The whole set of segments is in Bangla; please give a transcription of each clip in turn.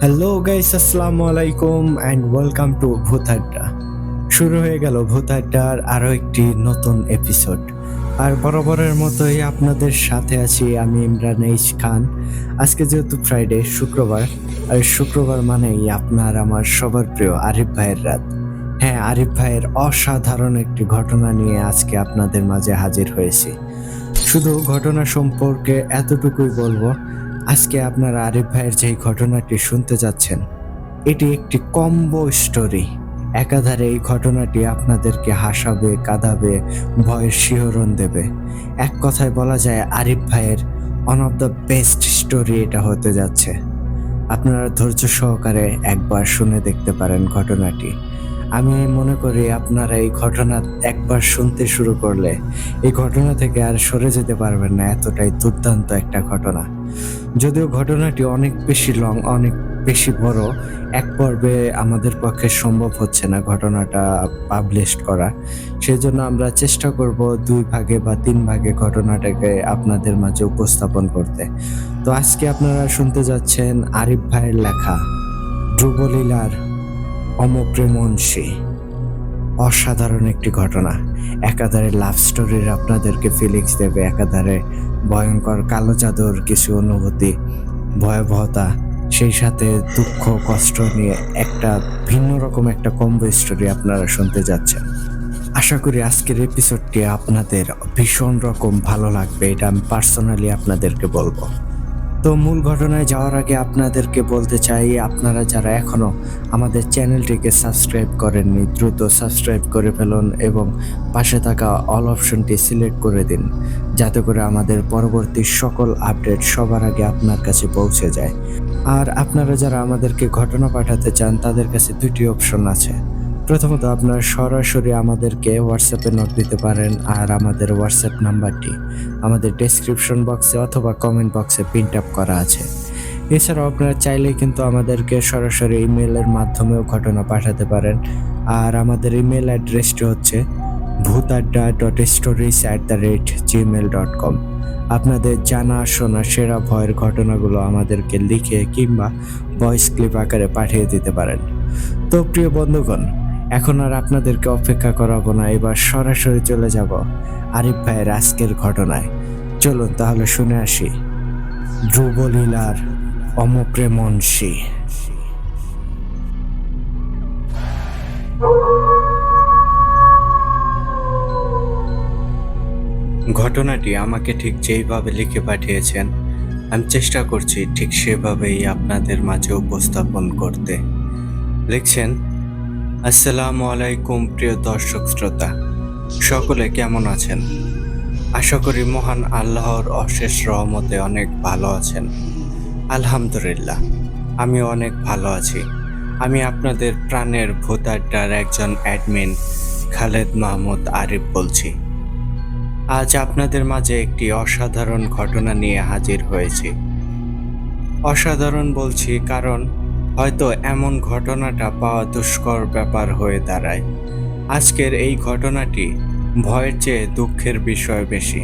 হ্যালো গাইস, আসসালামু আলাইকুম অ্যান্ড ওয়েলকাম টু ভূত আড্ডা। শুরু হয়ে গেল ভূত আড্ডার আরও একটি নতুন এপিসোড। আর বরাবরের মতোই আপনাদের সাথে আছি আমি ইমরান এইচ খান। আজকে যেহেতু ফ্রাইডে, শুক্রবার, আর শুক্রবার মানেই আপনার আমার সবার প্রিয় আরিফ ভাইয়ের রাত। হ্যাঁ, আরিফ ভাইয়ের অসাধারণ একটি ঘটনা নিয়ে আজকে আপনাদের মাঝে হাজির হয়েছি। শুধু ঘটনা সম্পর্কে এতটুকুই বলবো, আজকে আপনারা আরিফ ভাইয়ের যেই ঘটনাটি শুনতে যাচ্ছেন, এটি একটি কম্বো স্টোরি। একাধারে এই ঘটনাটি আপনাদেরকে হাসাবে, কাঁদাবে, ভয়ের শিহরণ দেবে। এক কথায় বলা যায় আরিফ ভাইয়ের one of the best story এটা হতে যাচ্ছে। আপনারা ধৈর্য সহকারে একবার শুনে দেখতে পারেন ঘটনাটি। আমি মনে করি আপনারা এই ঘটনা একবার শুনতে শুরু করলে এই ঘটনা থেকে আর সরে যেতে পারবেন না, এতটাই দুর্দান্ত একটা ঘটনা। যদিও ঘটনাটি অনেক বেশি লং, অনেক বেশি বড়, এক পর্বে আমাদের পক্ষে সম্ভব হচ্ছে না ঘটনাটা পাবলিশ করা। সেজন্য আমরা চেষ্টা করব 2 ভাগে বা 3 ভাগে ঘটনাটাকে আপনাদের মাঝে উপস্থাপন করতে। তো আজকে আপনারা শুনতে যাচ্ছেন আরিফ ভাইয়ের লেখা ধ্রুবলীলার অমপ্রেমনসী। অসাধারণ একটি ঘটনা। একাধারে লাভ স্টোরির আপনাদেরকে ফিলিংস দেবে, একাধারে ভয়ঙ্কর কালো জাদুর কিছু অনুভূতি, ভয়াবহতা, সেই সাথে দুঃখ কষ্ট নিয়ে একটা ভিন্ন রকম একটা কম্বো স্টোরি আপনারা শুনতে যাচ্ছেন। আশা করি আজকের এপিসোডটি আপনাদের ভীষণ রকম ভালো লাগবে, এটা আমি পার্সোনালি আপনাদেরকে বলবো। তো মূল ঘটনায় যাওয়ার আগে আপনাদেরকে বলতে চাই, আপনারা যারা এখনও আমাদের চ্যানেলটিকে সাবস্ক্রাইব করেননি, দ্রুত সাবস্ক্রাইব করে ফেলুন এবং পাশে থাকা অল অপশনটি সিলেক্ট করে দিন, যাতে করে আমাদের পরবর্তী সকল আপডেট সবার আগে আপনার কাছে পৌঁছে যায়। আর আপনারা যারা আমাদেরকে ঘটনা পাঠাতে চান, তাদের কাছে 2টি অপশন আছে। প্রথমত, আপনারা সরাসরি আমাদেরকে হোয়াটসঅ্যাপে নোট দিতে পারেন, আর আমাদের হোয়াটসঅ্যাপ নাম্বারটি আমাদের ডেসক্রিপশন বক্সে অথবা কমেন্ট বক্সে প্রিন্ট আপ করা আছে। এছাড়াও আপনারা চাইলেই কিন্তু আমাদেরকে সরাসরি ইমেলের মাধ্যমেও ঘটনা পাঠাতে পারেন। আর আমাদের ইমেল অ্যাড্রেসটি হচ্ছে bhutadda.stories@gmail.com। আপনাদের জানা শোনা সেরা ভয়ের ঘটনাগুলো আমাদেরকে লিখে কিংবা ভয়েস ক্লিপ আকারে পাঠিয়ে দিতে পারেন। তো প্রিয় বন্ধুগণ, এখন আর আপনাদেরকে অপেক্ষা করাবো না, এবার সরাসরি চলে যাব আরিফ ভাইয়ের আজকের ঘটনায়। চলুন তাহলে শুনে আসি ধ্রুবলীলার অমপ্রেমনসী। ঘটনাটি আমাকে ঠিক যেইভাবে লিখে পাঠিয়েছেন, আমি চেষ্টা করছি ঠিক সেভাবেই আপনাদের মাঝে উপস্থাপন করতে। লিখছেন, আসসালামু আলাইকুম প্রিয় দর্শক শ্রোতা, সকলে কেমন আছেন? আশা করি মহান আল্লাহর অশেষ রহমতে অনেক ভালো আছেন। আলহামদুলিল্লাহ, আমি অনেক ভালো আছি। আমি আপনাদের প্রাণের ভূত আড্ডার একজন অ্যাডমিন খালেদ মাহমুদ আরিফ বলছি। আজ আপনাদের মাঝে একটি অসাধারণ ঘটনা নিয়ে হাজির হয়েছি। অসাধারণ বলছি কারণ হয়তো এমন ঘটনাটা পাওয়া দুষ্কর ব্যাপার হয়ে দাঁড়ায়। আজকের এই ঘটনাটি ভয়ের চেয়ে দুঃখের বিষয় বেশি।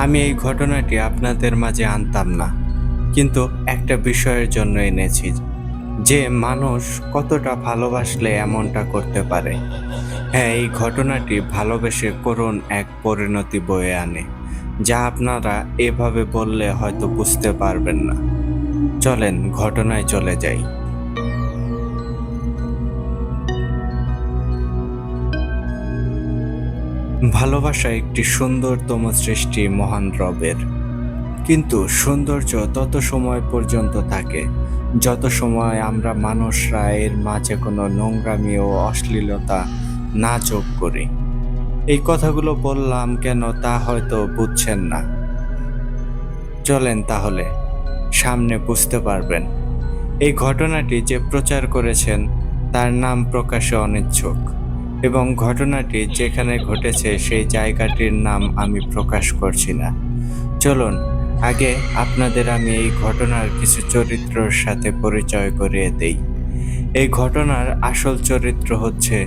আমি এই ঘটনাটি আপনাদের মাঝে আনতাম না, কিন্তু একটা বিষয়ের জন্য এনেছি, যে মানুষ কতটা ভালোবাসলে এমনটা করতে পারে। হ্যাঁ, এই ঘটনাটি ভালোবেসে করুণ এক পরিণতি বয়ে আনে, যা আপনারা এভাবে বললে হয়তো বুঝতে পারবেন না। চলেন ঘটনায় চলে যাই। ভালোবাসা একটি সুন্দরতম সৃষ্টি মহান রবের, কিন্তু সৌন্দর্য তত সময় পর্যন্ত থাকে যত সময় আমরা মানুষরা এর মাঝে কোনো নোংরামি ও অশ্লীলতা না যোগ করি। এই কথাগুলো বললাম কেন তা হয়তো বুঝছেন না। চলেন তাহলে, সামনে বুঝতে পারবেন। এই ঘটনাটি যে প্রচার করেছেন তার নাম প্রকাশে অনিচ্ছুক, এবং ঘটনাটি যেখানে ঘটেছে সেই জায়গাটির নাম আমি প্রকাশ করছি না। চলুন আগে আপনাদের আমি এই ঘটনার কিছু চরিত্রের সাথে পরিচয় করিয়ে দেই। এই ঘটনার আসল চরিত্র হচ্ছে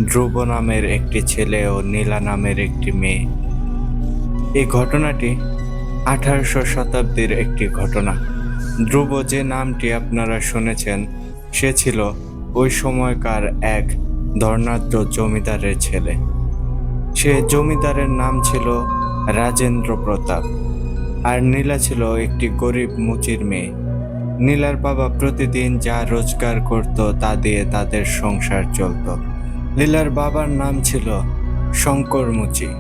ধ্রুব নামের একটি ছেলে ও নীলা নামের একটি মেয়ে। এই ঘটনাটি 1800 শতাব্দীর একটি ঘটনা, ধ্রুব যে নামটি আপনারা শুনেছেন সে ছিল ওই সময়কার এক ধর্নাঢ্য জমিদারের ছেলে। সে জমিদারের নাম ছিল রাজেন্দ্র প্রতাপ। আর নীলা ছিল একটি গরিব মুচির মেয়ে। নীলার বাবা প্রতিদিন যা রোজগার করত তা দিয়ে তাদের সংসার চলত। লীলার বাবার নাম ছিল শঙ্কর মুচি।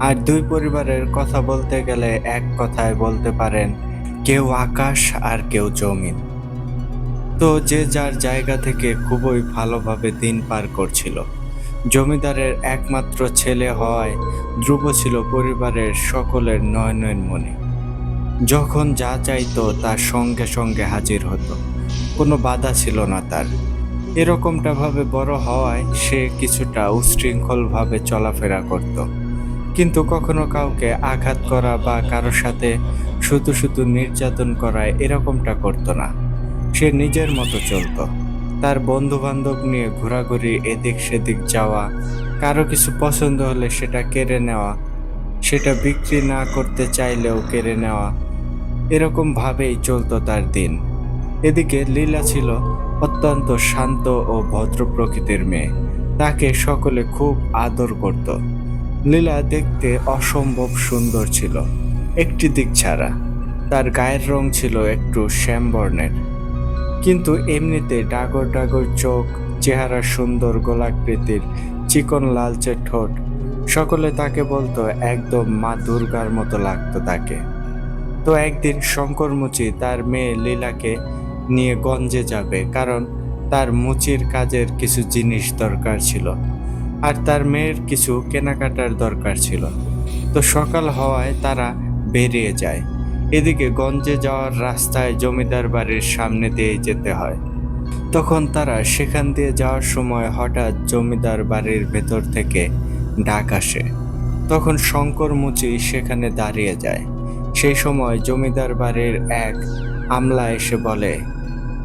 আর দুই পরিবারের কথা বলতে গেলে এক কথায় বলতে পারেন কেউ আকাশ আর কেউ জমিন। তো যে যার জায়গা থেকে খুবই ভালোভাবে দিন পার করছিল। জমিদারের একমাত্র ছেলে হওয়ায় ধ্রুব ছিল পরিবারের সকলের নয়নের মণি। যখন যা চাইতো তার সঙ্গে সঙ্গে হাজির হতো, কোনো বাধা ছিল না তার। এরকমটা ভাবে বড় হওয়ায় সে কিছুটা উচ্ছৃঙ্খলভাবে চলাফেরা করত, কিন্তু কখনো কাউকে আঘাত করা বা কারো সাথে শুধু শুধু নির্যাতন করা এরকমটা করতো না। সে নিজের মতো চলতো। তার বন্ধু বান্ধব নিয়ে ঘোরাঘুরি, এদিক সেদিক যাওয়া, কারো কিছু পছন্দ হলে সেটা কেড়ে নেওয়া, সেটা বিক্রি না করতে চাইলেও কেড়ে নেওয়া, এরকম ভাবেই চলতো তার দিন। এদিকে লীলা ছিল অত্যন্ত শান্ত ও ভদ্র প্রকৃতির মেয়ে। তাকে সকলে খুব আদর করত। লীলা দেখতে অসম্ভব সুন্দর ছিল, একটি দিক ছাড়া। তার গায়ের রং ছিল একটু শ্যামবর্ণের, কিন্তু এমনিতে ডাগর ডাগর চোখ, চেহারা সুন্দর গোলাকৃতির, চিকন লালচে ঠোঁট। সকলে তাকে বলতো একদম মা দুর্গার মতো লাগতো তাকে। তো একদিন শঙ্কর মুচি তার মেয়ে লীলাকে নিয়ে গঞ্জে যাবে, কারণ তার মুচির কাজের কিছু জিনিস দরকার ছিল আর তার মেয়ের কিছু কেনাকাটার দরকার ছিল। তো সকাল হওয়ায় তারা বেরিয়ে যায়। এদিকে গঞ্জে যাওয়ার রাস্তায় জমিদার বাড়ির সামনে দিয়ে যেতে হয়। তখন তারা সেখান দিয়ে যাওয়ার সময় হঠাৎ জমিদার বাড়ির ভেতর থেকে ডাক আসে। তখন শঙ্কর মুচি সেখানে দাঁড়িয়ে যায়। সেই সময় জমিদার বাড়ির এক আমলা এসে বলে,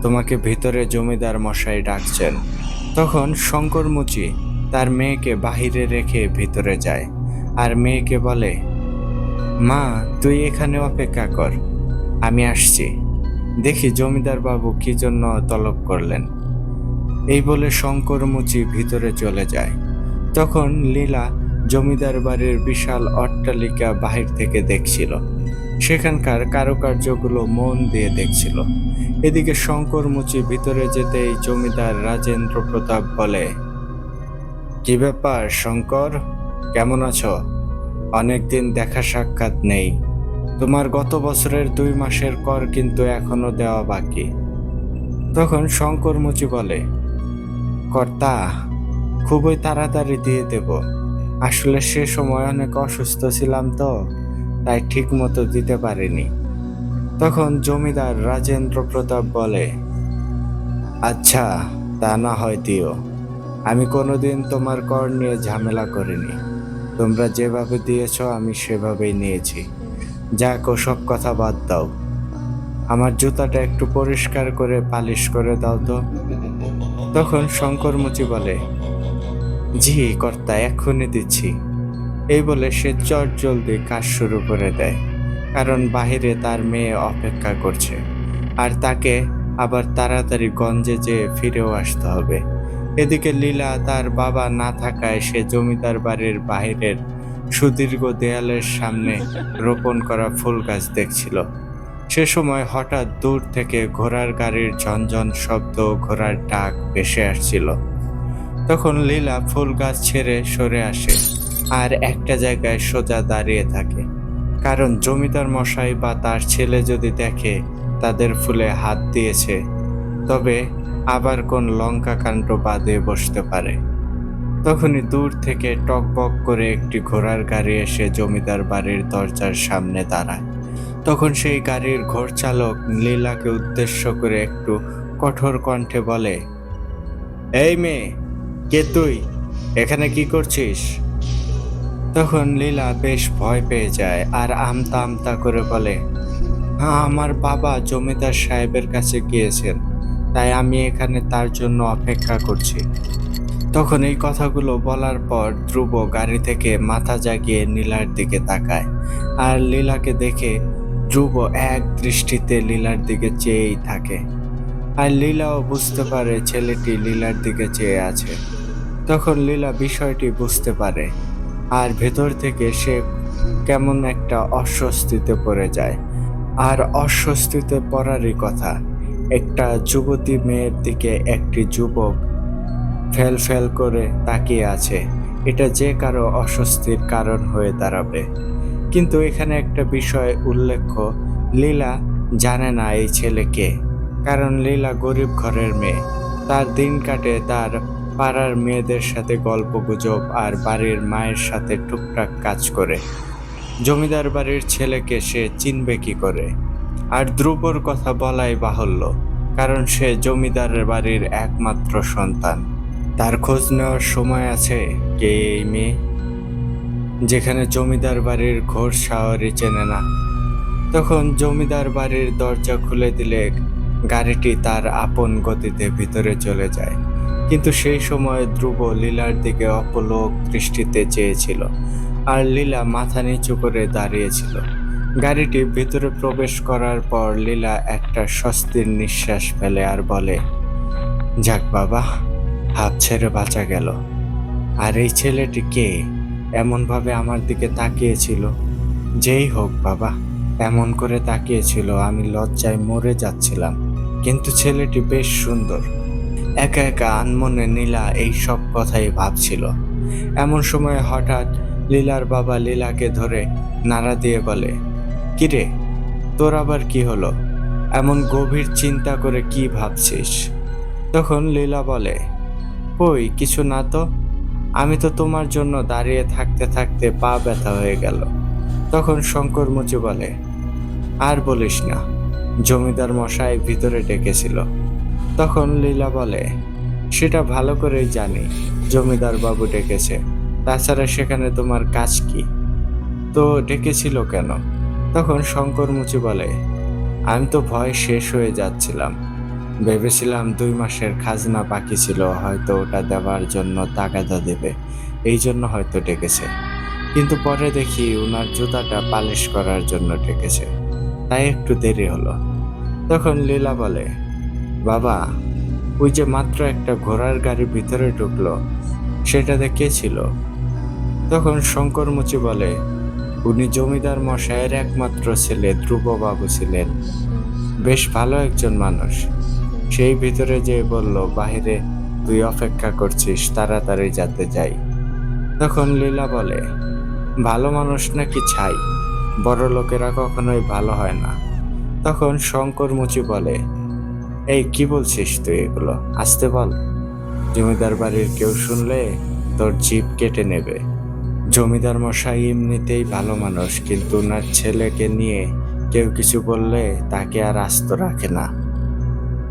তোমাকে ভিতরে জমিদার মশাই ডাকছেন। তখন শঙ্কর মুচি তার মেয়েকে বাহিরে রেখে ভিতরে যায় আর মেয়েকে বলে, মা তুই এখানে অপেক্ষা কর, আমি আসছি, দেখি জমিদার বাবু কি জন্য তলব করলেন। এই বলে শঙ্কর মুচি ভিতরে চলে যায়। তখন লীলা জমিদার বাড়ির বিশাল অট্টালিকা বাহির থেকে দেখছিল। সেখানকার কারুকার্যগুলো মন দিয়ে দেখছিল। এদিকে শঙ্কর মুচি ভিতরে যেতেই জমিদার রাজেন্দ্র প্রতাপ বলে, কি ব্যাপার শঙ্কর, কেমন আছো? অনেকদিন দেখা সাক্ষাৎ নেই। তোমার গত বছরের 2 মাসের কর কিন্তু এখনো দেওয়া বাকি। তখন শঙ্কর মুচি বলে, কর্তা, খুবই তাড়াতাড়ি দিয়ে দেব। আসলে সে সময় অনেক অসুস্থ ছিলাম, তো তাই ঠিক মতো দিতে পারিনি। তখন জমিদার রাজেন্দ্র প্রতাপ বলে, আচ্ছা, তা না হয় দিও। আমি কোনোদিন তোমার কর নিয়ে ঝামেলা করিনি। তোমরা যেভাবে দিয়েছ আমি সেভাবেই নিয়েছি। যাক, ওসব কথা বাদ দাও। আমার জুতাটা একটু পরিষ্কার করে পালিশ করে দাও তো। তখন শঙ্কর মুচি বলে, জি কর্তা, এক্ষুনি দিচ্ছি। এই বলে সে চটজলদি কাজ শুরু করে দেয়, কারণ বাহিরে তার মেয়ে অপেক্ষা করছে আর তাকে আবার তাড়াতাড়ি গঞ্জে যেয়ে ফিরেও আসতে হবে। এদিকে লীলা তার বাবা না থাকায় সে জমিদার বাড়ির বাহিরের সুদীর্ঘ দেয়ালের সামনে রোপণ করা ফুল গাছ দেখছিল। সে সময় হঠাৎ দূর থেকে ঘোড়ার গাড়ির ঝনঝন শব্দ, ঘোড়ার ডাক ভেসে আসছিল। তখন লীলা ফুল গাছ ছেড়ে সরে আসে আর একটা জায়গায় সোজা দাঁড়িয়ে থাকে, কারণ জমিদার মশাই বা তার ছেলে যদি দেখে তাদের ফুলে হাত দিয়েছে, তবে আবার কোন লঙ্কা কাণ্ড বাঁধে বসতে পারে। তখনই দূর থেকে টকবক করে একটি ঘোড়ার গাড়ি এসে জমিদার বাড়ির দরজার সামনে দাঁড়ায়। তখন সেই গাড়ির ঘোড়চালক লীলাকে উদ্দেশ্য করে একটু কঠোর কণ্ঠে বলে, এই মেয়ে, কে তুই? এখানে কি করছিস? তখন লীলা বেশ ভয় পেয়ে যায় আর আমতা আমতা করে বলে, হ্যাঁ, আমার বাবা জমিদার সাহেবের কাছে গিয়েছেন, তাই আমি এখানে তার জন্য অপেক্ষা করছি। তখন এই কথাগুলো বলার পর ধ্রুব গাড়ি থেকে মাথা জাগিয়ে নীলার দিকে তাকায় আর লীলাকে দেখে ধ্রুব এক দৃষ্টিতে লীলার দিকে চেয়েই থাকে, আর লীলাও বুঝতে পারে ছেলেটি লীলার দিকে চেয়ে আছে। তখন লীলা বিষয়টি বুঝতে পারে, আর ভেতর থেকে সে কেমন একটা অস্বস্তিতে পড়ে যায়। আর অস্বস্তিতে পড়ারই কথা, একটা যুবতী মেয়ের দিকে একটি যুবক ফেল ফেল করে তাকিয়ে আছে। এটা যে কারো অস্বস্তির কারণ হয়ে দাঁড়াবে। কিন্তু এখানে একটা বিষয় উল্লেখ্য, লীলা জানে না এই ছেলে কে। কারণ লীলা গরিব ঘরের মেয়ে। তার দিন কাটে তার পাড়ার মেয়েদের সাথে গল্পগুজব আর বাড়ির মায়ের সাথে টুকটাক কাজ করে। জমিদার বাড়ির ছেলেকে সে চিনবে কি করে? আর ধ্রুবর কথা বলাই বাহুল্য, কারণ সে জমিদার বাড়ির একমাত্র সন্তান। তার খোঁজ নেওয়ার সময় আছে কে এই মেয়ে, যেখানে জমিদার বাড়ির ঘোর শাওয়ারি চেনে না। তখন জমিদার বাড়ির দরজা খুলে দিলে গাড়িটি তার আপন গতিতে ভিতরে চলে যায়। কিন্তু সেই সময় ধ্রুব লীলার দিকে অপলক দৃষ্টিতে চেয়েছিল, আর লীলা মাথা নিচু করে দাঁড়িয়েছিল। গাড়িটি ভিতরে প্রবেশ করার পর লীলা একটা স্বস্তির নিঃশ্বাস ফেলে আর বলে, যাক বাবা, হাত ছেড়ে বাঁচা গেল। আর এই ছেলেটি কে এমনভাবে আমার দিকে তাকিয়েছিল? যেই হোক বাবা, এমন করে তাকিয়েছিল আমি লজ্জায় মরে যাচ্ছিলাম। কিন্তু ছেলেটি বেশ সুন্দর। একা একা আনমনে নীলা এই সব কথাই ভাবছিল। এমন সময় হঠাৎ লীলার বাবা লীলাকে ধরে নাড়া দিয়ে বলে, কিরে, তোর আবার কি হলো? এমন গভীর চিন্তা করে কি ভাবছিস? তখন লীলা বলে, কই কিছু না তো, আমি তো তোমার জন্য দাঁড়িয়ে থাকতে থাকতে পা ব্যথা হয়ে গেল। তখন শঙ্কর মুচি বলে, আর বলিস না, জমিদার মশাই ভিতরে ডেকেছিল। তখন লীলা বলে, সেটা ভালো করেই জানি জমিদার বাবু ডেকেছে, তাছাড়া সেখানে তোমার কাজ কি? তো ডেকেছিল কেন? তখন শঙ্কর মুচি বলে, আমি তো ভয় শেষ হয়ে যাচ্ছিলাম। ভেবেছিলাম 2 মাসের খাজনা বাকি ছিল, হয়তো ওটা দেওয়ার জন্য তাগাদা দেবে, এই জন্য হয়তো ডেকেছে। কিন্তু পরে দেখি ওনার জুতাটা পালিশ করার জন্য ডেকেছে, তাই একটু দেরি হলো। তখন লীলা বলে, বাবা, ওই যে মাত্র একটা ঘোড়ার গাড়ি ভিতরে ঢুকলো, সেটাতে কে ছিল? তখন শঙ্কর মুচি বলে, উনি জমিদার মশাইয়ের একমাত্র ছেলে ধ্রুববাবু ছিলেন। বেশ ভালো একজন মানুষ। সেই ভিতরে যে বলল, বাহিরে তুই অপেক্ষা করছিস, তাড়াতাড়ি যাতে যাই। তখন লীলা বলে, ভালো মানুষ নাকি ছাই? বড় লোকেরা কখনোই ভালো হয় না। তখন শঙ্কর মুচি বলে, এই কি বলছিস তুই এগুলো? আস্তে বল, জমিদার বাড়ির কেউ শুনলে তোর জিভ কেটে নেবে। জমিদার মশাই এমনিতেই ভালো মানুষ, কিন্তু ওনার ছেলেকে নিয়ে কেউ কিছু বললে তাকে আর আস্ত রাখে না।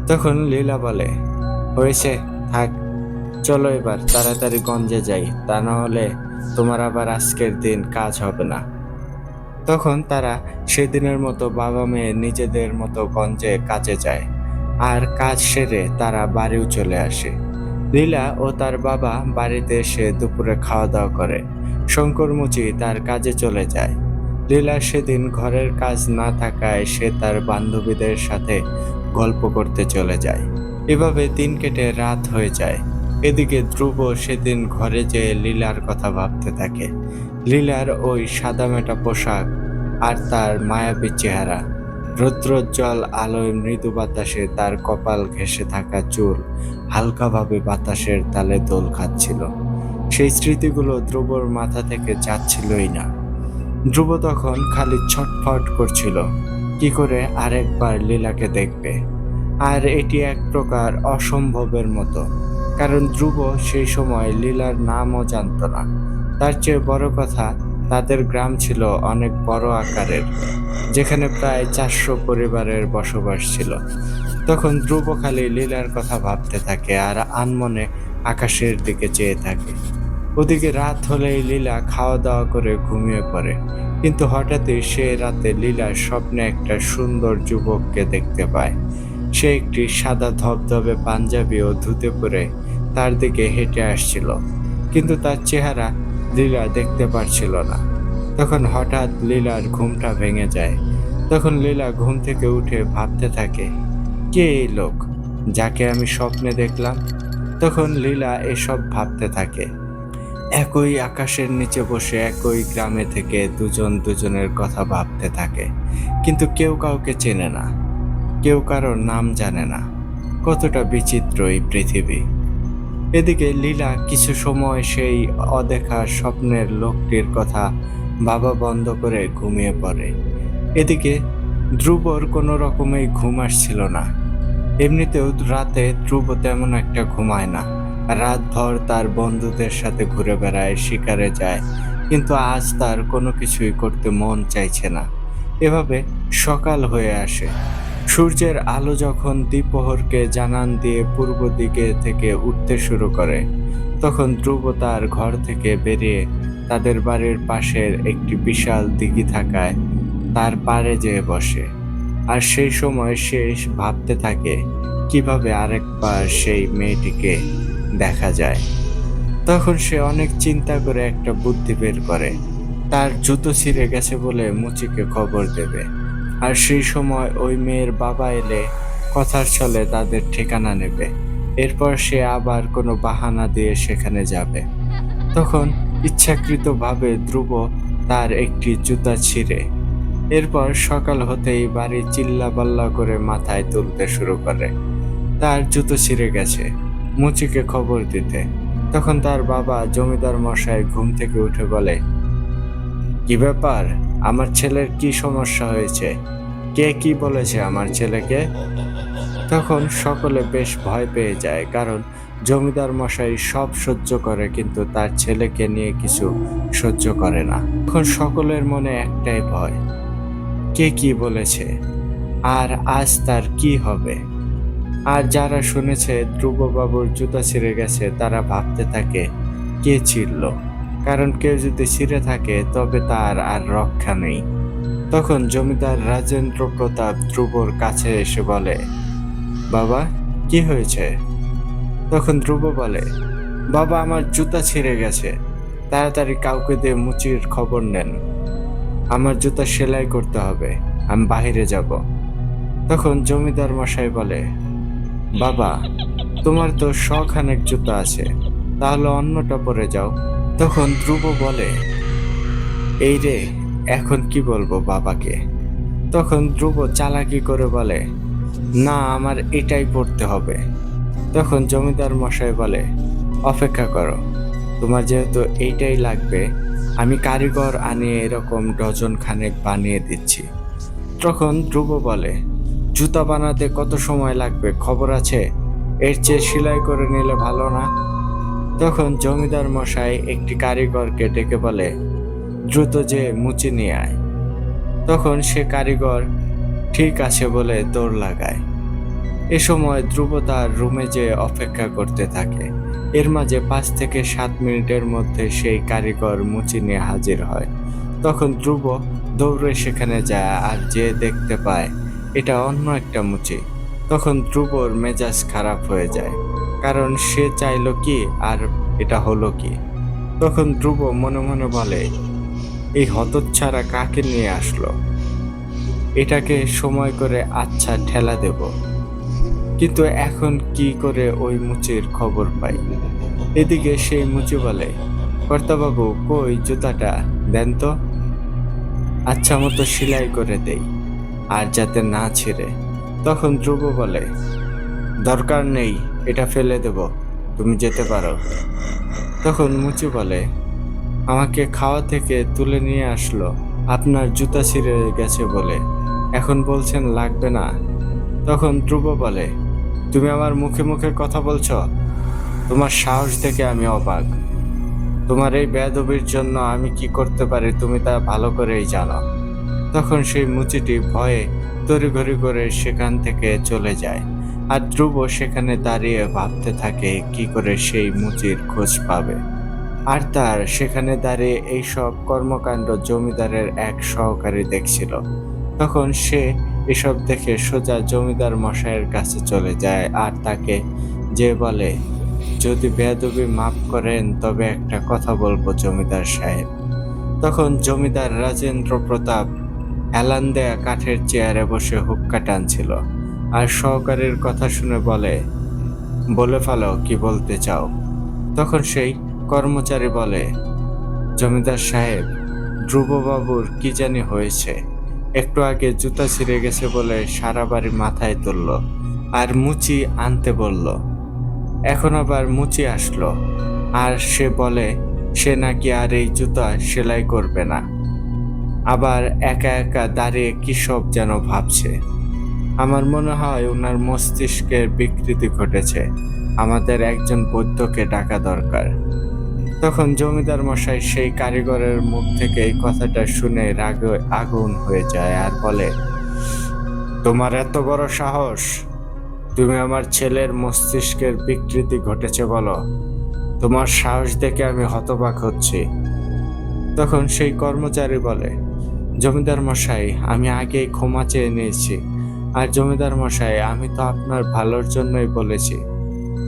তখন লীলা বলে, হয়েছে, থাক, চলো এবার তাড়াতাড়ি গঞ্জে যাই, তা না হলে তোমার আবার আজকের দিন কাজ হবে না। তখন তারা সেদিনের মতো বাবা মেয়ে নিজেদের মতো গঞ্জে কাজে যায়, আর কাজ সেরে তারা বাড়িও চলে আসে। লীলা ও তার বাবা বাড়িতে এসে দুপুরে খাওয়া দাওয়া করে। শঙ্কর মুচি তার কাজে চলে যায়। লীলা সেদিন ঘরের কাজ না থাকায় সে তার বান্ধবীদের সাথে গল্প করতে চলে যায়। এভাবে দিন কেটে রাত হয়ে যায়। এদিকে ধ্রুব সেদিন ঘরে যেয়ে লীলার কথা ভাবতে থাকে। লীলার ওই সাদামেটা পোশাক আর তার মায়াবী চেহারা, রৌদ্রোজ্জ্বল আলোয় মৃদু বাতাসে তার কপাল ঘেঁষে থাকা চুল হালকাভাবে বাতাসের তালে দোল খাচ্ছিল। সেই স্মৃতিগুলো ধ্রুবর মাথা থেকে যাচ্ছিলই না। ধ্রুব তখন খালি ছটফট করছিল, কি করে আরেকবার লীলাকে দেখবে। আর এটি এক প্রকার অসম্ভবের মতো, কারণ ধ্রুব সেই সময় লীলার নামও জানত না। তার চেয়ে বড় কথা, তাদের গ্রাম ছিল অনেক বড় আকারের, যেখানে প্রায় 400 পরিবারের বসবাস ছিল। তখন ধ্রুব খালি লীলার কথা ভাবতে থাকে আর আনমনে আকাশের দিকে চেয়ে থাকে। ওদিকে রাত হলেই লীলা খাওয়া দাওয়া করে ঘুমিয়ে পড়ে। কিন্তু হঠাৎই সে রাতে লীলার স্বপ্নে একটা সুন্দর যুবককে দেখতে পায়। সে একটি সাদা ধবধবে পাঞ্জাবি ও ধুতি পরে তার দিকে হেঁটে আসছিল, কিন্তু তার চেহারা লীলা দেখতে পারছিল না। তখন হঠাৎ লীলার ঘুমটা ভেঙে যায়। তখন লীলা ঘুম থেকে উঠে ভাবতে থাকে, কে এই লোক যাকে আমি স্বপ্নে দেখলাম? তখন লীলা এসব ভাবতে থাকে। একই আকাশের নিচে বসে একই গ্রামে থেকে দুজন দুজনের কথা ভাবতে থাকে, কিন্তু কেউ কাউকে চেনে না, কেউ কারোর নাম জানে না। কতটা বিচিত্র এই পৃথিবী। এদিকে লীলা কিছু সময় সেই অদেখা স্বপ্নের লোকটির কথা ভাবা বন্ধ করে ঘুমিয়ে পড়ে। এদিকে ধ্রুবর কোনো রকমেই ঘুম আসছিল না। এমনিতেও রাতে ধ্রুব তেমন একটা ঘুমায় না, রাতভর তার বন্ধুদের সাথে ঘুরে বেড়ায়, শিকারে যায়, কিন্তু আজ তার কোনো কিছুই করতে মন চাইছে না। এভাবে সকাল হয়ে আসে। সূর্যের আলো যখন দ্বিপ্রহরকে জানান দিয়ে পূর্ব দিকে থেকে উঠতে শুরু করে, তখন ধ্রুব তার ঘর থেকে বেরিয়ে তাদের বাড়ির পাশের একটি বিশাল দিঘি থাকায় তার পাড়ে যেয়ে বসে। আর সেই সময় সে ভাবতে থাকে কিভাবে আরেকবার সেই মেয়েটিকে দেখা যায়। তখন সে অনেক চিন্তা করে একটা বুদ্ধি বের করে। তার জুতো ছিঁড়ে গেছে বলে মুচিকে খবর দেবে। আর সেই সময় ওই মেয়ের বাবা এলে কথার ছলে তাদের ঠিকানা নেবে। এরপর সে আবার কোনো বাহানা দিয়ে সেখানে যাবে। তখন ইচ্ছাকৃতভাবে ধ্রুব তার একটি জুতা ছিঁড়ে, এরপর সকাল হতেই বাড়ি চিল্লাপাল্লা করে মাথায় তুলতে শুরু করে। তার জুতো ছিঁড়ে গেছে, মুচিকে খবর দিতে। তখন তার বাবা জমিদার মশাই ঘুম থেকে উঠে বলে, কি ব্যাপার, আমার ছেলের কি সমস্যা হয়েছে? কে কি বলেছে আমার ছেলেকে? তখন সকলে বেশ ভয় পেয়ে যায়, কারণ জমিদার মশাই সব সহ্য করে কিন্তু তার ছেলেকে নিয়ে কিছু সহ্য করে না। তখন সকলের মনে একটাই ভয়, কে কি বলেছে আর আজ তার কি হবে। আর যারা শুনেছে ধ্রুববাবুর জুতা ছিঁড়ে গেছে তারা ভাবতে থাকে, কে ছিঁড়ল, কারণ কেউ যদি ছিঁড়ে থাকে তবে তার আর রক্ষা নেই। তখন জমিদার রাজেন্দ্র প্রতাপ ধ্রুবর কাছে এসে বলে, বাবা, কি হয়েছে? তখন ধ্রুব বলে, বাবা, আমার জুতা ছিঁড়ে গেছে, তাড়াতাড়ি কাউকে দিয়ে মুচির খবর নেন, আমার জুতা সেলাই করতে হবে, আমি বাইরে যাব। তখন জমিদার মশাই বলে, বাবা, তোমার তো শখানেক জুতা আছে, তাহলে অন্যটা পরে যাও। তখন ধ্রুব বলে, এই রে, এখন কি বলবো বাবাকে? তখন ধ্রুব চালাকি করে বলে, না, আমার এটাই পড়তে হবে। তখন জমিদার মশাই বলে, অপেক্ষা করো, তোমার যেহেতু এইটাই লাগবে, আমি কারিগর আনিয়ে এরকম ডজন খানেক বানিয়ে দিচ্ছি। তখন ধ্রুব বলে, জুতা বানাতে কত সময় লাগবে খবর আছে? এর চেয়ে সেলাই করে নিলে ভালো না? তখন জমিদার মশাই একটি কারিগরকে ডেকে বলে, দ্রুত যে মুচি নিয়ে আয়। তখন সে কারিগর ঠিক আছে বলে দৌড় লাগায়। এ সময় ধ্রুব তার রুমে যেয়ে অপেক্ষা করতে থাকে। এর মাঝে 5 থেকে 7 মিনিটের মধ্যে সেই কারিগর মুচি নিয়ে হাজির হয়। তখন ধ্রুব দৌড়ে সেখানে যায় আর যে দেখতে পায় এটা অন্য একটা মুচি। তখন ধ্রুবর মেজাজ খারাপ হয়ে যায়, কারণ সে চাইলো কি আর এটা হলো কি। তখন ধ্রুব মনে মনে বলে, এই হতচ্ছাড়া কাকে নিয়ে আসলো, এটাকে সময় করে আচ্ছা ঠেলা দেব। কিন্তু এখন কি করে ওই মুচির খবর পাই? এদিকে সেই মুচি বলে, কর্তাবাবু, কই জুতাটা দেন তো, আচ্ছা মতো সেলাই করে দেই, আর যাতে না ছিঁড়ে। তখন ধ্রুব বলে, দরকার নেই, এটা ফেলে দেব, তুমি যেতে পারো। তখন মুচি বলে, আমাকে খাওয়া থেকে তুলে নিয়ে আসলো আপনার জুতা ছিঁড়ে গেছে বলে, এখন বলছেন লাগবে না। তখন ধ্রুব বলে, তুমি আমার মুখে মুখে কথা বলছ, তোমার সাহস দেখে আমি অবাক। তোমার এই বেয়াদবির জন্য আমি কি করতে পারি তুমি তা ভালো করেই জানো। তখন সেই মুচিটি ভয়ে তড়িঘড়ি করে সেখান থেকে চলে যায়। আর ধ্রুব সেখানে দাঁড়িয়ে ভাবতে থাকে কি করে সেই মুচির খোঁজ পাবে। আর তার সেখানে দাঁড়িয়ে এইসব কর্মকাণ্ড জমিদারের এক সহকারী দেখছিল। তখন সে এসব দেখে সোজা জমিদার মশাইয়ের কাছে চলে যায় আর তাকে যে বলে, যদি বেয়াদবি মাফ করেন তবে একটা কথা বলবো জমিদার সাহেব। তখন জমিদার রাজেন্দ্র প্রতাপ হেলান দেয়া কাঠের চেয়ারে বসে হুক্কা টানছিল। আর সহকারীর কথা শুনে বলে, বলে ফেলো কি বলতে চাও। তখন সেই কর্মচারী বলে, জমিদার সাহেব, ধ্রুববাবুর কি জানি হয়েছে। একটু আগে জুতা ছিঁড়ে গেছে বলে সারা বাড়ি মাথায় তুলল, আর মুচি আনতে বলল। এখন আবার মুচি আসলো, আর সে বলে সে নাকি আর এই জুতা সেলাই করবে না। আবার একা একা দাঁড়িয়ে কি সব যেন ভাবছে। আমার মনে হয় ওনার মস্তিষ্কের বিকৃতি ঘটেছে। আমাদের একজন বৈদ্যকে ডাকা দরকার। তখন জমিদার মশাই সেই কারিগরের মুখ থেকে এই কথাটা শুনে রাগে আগুন হয়ে যায় আর বলে, তোমার এত বড় সাহস, তুমি আমার ছেলের মস্তিষ্কের বিকৃতি ঘটেছে বলো? তোমার সাহস দেখে আমি হতবাক হচ্ছি। তখন সেই কর্মচারী বলে, জমিদার মশাই, আমি আগেই ক্ষমা চেয়ে নিয়েছি। আর জমিদার মশাই, আমি তো আপনার ভালোর জন্যই বলেছি।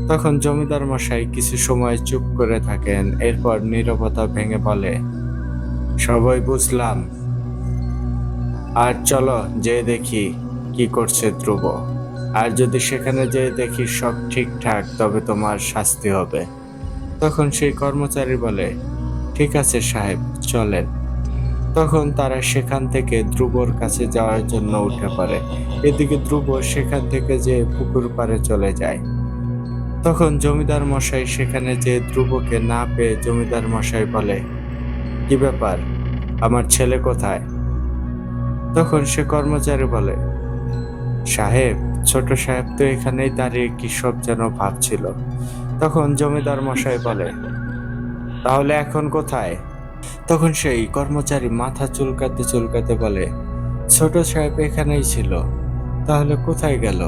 তখন জমিদার মশাই কিছু সময় চুপ করে থাকেন, এরপর নীরবতা ভেঙে বলে, সবই বুঝলাম। আর চলো যে দেখি কি করছে ধ্রুব। আর যদি সেখানে যেয়ে দেখি সব ঠিকঠাক, তবে তোমার শাস্তি হবে। তখন সেই কর্মচারী বলে, ঠিক আছে সাহেব, চলেন। তখন তারা সেখান থেকে ধ্রুবর কাছে যাওয়ার জন্য উঠে পড়ে। এদিকে ধ্রুব সেখান থেকে যে পুকুর পাড়ে চলে যায়। তখন জমিদার মশাই সেখানে যে ধ্রুবকে না পেয়ে জমিদার মশাই বলে, কি ব্যাপার, আমার ছেলে কোথায়? তখন সে কর্মচারী বলে, সাহেব, ছোট সাহেব তো এখানেই দাঁড়িয়ে কি সব যেন ভাবছিল। তখন জমিদার মশাই বলে, তাহলে এখন কোথায়? তখন সেই কর্মচারী মাথা চুলকাতে চুলকাতে বলে, ছোট সাহেব এখানেই ছিল, তাহলে কোথায় গেল?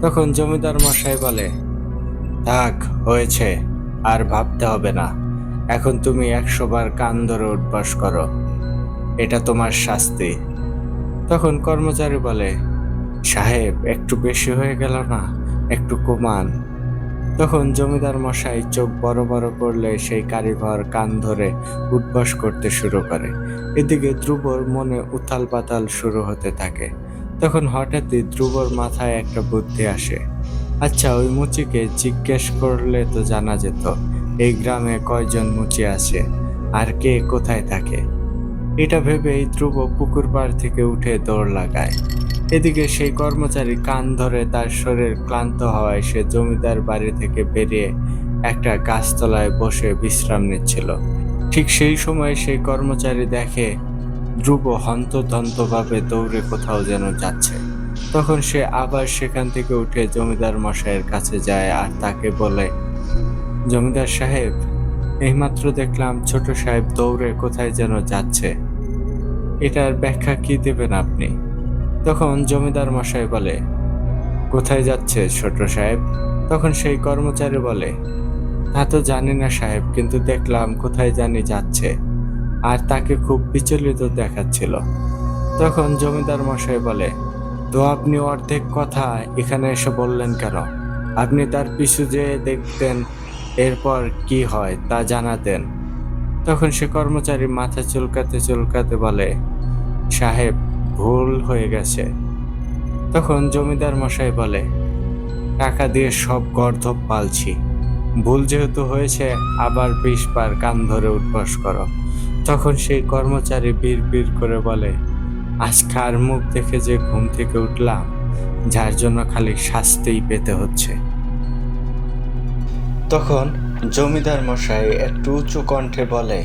তখন জমিদার মশাই বলে, থাক, হয়েছে, আর ভাবতে হবে না। এখন তুমি 100 বার কান ধরে উঠবাস করো, এটা তোমার শাস্তি। তখন কর্মচারী বলে, সাহেব, একটু বেশি হয়ে গেল না, একটু কমান। তখন জমিদার মশাই চোখ বড় বড় করলে সেই কারিগর কান ধরে উঠবাস করতে শুরু করে। এদিকে ধ্রুবর মনে উথাল পাতাল শুরু হতে থাকে। তখন হঠাৎই ধ্রুবর মাথায় একটা বুদ্ধি আসে। আচ্ছা, ওই মুচিকে জিজ্ঞেস করলে তো জানা যেত এই গ্রামে কয়জন মুচি আছে আর কে কোথায় থাকে। এটা ভেবেই ধ্রুব পুকুর পাড় থেকে উঠে দৌড় লাগায়। এদিকে সেই কর্মচারী কান ধরে তার শরীর ক্লান্ত হওয়ায় সে জমিদার বাড়ি থেকে বেরিয়ে একটা গাছতলায় বসে বিশ্রাম নিচ্ছিল। ঠিক সেই সময় সেই কর্মচারী দেখে ধ্রুব হন্তদন্তভাবে দৌড়ে কোথাও যেন যাচ্ছে। তখন সে আবার সেখান থেকে উঠে জমিদার মশাইয়ের কাছে যায় আর তাকে বলে, জমিদার সাহেব, এইমাত্র দেখলাম ছোট সাহেব দৌড়ে কোথায় যেন যাচ্ছে। এটার ব্যাখ্যা কি দেবেন আপনি? তখন জমিদার মশাই বলে, কোথায় যাচ্ছে ছোট সাহেব? তখন সেই কর্মচারী বলে, তা তো জানি না সাহেব, কিন্তু দেখলাম কোথায় জানি যাচ্ছে, আর তাকে খুব বিচলিত দেখাচ্ছিল। তখন জমিদার মশাই বলে, তো আপনি অর্ধেক কথা এখানে এসে বললেন কেন? আপনি তার পিছু যেয়ে দেখতেন, এরপর কি হয় তা জানাতেন। তখন সে কর্মচারী মাথা চুলকাতে চুলকাতে বলে, সাহেব, ভুল হয়ে গেছে। তখন জমিদার মশাই বলে, টাকা দিয়ে সব গর্ধব পালছি, ভুল যেহেতু হয়েছে আবার 20 বার কান ধরে উঠবাস করো। তখন সেই কর্মচারী বিড় করে বলে, আজকে আর মুখ দেখে যে ঘুম থেকে উঠলাম, যার জন্য খালি শাস্তিই পেতে হচ্ছে। তখন জমিদার মশাই একটু উঁচু কণ্ঠে বলে,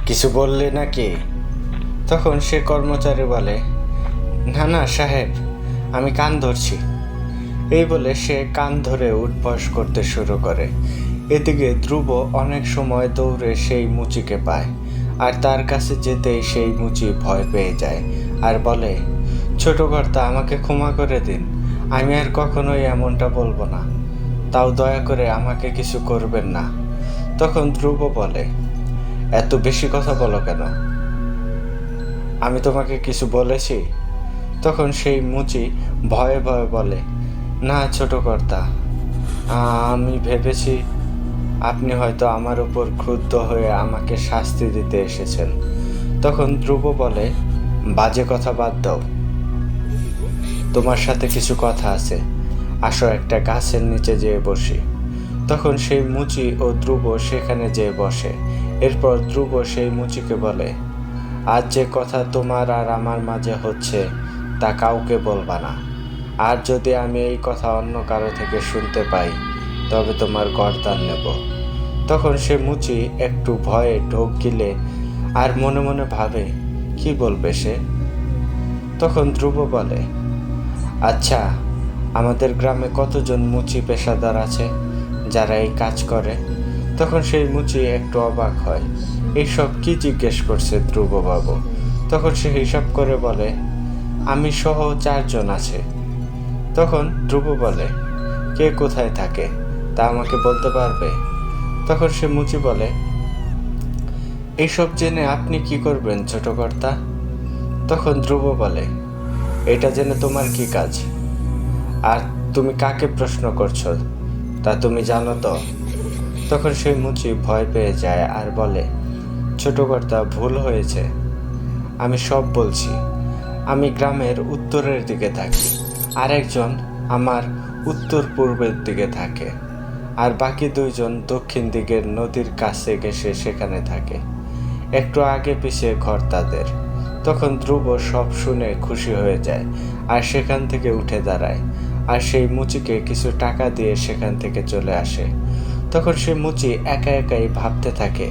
কিছু বললে নাকি? তখন সে কর্মচারী বলে, না না সাহেব, আমি কান ধরছি। এই বলে সে কান ধরে উঠবাস করতে শুরু করে। এদিকে ধ্রুব অনেক সময় দৌড়ে সেই মুচিকে পায়, আর তার কাছে যেতেই সেই মুচি ভয় পেয়ে যায় আর বলে, ছোট কর্তা, আমাকে ক্ষমা করে দিন, আমি আর কখনোই এমনটা বলবো না, তাও দয়া করে আমাকে কিছু করবেন না। তখন ধ্রুব বলে, এত বেশি কথা বলো কেন? আমি তোমাকে কিছু বলেছি? তখন সেই মুচি ভয়ে ভয়ে বলে, না ছোট কর্তা, আমি ভেবেছি আপনি হয়তো আমার উপর ক্রুদ্ধ হয়ে আমাকে শাস্তি দিতে এসেছেন। তখন ধ্রুব বলে, বাজে কথা বাদ দাও, তোমার সাথে কিছু কথা আছে, আসো একটা গাছের নিচে যেয়ে বসি। তখন সেই মুচি ও ধ্রুব সেখানে যেয়ে বসে। এরপর ধ্রুব সেই মুচিকে বলে, আজ যে কথা তোমার আর আমার মাঝে হচ্ছে তা কাউকে বলবা না, আর যদি আমি এই কথা অন্য কারো থেকে শুনতে পাই তবে তোমার গর্দান নেব। তখন সে মুচি একটু ভয়ে ঢোক গিলে আর মনে মনে ভাবে কি বলবে সে। তখন ধ্রুব বলে, আচ্ছা, আমাদের গ্রামে কতজন মুচি পেশাদার আছে যারা এই কাজ করে? তখন সেই মুচি একটু অবাক হয়, এইসব কি জিজ্ঞেস করছে ধ্রুববাবু। তখন সে হিসাব করে বলে, আমি সহ 4 জন আছে। তখন ধ্রুব বলে, কে কোথায় থাকে তা আমাকে বলতে পারবে? তখন সে মুচি বলে, এইসব জেনে আপনি কি করবেন ছোট কর্তা? তখন ধ্রুব বলে, এটা জেনে তোমার কি কাজ? আর তুমি কাকে প্রশ্ন করছো তা তুমি জানো তো? তখন সেই মুচি ভয় পেয়ে যায় আর বলে, ছোট কর্তা, ভুল হয়েছে, আমি সব বলছি। আমি গ্রামের উত্তরের দিকে থাকি, আর একজন আমার উত্তর পূর্বের দিকে থাকে, আর বাকি 2 জন দক্ষিণ দিকের নদীর কাছে ঘেঁষে সেখানে থাকে। একটু আগে পিছিয়ে ঘর তাদের। তখন ধ্রুব সব শুনে খুশি হয়ে যায় আর সেখান থেকে উঠে দাঁড়ায়, আর সেই মুচিকে কিছু টাকা দিয়ে সেখান থেকে চলে আসে। তখন সে মুচি একা একাই ভাবতে থাকে,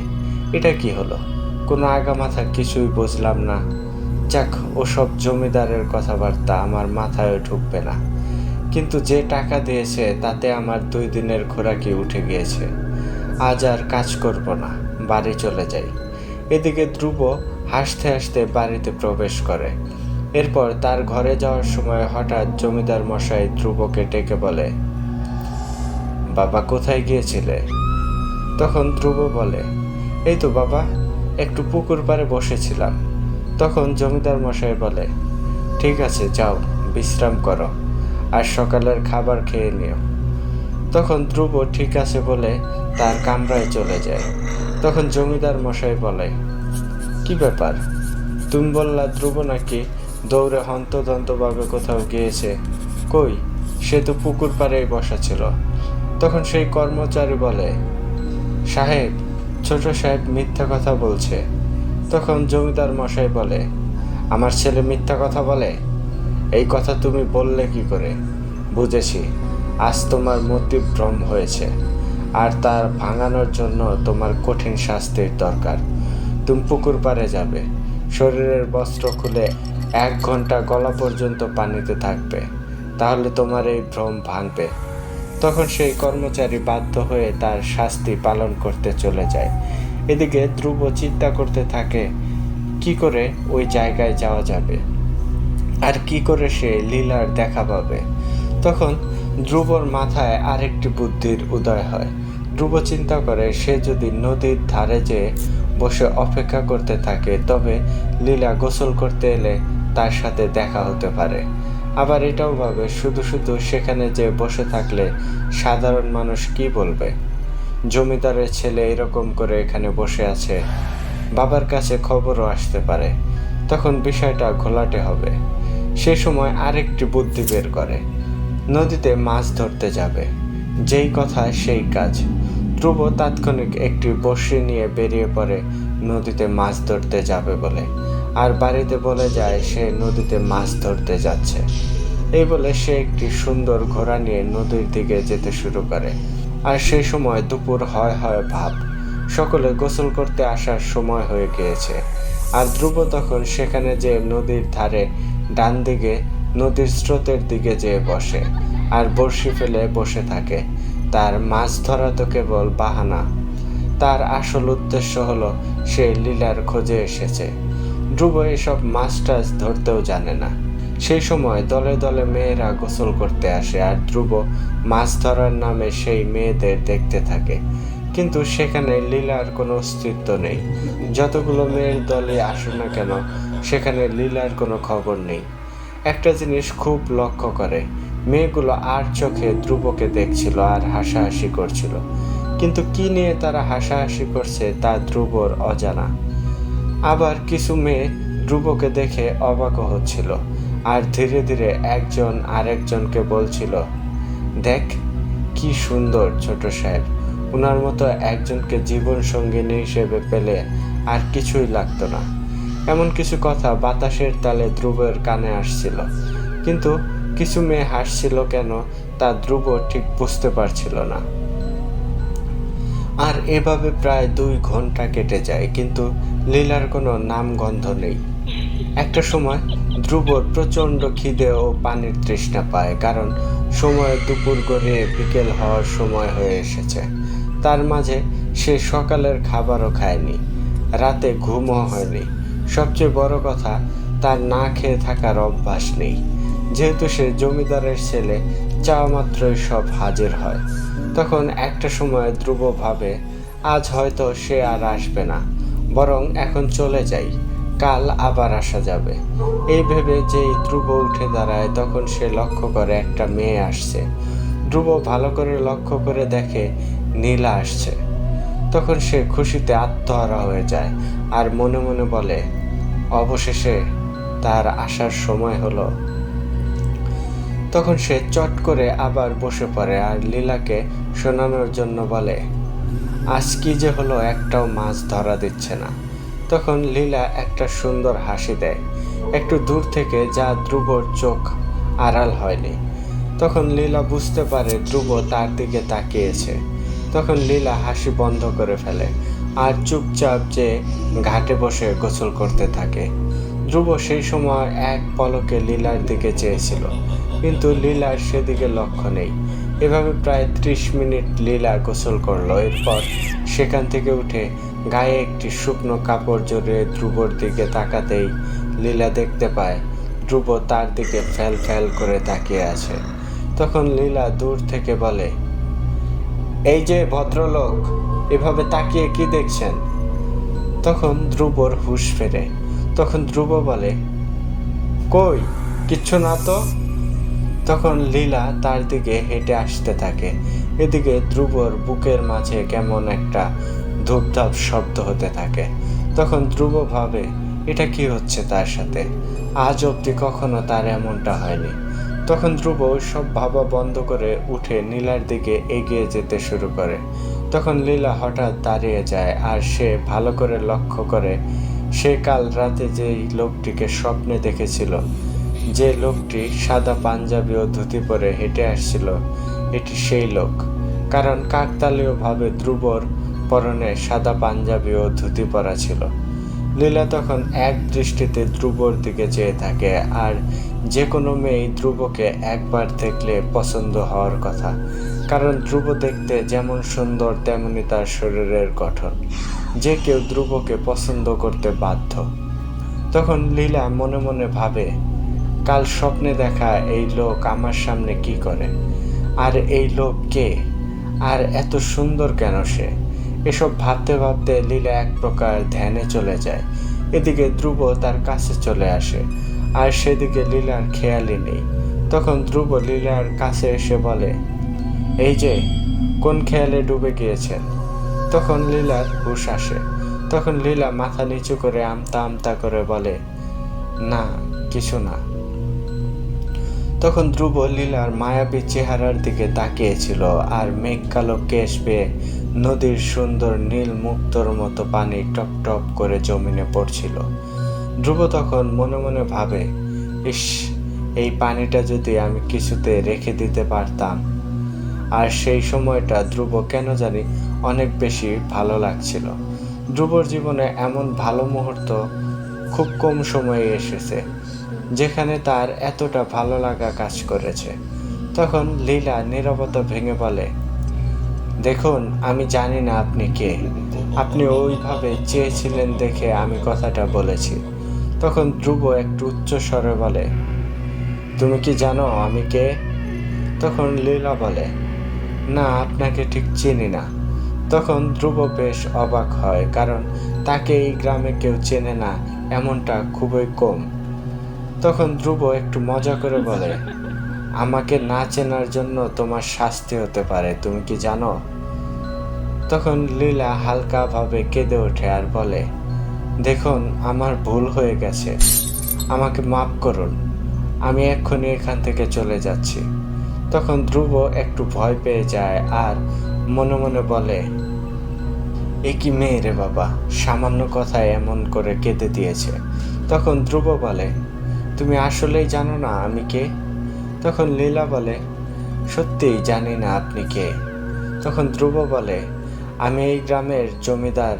এটা কি হলো, কোনো আগামাথা কিছুই বুঝলাম না। যাক, ওসব জমিদারের কথাবার্তা আমার মাথায় ঢুকবে না, কিন্তু যে টাকা দিয়েছে তাতে আমার 2 দিনের খোরাকি উঠে গিয়েছে। আজ আর কাজ করব না, বাড়ি চলে যাই। এদিকে ধ্রুব হাসতে হাসতে বাড়িতে প্রবেশ করে। এরপর তার ঘরে যাওয়ার সময় হঠাৎ জমিদার মশাই ধ্রুবকে ডেকে বলে, বাবা, কোথায় গিয়েছিলে? তখন ধ্রুব বলে, এই তো বাবা, একটু পুকুর পাড়ে বসেছিলাম। তখন জমিদার মশাই বলে, ঠিক আছে, যাও বিশ্রাম করো, আর সকালের খাবার খেয়ে নিও। তখন ধ্রুব ঠিক আছে বলে তার কামরায় চলে যায়। তখন জমিদার মশাই বলে, কি ব্যাপার, তুমি বললা ধ্রুব নাকি দৌড়ে হন্তদন্তভাবে কোথাও গিয়েছে, কই, সে তো পুকুর পাড়েই বসা ছিল। তখন সেই কর্মচারী বলে, সাহেব, ছোট সাহেব মিথ্যা কথা বলছে। তখন জমিদার মশাই বলে, আমার ছেলে মিথ্যা কথা বলে? এই কথা তুমি বললে কি করে? বুঝেছি, আজ তোমার মতিভ্রম হয়েছে, আর তার ভাঙানোর জন্য তোমার কঠিন শাস্তির দরকার। তুমি পুকুর পাড়ে যাবে, শরীরের বস্ত্র খুলে 1 ঘন্টা গলা পর্যন্ত পানিতে থাকবে, তাহলে তোমার এই ভ্রম ভাঙবে। তখন সেই কর্মচারী বাধ্য হয়ে তার শাস্তি পালন করতে চলে যায়। এদিকে ধ্রুব চিন্তা করতে থাকে, কি করে ওই জায়গায় যাওয়া যাবে, আর কি করে সে লীলার দেখা পাবে। তখন ধ্রুবর মাথায় আরেকটি বুদ্ধির উদয় হয়। ধ্রুব চিন্তা করে, সে যদি নদীর ধারে যেয়ে বসে অপেক্ষা করতে থাকে তবে লীলা গোসল করতে এলে তার সাথে দেখা হতে পারে। আবার এটাও ভাবে, শুধু শুধু সেখানে যে বসে থাকলে সাধারণ মানুষ কি বলবে, জমিদারের ছেলে এরকম করে এখানে বসে আছে, বাবার কাছে খবরও আসতে পারে, তখন বিষয়টা ঘোলাটে হবে। সে সময় আরেকটি বুদ্ধি বের করে, নদীতে মাছ ধরতে যাবে, যেই কথা সেই কাজ। ধ্রুব তাৎক্ষণিক একটি বড়শি নিয়ে বেরিয়ে পড়ে নদীতে মাছ ধরতে যাবে বলে, আর বাড়িতে বলে যায় সে নদীতে মাছ ধরতে যাচ্ছে। এই বলে সে একটি সুন্দর ঘোড়া নিয়ে নদীর দিকে যেতে শুরু করে। আর সেই সময় দুপুর হয় হয় ভাব, সকলে গোসল করতে আসার সময় হয়ে গিয়েছে। আর ধ্রুব তখন সেখানে যে নদীর ধারে ডান দিকে নদীর স্রোতের দিকে যেয়ে বসে আর বড়শি ফেলে বসে থাকে। তার মাছ ধরা তো কেবল বাহানা, তার আসল উদ্দেশ্য হলো সে লীলার খোঁজে এসেছে। ধ্রুব এসব মাছ টাছ ধরতেও জানে না। সেই সময় দলে দলে মেয়েরা গোসল করতে আসে, আর ধ্রুব মাছ ধরার নামে সেই মেয়েদের দেখতে থাকে, কিন্তু সেখানে লীলার কোনো অস্তিত্ব নেই। যতগুলো মেয়ের দলে আসে না কেন, সেখানে লীলার কোনো খবর নেই। একটা জিনিস খুব লক্ষ্য করে, মেয়েগুলো আর চোখে ধ্রুবকে দেখছিল আর হাসাহাসি করছিল, কিন্তু কি নিয়ে তারা হাসাহাসি করছে তা ধ্রুবর অজানা। আবার কিছু মেয়ে ধ্রুবকে দেখে অবাক হচ্ছিল আর ধীরে ধীরে একজন আরেকজনকে বলছিল, দেখ কি সুন্দর ছোট সাহেব, উনার মতো একজনকে জীবন সঙ্গিনী হিসেবে পেলে আর কিছুই লাগতো না। এমন কিছু কথা বাতাসের তালে ধ্রুবের কানে আসছিল, কিন্তু কিছু মেয়ে হাসছিল কেন তা ধ্রুব ঠিক বুঝতে পারছিল না। আর এভাবে প্রায় 2 ঘন্টা কেটে যায়, কিন্তু লীলার কোনো নামগন্ধ নেই। একটা সময় ধ্রুবর প্রচণ্ড খিদে ও পানির তৃষ্ণা পায়, কারণ সময় দুপুর গড়িয়ে বিকেল হওয়ার সময় হয়ে এসেছে। তার মাঝে সে সকালের খাবারও খায়নি, রাতে ঘুমও হয়নি। সবচেয়ে বড় কথা, তার না খেয়ে থাকার অভ্যাস নেই। যেহেতু সে জমিদারের ছেলে, চাওয়া মাত্রই সব হাজির হয়। তখন একটা সময় ধ্রুব ভাবে, আজ হয়তো সে আর আসবে না, বরং এখন চলে যাই, কাল আবার আসা যাবে। এই ভেবে যেই ধ্রুব উঠে দাঁড়ায়, তখন সে লক্ষ্য করে একটা মেয়ে আসছে। ধ্রুব ভালো করে লক্ষ্য করে দেখে নীলা আসছে। তখন সে খুশিতে আত্মহারা হয়ে যায় আর মনে মনে বলে, অবশেষে তার আসার সময় হলো। তখন সে চট করে আবার বসে পড়ে আর লীলাকে শোনানোর জন্য বলে, আজ কি যে হলো, একটাও মাছ ধরা দিচ্ছে না। তখন লীলা একটা সুন্দর হাসি দেয়, একটু দূর থেকে, যা ধ্রুবর চোখ আড়াল হয়নি। তখন লীলা বুঝতে পারে ধ্রুব তার দিকে তাকিয়েছে। তখন লীলা হাসি বন্ধ করে ফেলে আর চুপচাপ যে ঘাটে বসে গোসল করতে থাকে। ধ্রুব সেই সময় এক পলকে লীলার দিকে চেয়েছিল, কিন্তু লীলার সেদিকে লক্ষ্য নেই। এভাবে প্রায় 30 মিনিট লীলা গোসল করলো। এরপর সেখান থেকে উঠে গায়ে একটি শুকনো কাপড় জড়িয়ে ধ্রুবর দিকে তাকাতেই লীলা দেখতে পায় ধ্রুব তার দিকে ফ্যাল ফ্যাল করে তাকিয়ে আছে। তখন লীলা দূর থেকে বলে, এই যে ভদ্রলোক, এভাবে তাকিয়ে কি দেখছেন? তখন ধ্রুবর হুঁশ ফেরে। তখন ধ্রুব বলে, কই, কিচ্ছু না তো। তখন লীলা তার দিকে হেঁটে আসতে থাকে। এদিকে ধ্রুবর বুকের মাঝে কেমন একটা ধূপধাপ শব্দ হতে থাকে। তখন ধ্রুব ভাবে, এটা কি হচ্ছে তার সাথে, আজ অবধি কখনো তার এমনটা হয়নি। তখন ধ্রুব সব ভাবা বন্ধ করে উঠে নীলার দিকে এগিয়ে যেতে শুরু করে। তখন লীলা হঠাৎ দাঁড়িয়ে যায় আর সে ভালো করে লক্ষ্য করে, সে কাল রাতে যেই লোকটিকে স্বপ্নে দেখেছিল, যে লোকটি সাদা পাঞ্জাবি ও ধুতি পরে হেঁটে আসছিল, এটি সেই লোক। কারণ কাকতালীয়ভাবে ধ্রুবর পরনে সাদা পাঞ্জাবি ও ধুতি পরা ছিল। লীলা তখন এক দৃষ্টিতে ধ্রুবর দিকে চেয়ে থাকে, আর যে কোনো মেয়েই ধ্রুবকে একবার দেখলে পছন্দ হওয়ার কথা, কারণ ধ্রুব দেখতে যেমন সুন্দর তেমনি তার শরীরের গঠন। যে কেউ ধ্রুবকে পছন্দ করতে বাধ্য। তখন লীলা মনে মনে ভাবে, কাল স্বপ্নে দেখা এই লোক আমার সামনে কি করে, আর এই লোক কে, আর এত সুন্দর কেন সে? এসব ভাবতে ভাবতে লীলা এক প্রকার ধ্যানে চলে যায়। এদিকে ধ্রুব তার কাছে চলে আসে, আর সেদিকে লীলার খেয়ালই নেই। তখন ধ্রুব লীলার কাছে এসে বলে, এই যে, কোন খেয়ালে ডুবে গিয়েছেন? তখন লীলার হুঁশ আসে। তখন লীলা মাথা নিচু করে আমতা আমতা করে বলে, না, কিছু না। তখন ধ্রুব লীলার মায়াবী চেহারার দিকে তাকিয়েছিল, আর মেঘ কালো কেশ বেয়ে নদীর সুন্দর নীল মুক্তোর মতো পানি টপ টপ করে জমিনে পড়ছিল। ধ্রুব তখন মনে মনে ভাবে, ইস, এই পানিটা যদি আমি কিছুতে রেখে দিতে পারতাম। আর সেই সময়টা ধ্রুব কেন জানি অনেক বেশি ভালো লাগছিল। ধ্রুবর জীবনে এমন ভালো মুহূর্ত খুব কম সময়ে এসেছে, যেখানে তার এতটা ভালো লাগা কাজ করেছে। তখন লীলা নীরবতা ভেঙে বলে, দেখুন, আমি জানি না আপনি কে, আপনি ওইভাবে চেয়েছিলেন দেখে আমি কথাটা বলেছি। তখন ধ্রুব একটু উচ্চ স্বরে বলে, তুমি কি জানো আমি কে? তখন লীলা বলে, না, আপনাকে ঠিক চিনি না। তখন ধ্রুব বেশ অবাক হয়, কারণ তাকে এই গ্রামে কেউ চেনে না এমনটা খুবই কম। তখন ধ্রুব একটু মজা করে বলে, আমাকে না চেনার জন্য তোমার শাস্তি হতে পারে, তুমি কি জানো? তখন লীলা হালকাভাবে কেঁদে ওঠে আর বলে, দেখুন, আমার ভুল হয়ে গেছে, আমাকে মাফ করুন, আমি এক্ষুনি এখান থেকে চলে যাচ্ছি। তখন ধ্রুব একটু ভয় পেয়ে যায় আর মনে মনে বলে, এ কি মেয়ে রে বাবা, সামান্য কথায় এমন করে কেঁদে দিয়েছে। তখন ধ্রুব বলে, তুমি আসলেই জানো না আমি কে? তখন লীলা বলে, সত্যিই জানি না আপনি কে। তখন ধ্রুব বলে, আমি এই গ্রামের জমিদার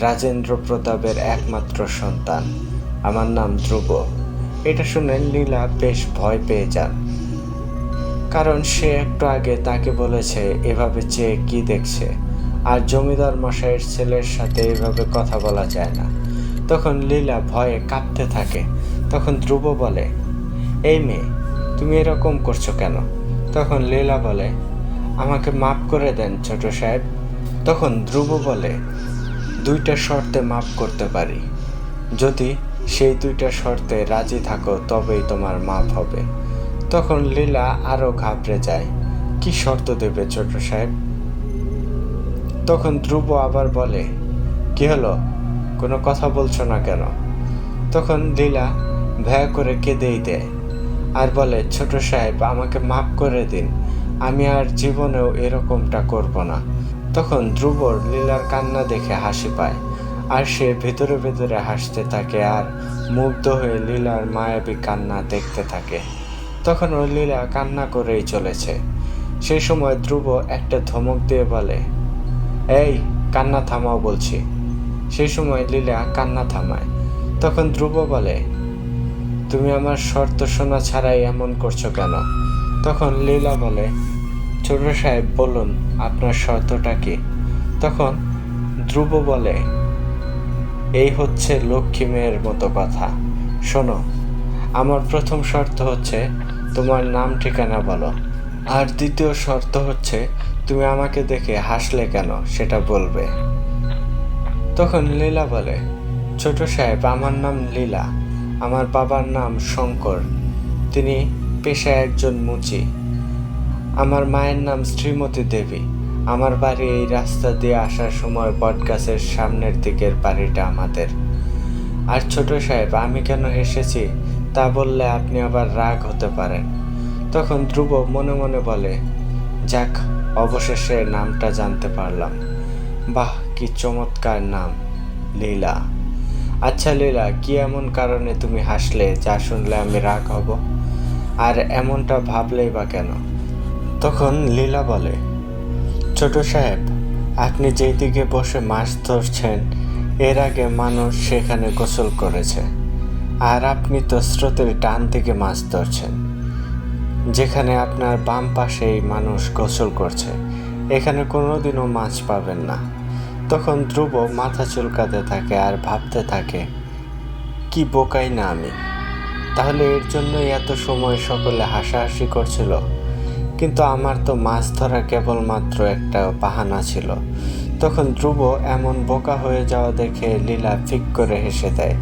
রাজেন্দ্র প্রতাপের একমাত্র সন্তান, আমার নাম ধ্রুব। এটা শুনে লীলা বেশ ভয় পেয়ে যান, কারণ সে একটু আগে তাকে বলেছে এভাবে চেয়ে কি দেখছে, আর জমিদার মশাইয়ের ছেলের সাথে এভাবে কথা বলা যায় না। তখন লীলা ভয়ে কাঁপতে থাকে। তখন ধ্রুব বলে, এই মেয়ে, তুমি এরকম করছো কেন? তখন লীলা বলে, আমাকে মাফ করে দেন ছোট সাহেব। তখন ধ্রুব বলে, দুইটা শর্তে মাফ করতে পারি, যদি সেই দুইটা শর্তে রাজি থাকো তবেই তোমার মাফ হবে। তখন লীলা আরো ঘাবড়ে যায়, কি শর্ত দেবে ছোট সাহেব? তখন ধ্রুব আবার বলে, কি হলো, কোনো কথা বলছো না কেন? তখন লীলা ভয় করে কেঁদেই দেয় আর বলে, ছোট সাহেব, আমাকে মাফ করে দিন, আমি আর জীবনেও এরকমটা করব না। তখন ধ্রুবর লীলার কান্না দেখে হাসি পায়, আর সে ভেতরে ভেতরে হাসতে থাকে আর মুগ্ধ হয়ে লীলার মায়াবী কান্না দেখতে থাকে। তখন ওই লীলা কান্না করেই চলেছে। সেই সময় ধ্রুব একটা ধমক দিয়ে বলে, এই, কান্না থামাও বলছি। সেই সময় লীলা কান্না থামায়। তখন ধ্রুব বলে, তুমি আমার শর্ত শোনা ছাড়াই এমন করছো কেন? তখন লীলা বলে, ছোট সাহেব বলুন, আপনার শর্তটা কি? তখন ধ্রুব বলে, এই হচ্ছে লক্ষ্মী মেয়ের মতো কথা। শোনো, আমার প্রথম শর্ত হচ্ছে তোমার নাম ঠিকানা বলো, আর দ্বিতীয় শর্ত হচ্ছে তুমি আমাকে দেখে হাসলে কেন সেটা বলবে। তখন লীলা বলে, ছোট সাহেব, আমার নাম লীলা, আমার বাবার নাম শঙ্কর, তিনি পেশায় একজন মুচি। আমার মায়ের নাম শ্রীমতী দেবী, আমার বাড়ি এই রাস্তা দিয়ে আসার সময় বটগাছের সামনের দিকের বাড়িটা আমাদের। আর ছোট সাহেব, আমি কেন হেসেছি তা বললে আপনি আবার রাগ হতে পারেন। তখন ধ্রুব মনে মনে বলে, যাক, অবশেষে নামটা জানতে পারলাম। বাহ, কি চমৎকার নাম, লীলা। আচ্ছা লীলা, কি এমন কারণে তুমি হাসলে যা শুনলে আমি রাগ হব? আর এমনটা ভাবলেই বা কেন? তখন লীলা বলে, ছোট সাহেব, আপনি যেই দিকে বসে মাছ ধরছেন এর আগে মানুষ সেখানে গোসল করেছে, আর আপনি তো স্রোতের ডান দিকে মাছ ধরছেন, যেখানে আপনার বাম পাশেই মানুষ গোসল করছে, এখানে কোনোদিনও মাছ পাবেন না। তখন ধ্রুব মাথা চুলকাতে থাকে আর ভাবতে থাকে, কি বোকাই না আমি, তাহলে এর জন্যই এত সময় সকলে হাসাহাসি করছিল। কিন্তু আমার তো মাছ ধরা কেবলমাত্র একটা বাহানা ছিল। তখন ধ্রুব এমন বোকা হয়ে যাওয়া দেখে লীলা ফিক করে হেসে দেয়।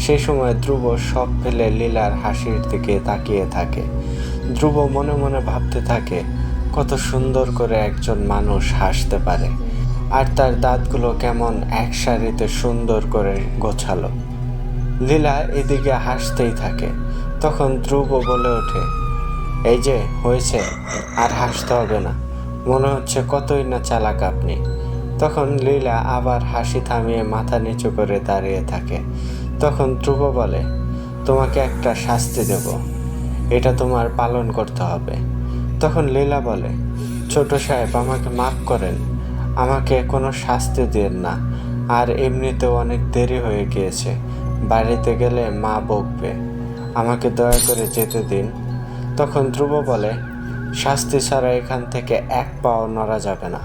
সেই সময় ধ্রুব সব ফেলে লীলার হাসির দিকে তাকিয়ে থাকে। ধ্রুব মনে মনে ভাবতে থাকে, কত সুন্দর করে একজন মানুষ হাসতে পারে, আর তার দাঁতগুলো কেমন এক সারিতে সুন্দর করে গোছালো। লীলা এদিকে হাসতেই থাকে। তখন ধ্রুব বলে ওঠে, এই যে হয়েছে, আর হাসতে হবে না, মনে হচ্ছে কতই না চালাক আপনি। তখন লীলা আবার হাসি থামিয়ে মাথা নিচু করে দাঁড়িয়ে থাকে। তখন ধ্রুব বলে, তোমাকে একটা শাস্তি দেব, এটা তোমার পালন করতে হবে। তখন লীলা বলে, ছোট সাহেব, আমাকে মাফ করেন, আমাকে কোনো শাস্তি দিন না, আর এমনিতেও অনেক দেরি হয়ে গিয়েছে, বাড়িতে গেলে মা বকবে, আমাকে দয়া করে যেতে দিন। তখন ধ্রুব বলে, শাস্তি ছাড়া এখান থেকে এক পাও নড়া যাবে না।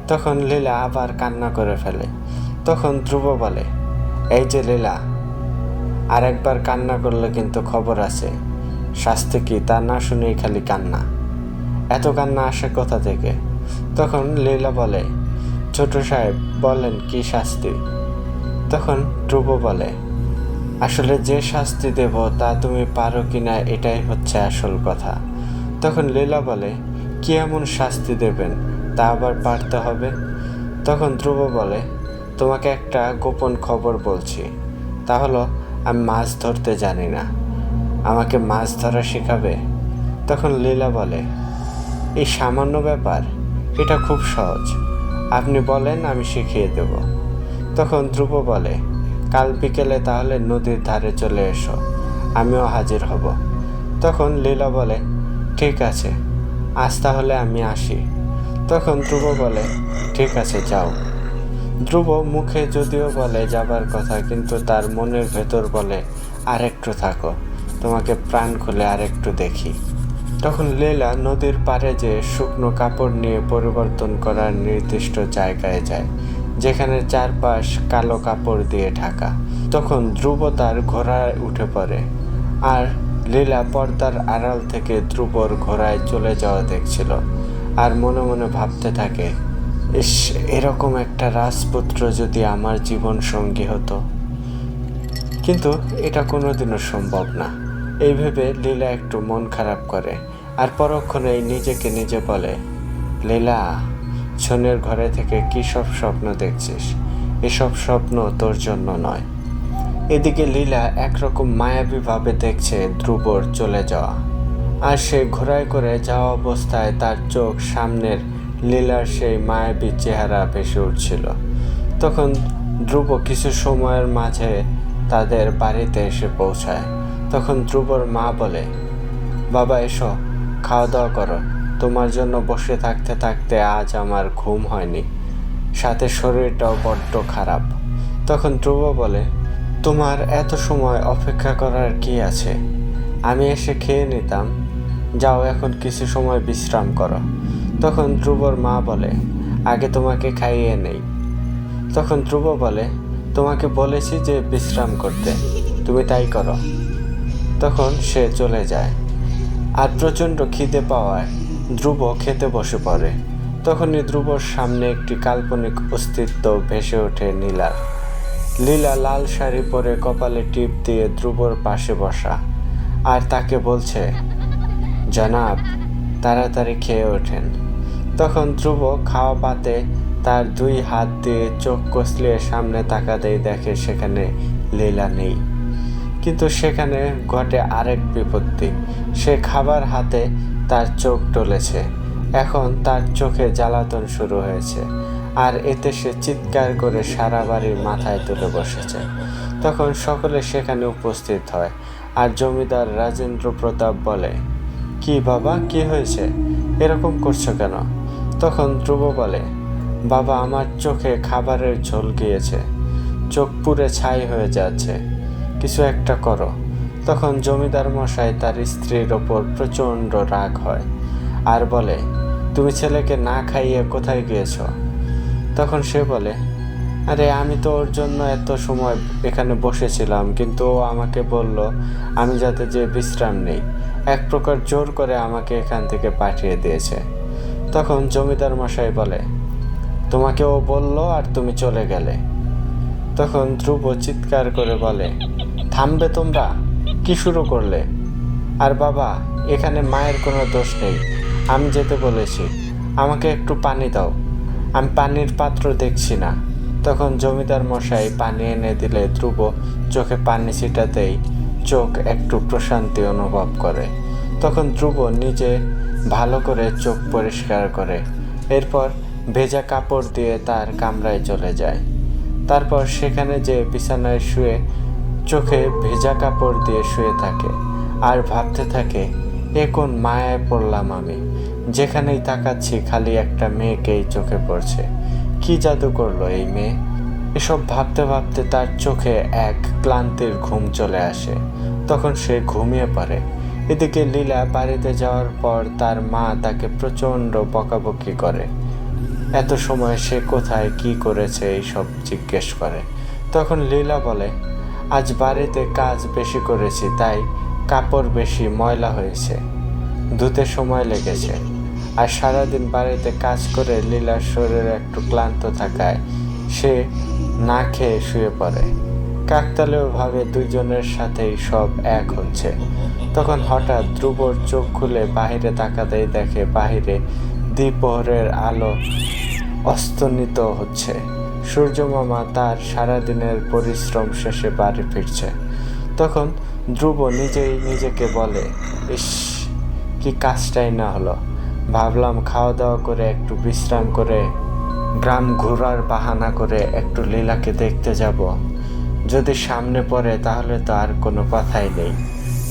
তখন লীলা আবার কান্না করে ফেলে। তখন ধ্রুব বলে, এই যে লীলা, আর একবার কান্না করলে কিন্তু খবর আছে, শাস্তি কি তা না শুনেই খালি কান্না, এত কান্না আসে কোথা থেকে? তখন লীলা বলে, ছোট সাহেব বলেন কি শাস্তি? তখন ধ্রুব বলে, আসলে যে শাস্তি দেব তা তুমি পারো কিনা এটাই হচ্ছে আসল কথা। তখন লীলা বলে, কি এমন শাস্তি দেবেন তা আবার পারতে হবে? তখন ধ্রুব বলে, তোমাকে একটা গোপন খবর বলছি, তা হলো আমি মাছ ধরতে জানি না, আমাকে মাছ ধরা শেখাবে? তখন লীলা বলে, এই সামান্য ব্যাপার, এটা খুব সহজ, আপনি বলেন আমি শিখিয়ে দেব। তখন ধ্রুব বলে, কাল বিকেলে তাহলে নদীর ধারে চলে এসো, আমিও হাজির হব। তখন লীলা বলে, ঠিক আছে, আজ তাহলে আমি আসি। তখন ধ্রুব বলে, ঠিক আছে, যাও। ধ্রুব মুখে যদিও বলে যাবার কথা, কিন্তু তার মনের ভেতর বলে, আরেকটু থাকো, তোমাকে প্রাণ খুলে আরেকটু দেখি। তখন লীলা নদীর পাড়ে যে শুকনো কাপড় নিয়ে পরিবর্তন করার নির্দিষ্ট জায়গায় যায়, যেখানে চারপাশ কালো কাপড় দিয়ে ঢাকা। তখন ধ্রুব তার ঘোড়ায় উঠে পড়ে, আর লীলা পর্দার আড়াল থেকে ধ্রুবর ঘোড়ায় চলে যাওয়া দেখছিল, আর মনে মনে ভাবতে থাকে, ইস, এরকম একটা রাজপুত্র যদি আমার জীবন সঙ্গী হতো। কিন্তু এটা কোনোদিনও সম্ভব না। এই ভেবে লীলা একটু মন খারাপ করে, আর পরক্ষণেই নিজেকে নিজে বলে, লীলা, ছনের ঘরে থেকে কী সব স্বপ্ন দেখছিস? এসব স্বপ্ন তোর জন্য নয়। এদিকে লীলা একরকম মায়াবীভাবে দেখছে ধ্রুবর চলে যাওয়া, আর সে ঘোড়ায় করে যাওয়া অবস্থায় তার চোখ সামনের লীলার সেই মায়াবী চেহারা ভেসে উঠছিল। তখন ধ্রুব কিছু সময়ের মাঝে তাদের বাড়িতে এসে পৌঁছায়। তখন ধ্রুবর মা বলে, বাবা এসো, খাওয়া দাওয়া করো, তোমার জন্য বসে থাকতে থাকতে আজ আমার ঘুম হয়নি, সাথে শরীরটাও বড্ড খারাপ। তখন ধ্রুব বলে, তোমার এত সময় অপেক্ষা করার কি আছে, আমি এসে খেয়ে নিতাম, যাও এখন কিছু সময় বিশ্রাম করো। তখন ধ্রুবর মা বলে, আগে তোমাকে খাইয়ে নেই। তখন ধ্রুব বলে, তোমাকে বলেছি যে বিশ্রাম করতে, তুমি তাই করো। তখন সে চলে যায়, আর প্রচণ্ড খিদে পাওয়ায় ধ্রুব খেতে বসে পড়ে। তখনই ধ্রুবর সামনে একটি কাল্পনিক অস্তিত্ব ভেসে ওঠে নীলার। লীলা লাল শাড়ি পরে কপালে টিপ দিয়ে ধ্রুবর পাশে বসা, আর তাকে বলছে, জনাব, তাড়াতাড়ি খেয়ে ওঠেন। তখন ধ্রুব খাওয়া পাতে তার দুই হাত দিয়ে চোখ কষলিয়ে সামনে তাকাতেই দেখে সেখানে লীলা নেই। কিন্তু সেখানে ঘটে আরেক বিপত্তি। সে খাবার হাতে তার চোখ টলেছে, এখন তার চোখে জ্বালাতন শুরু হয়েছে, আর এতে সে চিৎকার করে সারা বাড়ির মাথায় তুলে বসেছে। তখন সকলে সেখানে উপস্থিত হয়, আর জমিদার রাজেন্দ্র প্রতাপ বলে, কি বাবা, কি হয়েছে, এরকম করছো কেন? তখন ধ্রুব বলে, বাবা, আমার চোখে খাবারের ঝোল গিয়েছে, চোখ পুড়ে ছাই হয়ে যাচ্ছে, কিছু একটা করো। তখন জমিদার মশাই তার স্ত্রীর ওপর প্রচণ্ড রাগ হয়, আর বলে, তুমি ছেলেকে না খাইয়ে কোথায় গিয়েছ? তখন সে বলে, আরে আমি তো ওর জন্য এত সময় এখানে বসেছিলাম, কিন্তু ও আমাকে বলল আমি যাতে যে বিশ্রাম নেই, এক প্রকার জোর করে আমাকে এখান থেকে পাঠিয়ে দিয়েছে। তখন জমিদার মশাই বলে, তোমাকে ও বলল আর তুমি চলে গেলে? তখন ধ্রুব চিৎকার করে বলে, থামবে তোমরা, কি শুরু করলে? আর বাবা, এখানে মায়ের কোনো দোষ নেই, আমি যেতে বলেছি, আমাকে একটু পানি দাও, আমি পানির পাত্র দেখছি না। তখন জমিদার মশাই পানি এনে দিলে ধ্রুব চোখে পানি ছিটাতেই চোখ একটু প্রশান্তি অনুভব করে। তখন ধ্রুব নিজে ভালো করে চোখ পরিষ্কার করে, এরপর ভেজা কাপড় দিয়ে তার কামরায় চলে যায়। তারপর সেখানে যে বিছানায় শুয়ে চোখে ভেজা কাপড় দিয়ে শুয়ে থাকে, আর ভাবতে থাকে, এ কোন মায়ায় পড়লাম আমি, যেখানেই তাকাচ্ছি খালি একটা মেয়েকেই চোখে পড়ছে, কি জাদু করলো এই মেয়ে? এসব ভাবতে ভাবতে তার চোখে এক ক্লান্তির ঘুম চলে আসে। তখন সে ঘুমিয়ে পড়ে। এদিকে লীলা বাড়িতে যাওয়ার পর তার মা তাকে প্রচণ্ড বকাবকি করে, এত সময় সে কোথায় কি করেছে এইসব জিজ্ঞেস করে। তখন লীলা বলে, আজ বাড়িতে কাজ বেশি করেছি, তাই কাপড় বেশি ময়লা হয়েছে, ধুতে সময় লেগেছে। আর সারাদিন বাড়িতে কাজ করে লীলার শরীর একটু ক্লান্ত থাকায় সে না খেয়ে শুয়ে পড়ে। কাকতালীয়ভাবে দুইজনের সাথেই সব এক হচ্ছে। তখন হঠাৎ ধ্রুবর চোখ খুলে বাহিরে তাকাতেই দেখে বাহিরে দ্বিপ্রহরের আলো অস্তমিত হচ্ছে। সূর্য মামা তার সারাদিনের পরিশ্রম শেষে বাড়ি ফিরছে। তখন ধ্রুব নিজেই নিজেকে বলে, ইস, কি কাজটাই না হলো। ভাবলাম খাওয়া দাওয়া করে একটু বিশ্রাম করে গ্রাম ঘোরার বাহানা করে একটু লীলাকে দেখতে যাব। যদি সামনে পড়ে তাহলে তো আর কোনো কথাই নেই,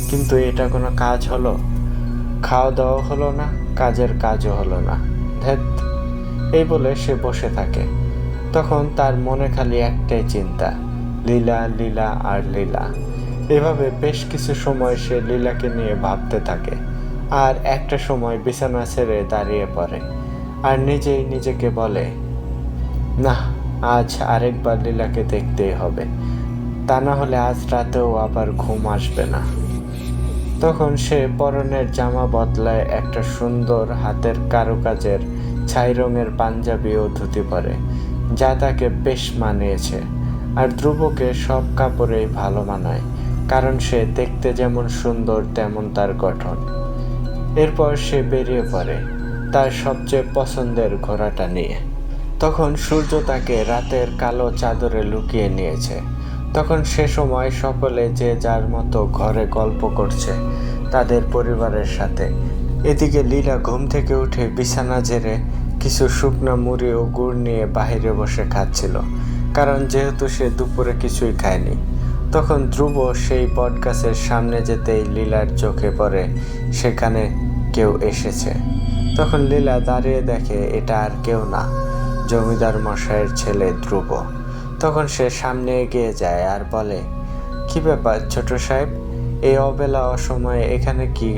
কিন্তু এটা কোনো কাজ হলো? খাওয়া দাওয়া হলো না, কাজের কাজও হলো না। ধ্যাৎ, এই বলে সে বসে থাকে। তখন তার মনে খালি একটাই চিন্তা, লীলা, লীলা আর লীলা। এভাবে বেশ কিছু সময় সে লীলাকে নিয়ে ভাবতে থাকে, আর একটা সময় বিছানা ছেড়ে দাঁড়িয়ে পড়ে আর নিজেই নিজেকে বলে, না, আজ আরেকবার লীলাকে দেখতেই হবে, তা না হলে আজ রাতেও আবার ঘুম আসবে না। তখন সে পরনের জামা বদলায় একটা সুন্দর হাতের কারুকাজের ছাই রঙের পাঞ্জাবি ও ধুতি পরে, যা তাকে বেশ মানিয়েছে। আর ধ্রুবকে সব কাপড়েই ভালো মানায়, কারণ সে দেখতে যেমন সুন্দর তেমন তার গঠন। এরপর সে বেরিয়ে পড়ে তার সবচেয়ে পছন্দের ঘোড়াটা নিয়ে। তখন সূর্য তাকে রাতের কালো চাদরে লুকিয়ে নিয়েছে। তখন সে সময় সকলে যে যার মতো ঘরে গল্প করছে তাদের পরিবারের সাথে। এদিকে লীলা ঘুম থেকে উঠে বিছানা ঝেড়ে কিছু শুকনা মুড়ি ও গুড় নিয়ে বাহিরে বসে খাচ্ছিল, কারণ যেহেতু সে দুপুরে কিছুই খায়নি। তখন ধ্রুব সেই বটগাছের সামনে যেতেই লীলার চোখে পড়ে সেখানে কেউ এসেছে। তখন লীলা দাঁড়িয়ে দেখে এটা আর কেউ না, জমিদার মশাইয়ের ছেলে ধ্রুব। তখন সে সামনে এগিয়ে যায় আর বলে, কি ব্যাপার ছোট সাহেব, এই অবেলা অসময়ে এখানে কি?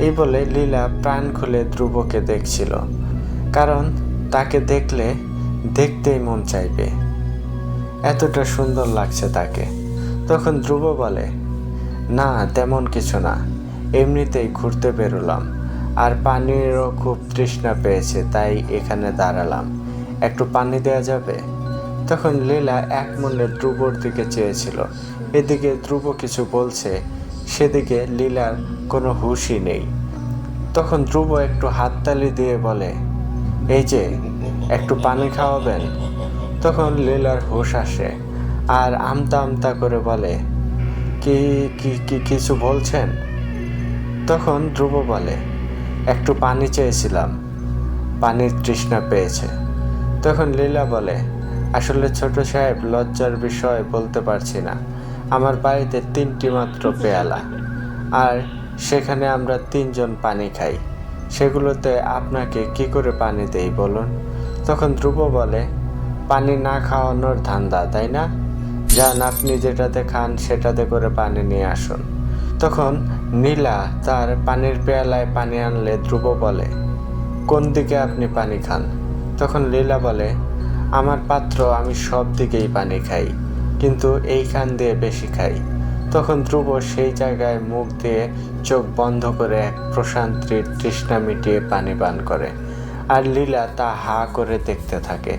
এই বলে লীলা প্রাণ খুলে ধ্রুবকে দেখছিল, কারণ তাকে দেখলে দেখতেই মন চাইবে, এতটা সুন্দর লাগছে তাকে। তখন ধ্রুব বলে, না তেমন কিছু না, এমনিতেই ঘুরতে বেরোলাম, আর পানিরও খুব তৃষ্ণা পেয়েছে, তাই এখানে দাঁড়ালাম, একটু পানি দেওয়া যাবে? তখন লীলা এক মনে ধ্রুবর দিকে চেয়েছিল। এদিকে ধ্রুব কিছু বলছে, সেদিকে লীলার কোনো হুঁশই নেই। তখন ধ্রুব একটু হাততালি দিয়ে বলে, এই যে, একটু পানি খাওয়াবেন? তখন লীলার হুঁশ আসে আর আমতা আমতা করে বলে, কি কি কি কিছু বলছেন? তখন ধ্রুব বলে, একটু পানি চেয়েছিলাম, পানির তৃষ্ণা পেয়েছে। তখন লীলা বলে, আসলে ছোট সাহেব, লজ্জার বিষয় বলতে পারছি না, আমার বাড়িতে 3টি মাত্র পেয়ালা, আর সেখানে আমরা 3জন পানি খাই, সেগুলোতে আপনাকে কি করে পানি দেই বলুন? তখন ধ্রুব বলে, পানি না খাওয়ানোর ধান্দা, তাই না? যান, আপনি যেটাতে খান সেটাতে করে পানি নিয়ে আসুন। তখন নীলা তার পানির পেয়ালায় পানি আনলে ধ্রুব বলে, কোন দিকে আপনি পানি খান? তখন লীলা বলে, আমার পাত্র, আমি সব দিকেই পানি খাই, কিন্তু এইখান দিয়ে বেশি খাই। তখন ধ্রুব সেই জায়গায় মুখ দিয়ে চোখ বন্ধ করে এক প্রশান্তির তৃষ্ণা মিটিয়ে পানি পান করে, আর লীলা তা হা করে দেখতে থাকে,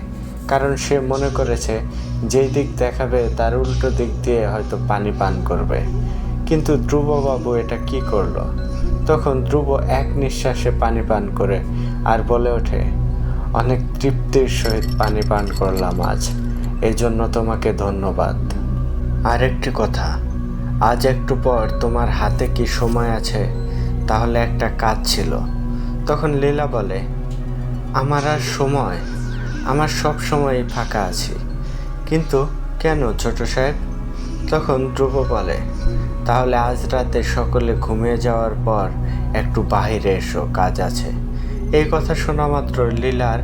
কারণ সে মনে করেছে যেই দিক দেখাবে তার উল্টো দিক দিয়ে হয়তো পানি পান করবে। কিন্তু ধ্রুববাবু এটা কি করলো? তখন ধ্রুব এক নিঃশ্বাসে পানি পান করে আর বলে ওঠে, অনেক তৃপ্তির সহিত পানি পান করলাম আজ, এই জন্য তোমাকে ধন্যবাদ। আরেকটি কথা, আজ একটু পর তোমার হাতে কি সময় আছে? তাহলে একটা কাজ ছিল। তখন লীলা বলে, আমার আর সময়? আমার সব সময়ই ফাঁকা আছি। কিন্তু কেন ছোট সাহেব? তখন ধ্রুব বলে, তাহলে আজ রাতে সকলে ঘুমিয়ে যাওয়ার পর একটু বাহিরে এসো, কাজ আছে। এই কথা শোনা মাত্র লীলার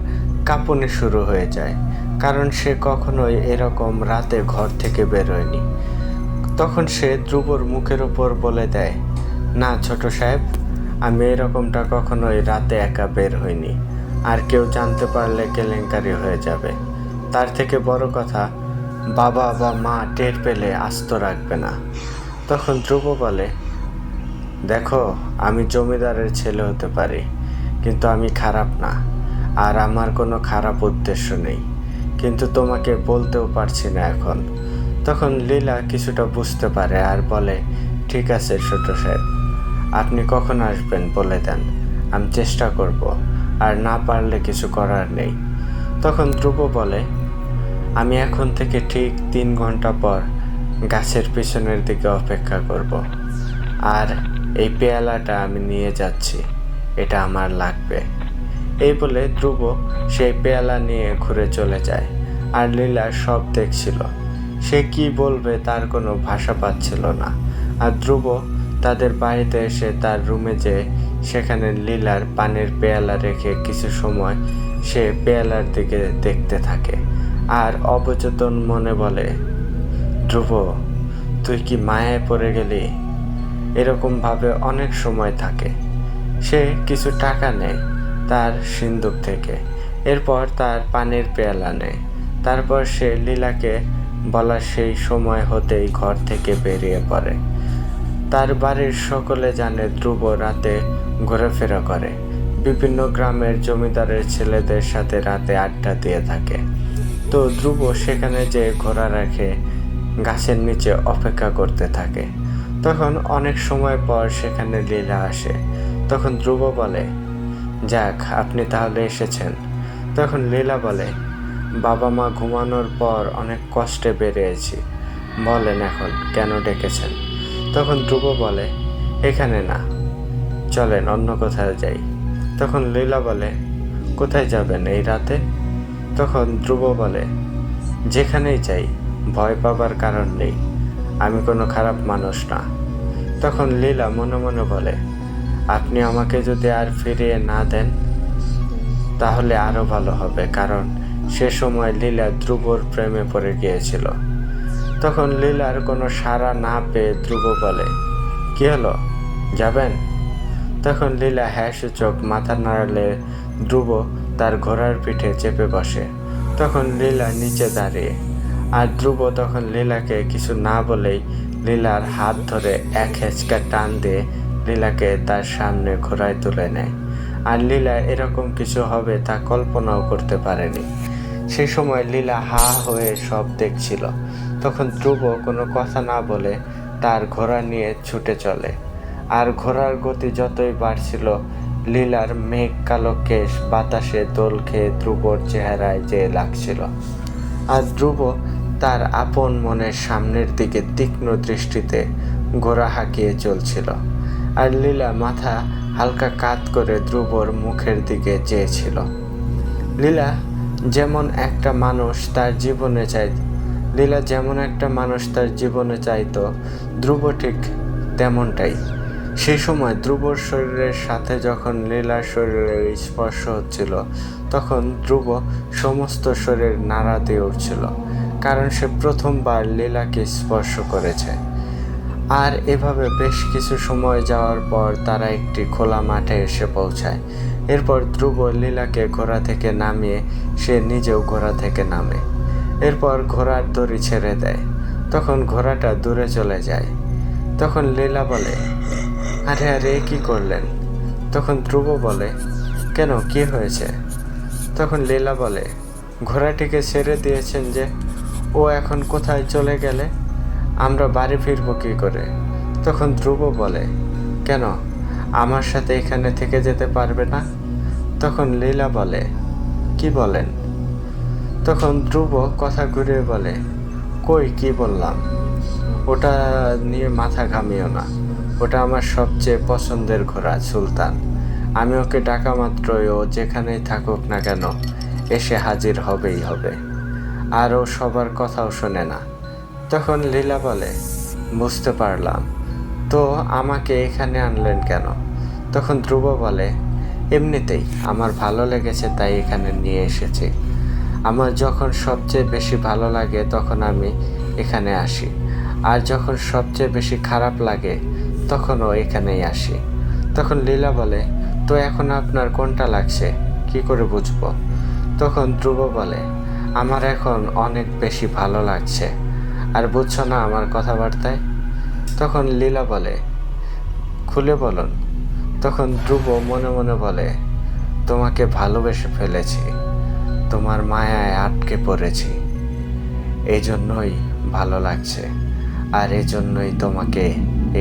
কাঁপুনি শুরু হয়ে যায়, কারণ সে কখনোই এরকম রাতে ঘর থেকে বেরোয়নি। তখন সে ধ্রুবর মুখের ওপর বলে দেয়, না ছোট সাহেব, আমি এরকমটা কখনোই রাতে একা বের হইনি, আর কেউ জানতে পারলে কেলেঙ্কারি হয়ে যাবে। তার থেকে বড় কথা, বাবা বা মা টের পেলে আস্ত রাখবে না। তখন ধ্রুব বলে, দেখো, আমি জমিদারের ছেলে হতে পারি, কিন্তু আমি খারাপ না, আর আমার কোনো খারাপ উদ্দেশ্য নেই, কিন্তু তোমাকে বলতেও পারছি না এখন। তখন লীলা কিছুটা বুঝতে পারে আর বলে, ঠিক আছে ছোট সাহেব, আপনি কখন আসবেন বলে দেন, আমি চেষ্টা করব, আর না পারলে কিছু করার নেই। তখন ধ্রুব বলে, আমি এখন থেকে ঠিক 3 ঘন্টা পর গাছের পিছনের দিকে অপেক্ষা করব, আর এই পেয়ালাটা আমি নিয়ে যাচ্ছি, এটা আমার লাগবে। এই বলে ধ্রুব সেই পেয়ালা নিয়ে ঘুরে চলে যায়। আর লীলা সব দেখছিল, সে কি বলবে তার কোনো ভাষা পাচ্ছিল না। আর ধ্রুব তাদের বাড়িতে এসে তার রুমে যেয়ে সেখানে লীলার পানির পেয়ালা রেখে কিছু সময় সে পেয়ালার দিকে দেখতে থাকে আর অবচেতন মনে বলে, ধ্রুব, তুই কি মায়ায় পড়ে গেলি? এরকমভাবে অনেক সময় থাকে। সে কিছু টাকা নেয় তার সিন্দুক থেকে, এরপর তার পানির পেয়ালা নেয়। তারপর সে লীলাকে বলা সেই সময় হতেই ঘর থেকে বেরিয়ে পড়ে। তার বাড়ির সকলে জানে ধ্রুব রাতে ঘোরাফেরা করে, বিভিন্ন গ্রামের জমিদারের ছেলেদের সাথে রাতে আড্ডা দিয়ে থাকে। তো ধ্রুব সেখানে যে ঘোড়া রাখে গাছের নিচে অপেক্ষা করতে থাকে। তখন অনেক সময় পর সেখানে লীলা আসে। তখন ধ্রুব বলে, যাক, আপনি তাহলে এসেছেন। তখন লীলা বলে, বাবা মা ঘুমানোর পর অনেক কষ্টে বেরিয়েছি, বলেন এখন কেন ডেকেছেন? তখন ধ্রুব বলে, এখানে না, চলেন অন্য কোথাও যাই। তখন লীলা বলে, কোথায় যাবেন এই রাতে? তখন ধ্রুব বলে, যেখানেই যাই, ভয় পাবার কারণ নেই, আমি কোনো খারাপ মানুষ না। তখন লীলা মনে মনে বলে, আপনি আমাকে যদি আর ফিরিয়ে না দেন তাহলে আরো ভালো হবে, কারণ সে সময় লীলা ধ্রুবর প্রেমে পড়ে গিয়েছিল। তখন লীলার কোনো সাড়া না পেয়ে ধ্রুব বলে, কি হলো, যাবেন? তখন লীলা হ্যাঁ সূচক মাথা নাড়ালে ধ্রুব তার ঘোড়ার পিঠে চেপে বসে। তখন লীলা নিচে দাঁড়িয়ে, আর ধ্রুব তখন লীলাকে কিছু না বলেই লীলার হাত ধরে এক হেঁচকা টান দিয়ে লীলাকে তার সামনে ঘোড়ায় তুলে নেয়। আর লীলা এরকম কিছু হবে তা কল্পনাও করতে পারেনি। সেই সময় লীলা হা হয়ে সব দেখছিল। তখন ধ্রুব কোনো কথা না বলে তার ঘোড়া নিয়ে ছুটে চলে। আর ঘোড়ার গতি যতই বাড়ছিল, লীলার মেঘ কালো কেশ বাতাসে দোল খেয়ে ধ্রুবর চেহারায় যেয়ে লাগছিল। আর ধ্রুব তার আপন মনের সামনের দিকে তীক্ষ্ণ দৃষ্টিতে ঘোড়া হাঁকিয়ে চলছিল। আর লীলা মাথা হালকা কাত করে ধ্রুবর মুখের দিকে চেয়েছিল। লীলা যেমন একটা মানুষ তার জীবনে চাইতো, ধ্রুব ঠিক তেমনটাই। সেই সময় ধ্রুবর শরীরের সাথে যখন লীলার শরীরের স্পর্শ হচ্ছিল, তখন ধ্রুব সমস্ত শরীর নাড়া দিয়ে উঠছিল, কারণ সে প্রথমবার লীলাকে স্পর্শ করেছে। আর এভাবে বেশ কিছু সময় যাওয়ার পর তারা একটি খোলা মাঠে এসে পৌঁছায়। এরপর ধ্রুব লীলাকে ঘোড়া থেকে নামিয়ে সে নিজেও ঘোড়া থেকে নামে। এরপর ঘোড়ার দড়ি ছেড়ে দেয়। তখন ঘোড়াটা দূরে চলে যায়। তখন লীলা বলে, আরে আরে কি করলেন? তখন ধ্রুব বলে, কেন, কি হয়েছে? তখন লীলা বলে, ঘোড়াটিকে ছেড়ে দিয়েছেন যে, ও এখন কোথায় চলে গেলে আমরা বাড়ি ফিরবো কী করে? তখন ধ্রুব বলে, কেন, আমার সাথে এখানে থেকে যেতে পারবে না? তখন লীলা বলে, কি বলেন? তখন ধ্রুব কথা ঘুরিয়ে বলে, কই কি বললাম? ওটা নিয়ে মাথা ঘামিও না, ওটা আমার সবচেয়ে পছন্দের ঘোড়া সুলতান। আমি ওকে ডাকা মাত্রই ও যেখানেই থাকুক না কেন এসে হাজির হবেই হবে, আর ও সবার কথাও শোনে না। তখন লীলা বলে, বুঝতে পারলাম, তো আমাকে এখানে আনলেন কেন? তখন ধ্রুব বলে, এমনিতেই আমার ভালো লেগেছে তাই এখানে নিয়ে এসেছি। আমার যখন সবচেয়ে বেশি ভালো লাগে তখন আমি এখানে আসি, আর যখন সবচেয়ে বেশি খারাপ লাগে তখনও এখানেই আসি। তখন লীলা বলে, তো এখন আপনার কোনটা লাগছে, কি করে বুঝবো? তখন ধ্রুব বলে, আমার এখন অনেক বেশি ভালো লাগছে, আর বুঝছো না আমার কথাবার্তায়? তখন লীলা বলে, খুলে বলুন। তখন ধ্রুব মনে মনে বলে, তোমাকে ভালোবেসে ফেলেছি, তোমার মায়ায় আটকে পড়েছি, এই জন্যই ভালো লাগছে, আর এই জন্যই তোমাকে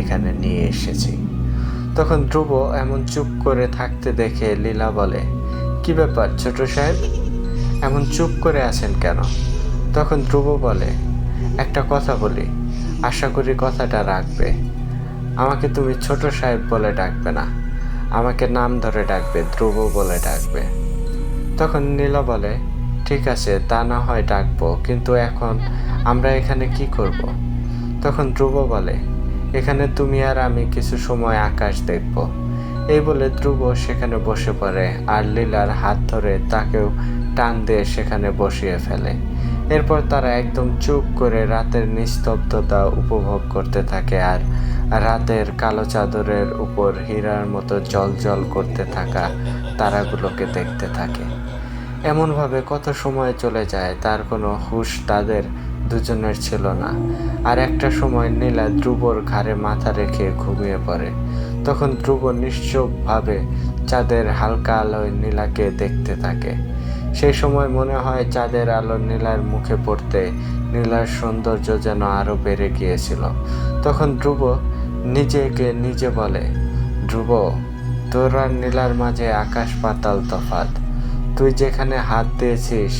এখানে নিয়ে এসেছি। তখন ধ্রুব এমন চুপ করে থাকতে দেখে লীলা বলে, কি ব্যাপার ছোট সাহেব, এমন চুপ করে আছেন কেন? তখন ধ্রুব বলে, একটা কথা বলি, আশা করি কথাটা রাখবে। আমাকে তুমি ছোট সাহেব বলে ডাকবে না, আমাকে নাম ধরে ডাকবে, ধ্রুব বলে ডাকবে। তখন নীলা বলে, ঠিক আছে, তা না হয় ডাকবো, কিন্তু এখন আমরা এখানে কি করব? তখন ধ্রুব বলে, এখানে তুমি আর আমি কিছু সময় আকাশ দেখব। এই বলে ধ্রুব সেখানে বসে পড়ে আর লীলার হাত ধরে তাকেও টান দিয়ে সেখানে বসিয়ে ফেলে। এরপর তারা একদম চুপ করে রাতের নিস্তব্ধতা উপভোগ করতে থাকে আর রাতের কালো চাদরের উপর হীরার মতো জ্বলজ্বল করতে থাকা তারাগুলোকে দেখতে থাকে। এমনভাবে কত সময় চলে যায় তার কোনো হুঁশ তাদের দুজনের ছিল না। আর একটা সময় নীলা ধ্রুবর ঘাড়ে মাথা রেখে ঘুমিয়ে পড়ে। তখন ধ্রুব নিশ্চুপভাবে চাঁদের হালকা আলোয় নীলাকে দেখতে থাকে। সেই সময় মনে হয় চাঁদের আলো নীলার মুখে পড়তে নীলার সৌন্দর্য যেন আরো বেড়ে গিয়েছিল। তখন ধ্রুব নিজেকে নিজে বলে, ধ্রুব, তোর আর নীলার মাঝে আকাশ পাতাল তফাৎ। তুই যেখানে হাত দিয়েছিস,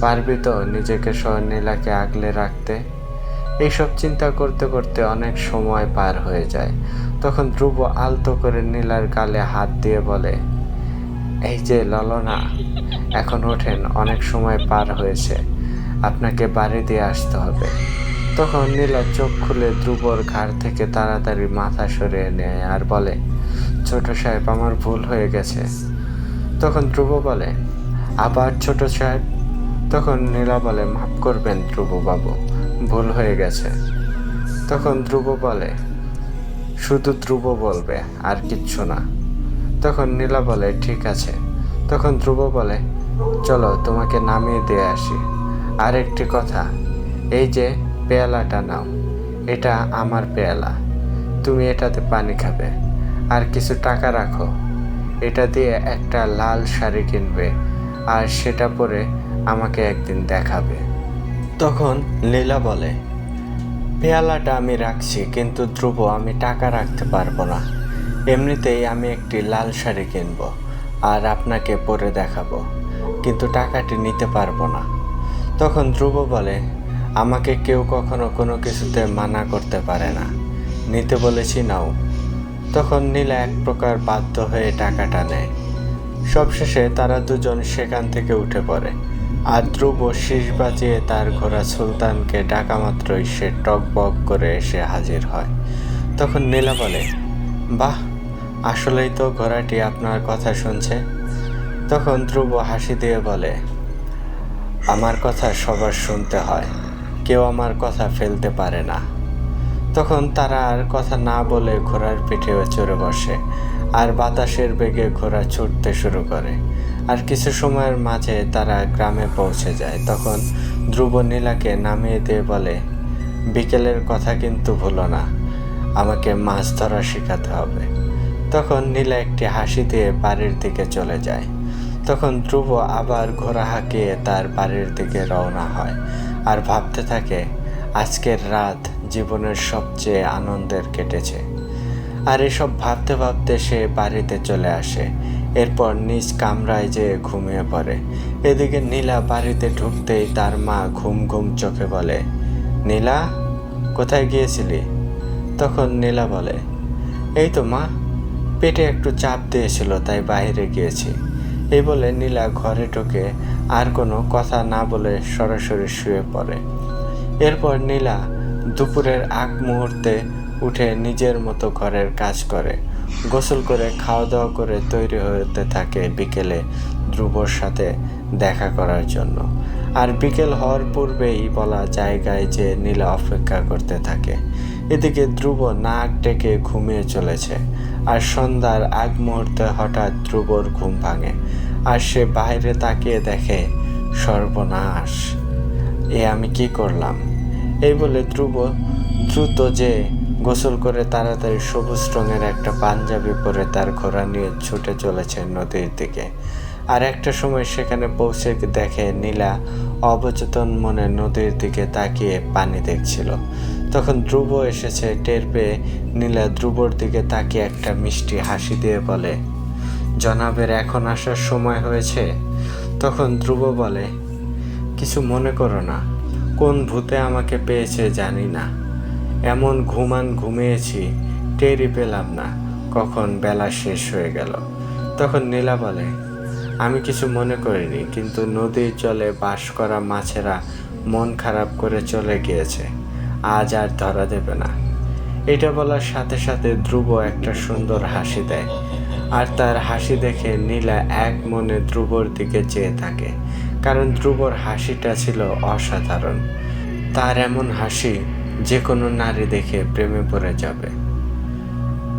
পারবি তো নিজেকে সহ নীলাকে আগলে রাখতে? এইসব চিন্তা করতে করতে অনেক সময় পার হয়ে যায়। তখন ধ্রুব আলতো করে নীলার গালে হাত দিয়ে বলে, এই যে ললনা, এখন ওঠেন, অনেক সময় পার হয়েছে, আপনাকে বাড়ি দিয়ে আসতে হবে। তখন নীলা চোখ খুলে ধ্রুবর ঘাড় থেকে তাড়াতাড়ি মাথা সরিয়ে নেয় আর বলে, ছোট সাহেব, আমার ভুল হয়ে গেছে। তখন ধ্রুব বলে, আবার ছোট সাহেব? তখন নীলা বলে, মাফ করবেন ধ্রুব বাবু, ভুল হয়ে গেছে। তখন ধ্রুব বলে, শুধু ধ্রুব বলবে, আর কিচ্ছু না। তখন নীলা বলে, ঠিক আছে। তখন ধ্রুব বলে, চলো তোমাকে নামিয়ে দিয়ে আসি। আর একটি কথা, এই যে পেয়ালাটা নাও, এটা আমার পেয়ালা, তুমি এটাতে পানি খাবে, আর কিছু টাকা রাখো, এটা দিয়ে একটা লাল শাড়ি কিনবে আর সেটা পরে আমাকে একদিন দেখাবে। তখন লীলা বলে, পেয়ালাটা আমি রাখছি, কিন্তু ধ্রুব, আমি টাকা রাখতে পারবো না। এমনিতেই আমি একটি লাল শাড়ি কিনবো আর আপনাকে পরে দেখাবো, কিন্তু টাকাটি নিতে পারবো না। তখন ধ্রুব বলে, আমাকে কেউ কখনো কোনো কিছুতে মানা করতে পারে না, নিতে বলেছি নাও। তখন নীলা এক প্রকার বাধ্য হয়ে টাকাটা নেয়। সবশেষে তারা দুজন সেখান থেকে উঠে পড়ে আর ধ্রুব শীষ বাজিয়ে তার ঘোড়া সুলতানকে ডাকা মাত্রই সে টকবক করে এসে হাজির হয়। তখন নীলা বলে, বাহ, আসলেই তো ঘোড়াটি আপনার কথা শুনছে। তখন ধ্রুব হাসি দিয়ে বলে, আমার কথা সবার শুনতে হয়, কেউ আমার কথা ফেলতে পারে না। তখন তারা আর কথা না বলে ঘোড়ার পিঠেও চড়ে বসে আর বাতাসের বেগে ঘোড়া ছুটতে শুরু করে। আর কিছু সময়ের মাঝে তারা গ্রামে পৌঁছে যায়। তখন ধ্রুব নীলাকে নামিয়ে দিয়ে বলে, বিকেলের কথা কিন্তু ভুলো না, আমাকে মাছ ধরা শেখাতে হবে। তখন নীলা একটি হাসি দিয়ে বাড়ির দিকে চলে যায়। তখন ধ্রুব আবার ঘোড়া হাঁকিয়ে তার বাড়ির দিকে রওনা হয় আর ভাবতে থাকে, আজকের রাত জীবনের সবচেয়ে আনন্দের কেটেছে। আর এসব ভাবতে ভাবতে সে বাড়িতে চলে আসে। এরপর নিজ কামরায় যেয়ে ঘুমিয়ে পড়ে। এদিকে নীলা বাড়িতে ঢুকতেই তার মা ঘুম ঘুম চোখে বলে, নীলা, কোথায় গিয়েছিলি? তখন নীলা বলে, এই তো মা, পেটে একটু চাপ দিয়েছিল, তাই বাইরে গিয়েছি। এই বলে নীলা ঘরে ঢুকে আর কোনো কথা না বলে সরাসরি শুয়ে পড়ে। এরপর নীলা দুপুরের আগ মুহূর্তে উঠে নিজের মতো ঘরের কাজ করে, গোসল করে খাওয়া দাওয়া করে তৈরি হতে থাকে বিকেলে ধ্রুবর সাথে দেখা করার জন্য। আর বিকেল হওয়ার পূর্বেই বলা জায়গায় যে নীলা অপেক্ষা করতে থাকে। এদিকে ধ্রুব নাক ডেকে ঘুমিয়ে চলেছে আর সন্ধ্যার আগ মুহূর্তে হঠাৎ ধ্রুবর ঘুম ভাঙে আর সে বাইরে তাকিয়ে দেখে, সর্বনাশ, এ আমি কি করলাম? এই বলে ধ্রুব দ্রুত যে গোসল করে তাড়াতাড়ি সবুজ রঙের একটা পাঞ্জাবি পরে তার ঘোড়া নিয়ে ছুটে চলেছে নদীর দিকে। আর একটা সময় সেখানে পৌঁছে দেখে নীলা অবচেতন মনে নদীর দিকে তাকিয়ে পানি দেখছিল। তখন ধ্রুব এসেছে টের পেয়ে নীলা ধ্রুবর দিকে তাকিয়ে একটা মিষ্টি হাসি দিয়ে বলে, জনাবের এখন আসার সময় হয়েছে। তখন ধ্রুব বলে, কিছু মনে করো না, কোন ভূতে আমাকে পেয়েছে জানি না, এমন ঘুমিয়েছি টেরই পেলাম না কখন বেলা শেষ হয়ে গেল। তখন নীলা বলে, আমি কিছু মনে করিনি, কিন্তু নদীর জলে বাস করা মাছেরা মন খারাপ করে চলে গিয়েছে, আজ আর ধরা দেবে না। এটা বলার সাথে সাথে ধ্রুব একটা সুন্দর হাসি দেয়, আর তার হাসি দেখে নীলা এক মনে ধ্রুবর দিকে চেয়ে থাকে, কারণ ধ্রুবর হাসিটা ছিল অসাধারণ। তার এমন হাসি যে কোনো নারী দেখে প্রেমে পড়ে যাবে।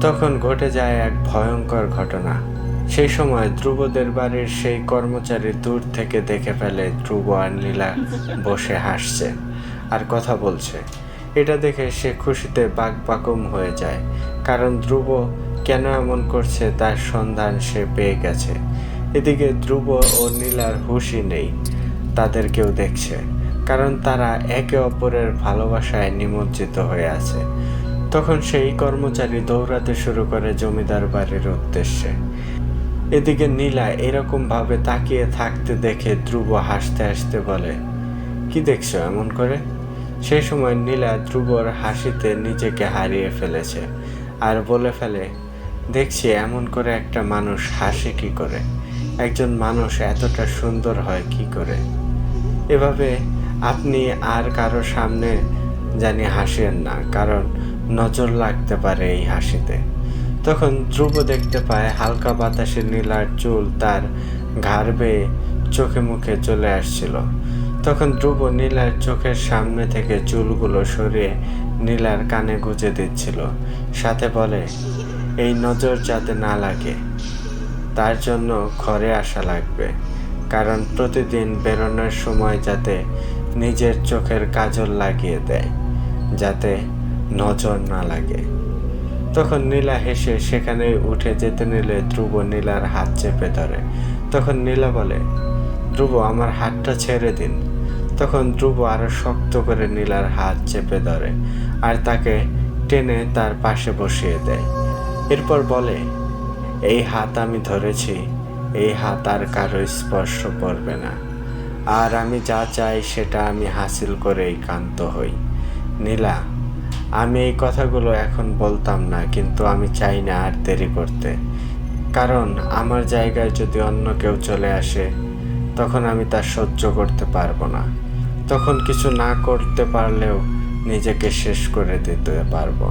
তখন ঘটে যায় এক ভয়ঙ্কর ঘটনা। সেই সময় ধ্রুবদের বাড়ির সেই কর্মচারী দূর থেকে দেখে ফেলে ধ্রুব আর নীলা বসে হাসছে আর কথা বলছে। এটা দেখে সে খুশিতে বাকবাকম হয়ে যায়, কারণ ধ্রুব কেন এমন করছে তার সন্ধান সে পেয়ে গেছে। এদিকে ধ্রুব ও নীলার হুঁশই নেই, তাদের কেউ দেখছে, কারণ তারা একে অপরের ভালোবাসায় নিমজ্জিত হয়ে আছে। তখন সেই কর্মচারী দৌড়াতে শুরু করে জমিদার বাড়ির উদ্দেশ্যে। এদিকে নীলা এরকম ভাবে তাকিয়ে থাকতে দেখে ধ্রুব হাসতে হাসতে বলে, কি দেখছো এমন করে? সেই সময় নীলা ধ্রুবর হাসিতে নিজেকে হারিয়ে ফেলেছে আর বলে ফেলে, দেখছি এমন করে একটা মানুষ হাসে কি করে, একজন মানুষ এতটা সুন্দর হয় কি করে। এভাবে আপনি আর কারো সামনে জানি হাসেন না, কারণ নজর লাগতে পারে এই হাসিতে। তখন ধ্রুব দেখতে পায় হালকা বাতাসে নীলার চুল তার ঘাড় বেয়ে চোখে মুখে চলে আসছিল। তখন ধ্রুব নীলার চোখের সামনে থেকে চুলগুলো সরিয়ে নীলার কানে গুঁজে দিচ্ছিল, সাথে বলে, এই নজর যাতে না লাগে তার জন্য ঘরে আসা লাগবে, কারণ প্রতিদিন বেরোনোর সময় যাতে নিজের চোখের কাজল লাগিয়ে দেয়, যাতে নজর না লাগে। তখন নীলা হেসে সেখানে উঠে যেতে নিলে ধ্রুব নীলার হাত চেপে ধরে। তখন নীলা বলে, ধ্রুব আমার হাতটা ছেড়ে দিন। তখন ধ্রুব আরো শক্ত করে নীলার হাত চেপে ধরে আর তাকে টেনে তার পাশে বসিয়ে দেয়। এরপর বলে, এই হাত আমি ধরেছি, এই হাত আর কারো স্পর্শ করবে না, আর আমি যা চাই সেটা আমি হাসিল করেই ক্ষান্ত হই। নীলা, আমি এই কথাগুলো এখন বলতাম না, কিন্তু আমি চাই না আর দেরি করতে, কারণ আমার জায়গায় যদি অন্য কেউ চলে আসে তখন আমি তা সহ্য করতে পারবো না। তখন কিছু না করতে পারলেও নিজেকে শেষ করে দিতে পারবো।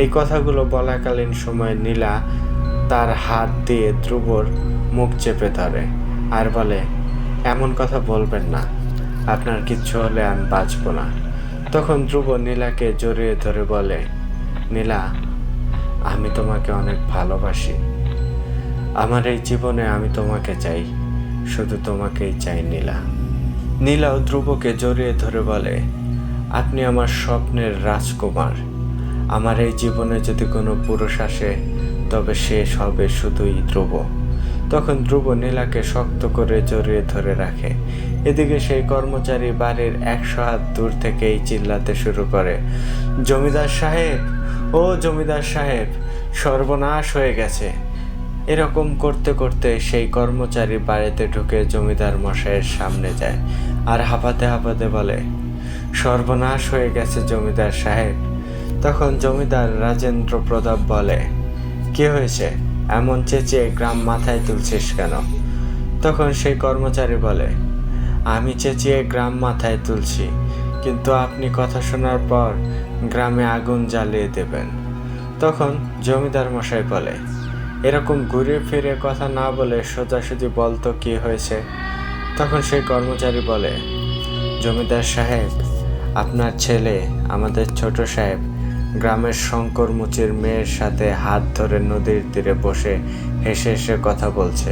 এই কথাগুলো বলাকালীন সময় নীলা তার হাত দিয়ে ধ্রুবর মুখ চেপে ধরে আর বলে, এমন কথা বলবেন না, আপনার কিচ্ছু হলে আমি বাঁচবো না। তখন ধ্রুব নীলাকে জড়িয়ে ধরে বলে, নীলা, আমি তোমাকে অনেক ভালোবাসি, আমার এই জীবনে আমি তোমাকে চাই, শুধু তোমাকেই চাই নীলা। নীলাও ধ্রুবকে জড়িয়ে ধরে বলে, আপনি আমার স্বপ্নের রাজকুমার, আমার এই জীবনে যদি কোনো পুরুষ আসে তবে শেষ হবে শুধুই ধ্রুব। তখন ধ্রুব নীলাকে শক্ত করে জড়িয়ে ধরে রাখে। এদিকে সেই কর্মচারী বাড়ির 100 হাত দূর থেকেই চিল্লাতে শুরু করে, জমিদার সাহেব, ও জমিদার সাহেব, সর্বনাশ হয়ে গেছে। এরকম করতে করতে সেই কর্মচারী বাড়িতে ঢুকে জমিদার মশাইয়ের সামনে যায় আর হাঁপাতে হাঁপাতে বলে, সর্বনাশ হয়ে গেছে জমিদার সাহেব। তখন জমিদার রাজেন্দ্র প্রতাপ বলে, কি হয়েছে, এমন চেঁচিয়ে গ্রাম মাথায় তুলছিস কেন? তখন সেই কর্মচারী বলে, আমি চেঁচিয়ে গ্রাম মাথায় তুলছি, কিন্তু আপনি কথা শোনার পর গ্রামে আগুন জ্বালিয়ে দেবেন। তখন জমিদার মশাই বলে, এরকম ঘুরে ফিরে কথা না বলে সোজাসুজি বলতো কি হয়েছে। তখন সেই কর্মচারী বলে, জমিদার সাহেব, আপনার ছেলে, আমাদের ছোট সাহেব, গ্রামের শঙ্কর মুচির মেয়ের সাথে হাত ধরে নদীর তীরে বসে হেসে হেসে কথা বলছে।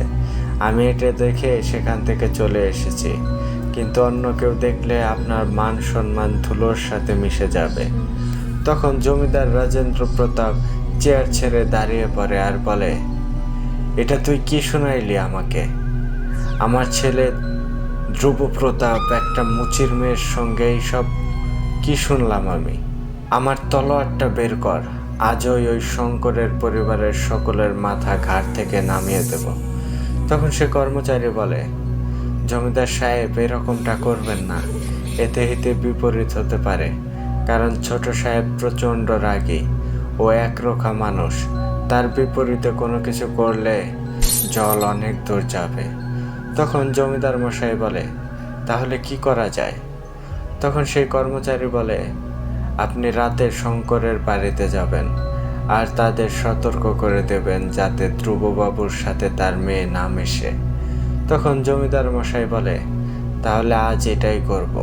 আমি এটা দেখে সেখান থেকে চলে এসেছি, কিন্তু অন্য কেউ দেখলে আপনার মান সম্মান ধুলোর সাথে মিশে যাবে। তখন জমিদার রাজেন্দ্র প্রতাপ চেয়ার ছেড়ে দাঁড়িয়ে পড়ে আর বলে, এটা তুই কি শোনাইলি আমাকে? আমার ছেলে ধ্রুব প্রতাপ একটা মুচির মেয়ের সঙ্গে এইসব কি শুনলাম আমি? আমার তলোয়ারটা বের কর, আজই ওই শঙ্করের পরিবারের সকলের মাথা ঘাট থেকে নামিয়ে দেব। তখন সে কর্মচারী বলে, জমিদার সাহেব এরকমটা করবেন না, এতে হিতে বিপরীত হতে পারে। কারণ ছোট সাহেব প্রচণ্ড রাগী ও একরোখা মানুষ, তার বিপরীতে কোনো কিছু করলে জল অনেক দূর যাবে। তখন জমিদার মশাই বলে, তাহলে কি করা যায়? তখন সেই কর্মচারী বলে, আপনি রাতে শঙ্করের বাড়িতে যাবেন আর তাদের সতর্ক করে দেবেন যাতে ধ্রুববাবুর সাথে তার মেয়ে না মেশে। তখন জমিদার মশাই বলে, তাহলে আজ এটাই করব।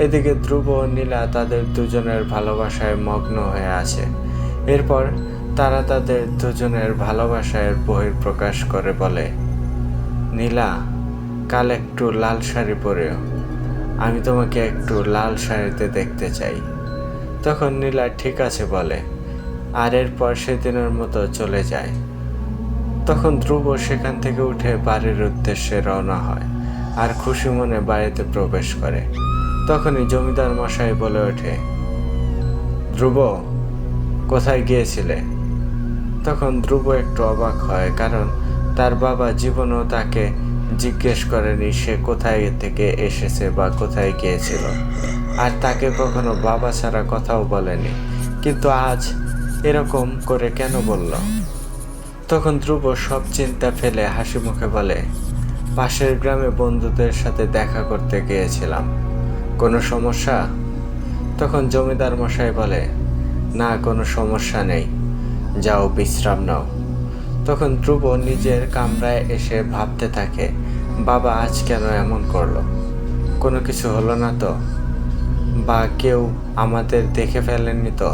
এদিকে ধ্রুব ও নীলা তাদের দুজনের ভালোবাসায় মগ্ন হয়ে আছে। এরপর তারা তাদের দুজনের ভালোবাসায় বহিঃপ্রকাশ করে বলে, নীলা, কাল একটু লাল শাড়ি পরেও, আমি তোমাকে একটু লাল শাড়িতে দেখতে চাই। তখন নীলা ঠিক আছে বলে, আর এরপর সেদিনের মতো চলে যায়। তখন ধ্রুব সেখান থেকে উঠে বাড়ির উদ্দেশ্যে রওনা হয় আর খুশি মনে বাড়িতে প্রবেশ করে। তখনই জমিদার মশাই বলে ওঠে, ধ্রুব, কোথায় গিয়েছিলে? তখন ধ্রুব একটু অবাক হয়, কারণ তার বাবা জীবনেও তাকে জিজ্ঞেস করেনি সে কোথায় থেকে এসেছে বা কোথায় গিয়েছিল, আর তাকে কখনো বাবা ছাড়া কথাও বলেনি। কিন্তু আজ এরকম করে কেন বলল? তখন ধ্রুব সব চিন্তা ফেলে হাসি মুখে বলে, পাশের গ্রামে বন্ধুদের সাথে দেখা করতে গিয়েছিলাম। কোনো সমস্যা? তখন জমিদার মশাই বলে, না, কোনো সমস্যা নেই, যাও বিশ্রাম নাও। তখন ধ্রুব নিজের কামরায় এসে ভাবতে থাকে, বাবা আজ কেন এমন করলো? কোনো কিছু হলো না তো? বা কেউ আমাদের দেখে ফেলেননি তো?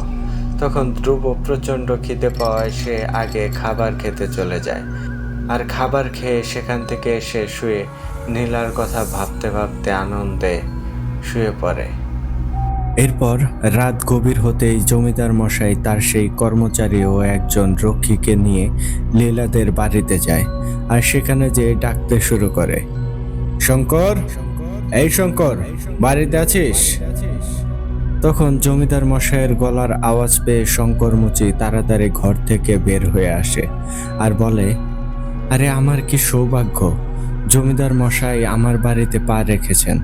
তখন ধ্রুব প্রচণ্ড খিদে পাওয়ায় সে আগে খাবার খেতে চলে যায়, আর খাবার খেয়ে সেখান থেকে এসে শুয়ে নীলার কথা ভাবতে ভাবতে আনন্দে শুয়ে পড়ে। এরপর রাত গভীর হতেই জমিদার মশাই তার সেই কর্মচারী ও একজন রক্ষীকে নিয়ে লীলাদের বাড়িতে যায় আর সেখানে যেয়ে ডাকতে শুরু করে, শঙ্কর, এই শঙ্কর, বাড়িতে আছিস? তখন জমিদার মশাইয়ের গলার আওয়াজ পেয়ে শঙ্কর মুচি তাড়াতাড়ি ঘর থেকে বের হয়ে আসে আর বলে, আরে আমার কি সৌভাগ্য, জমিদার মশাই আমার বাড়িতে পা রেখেছেন,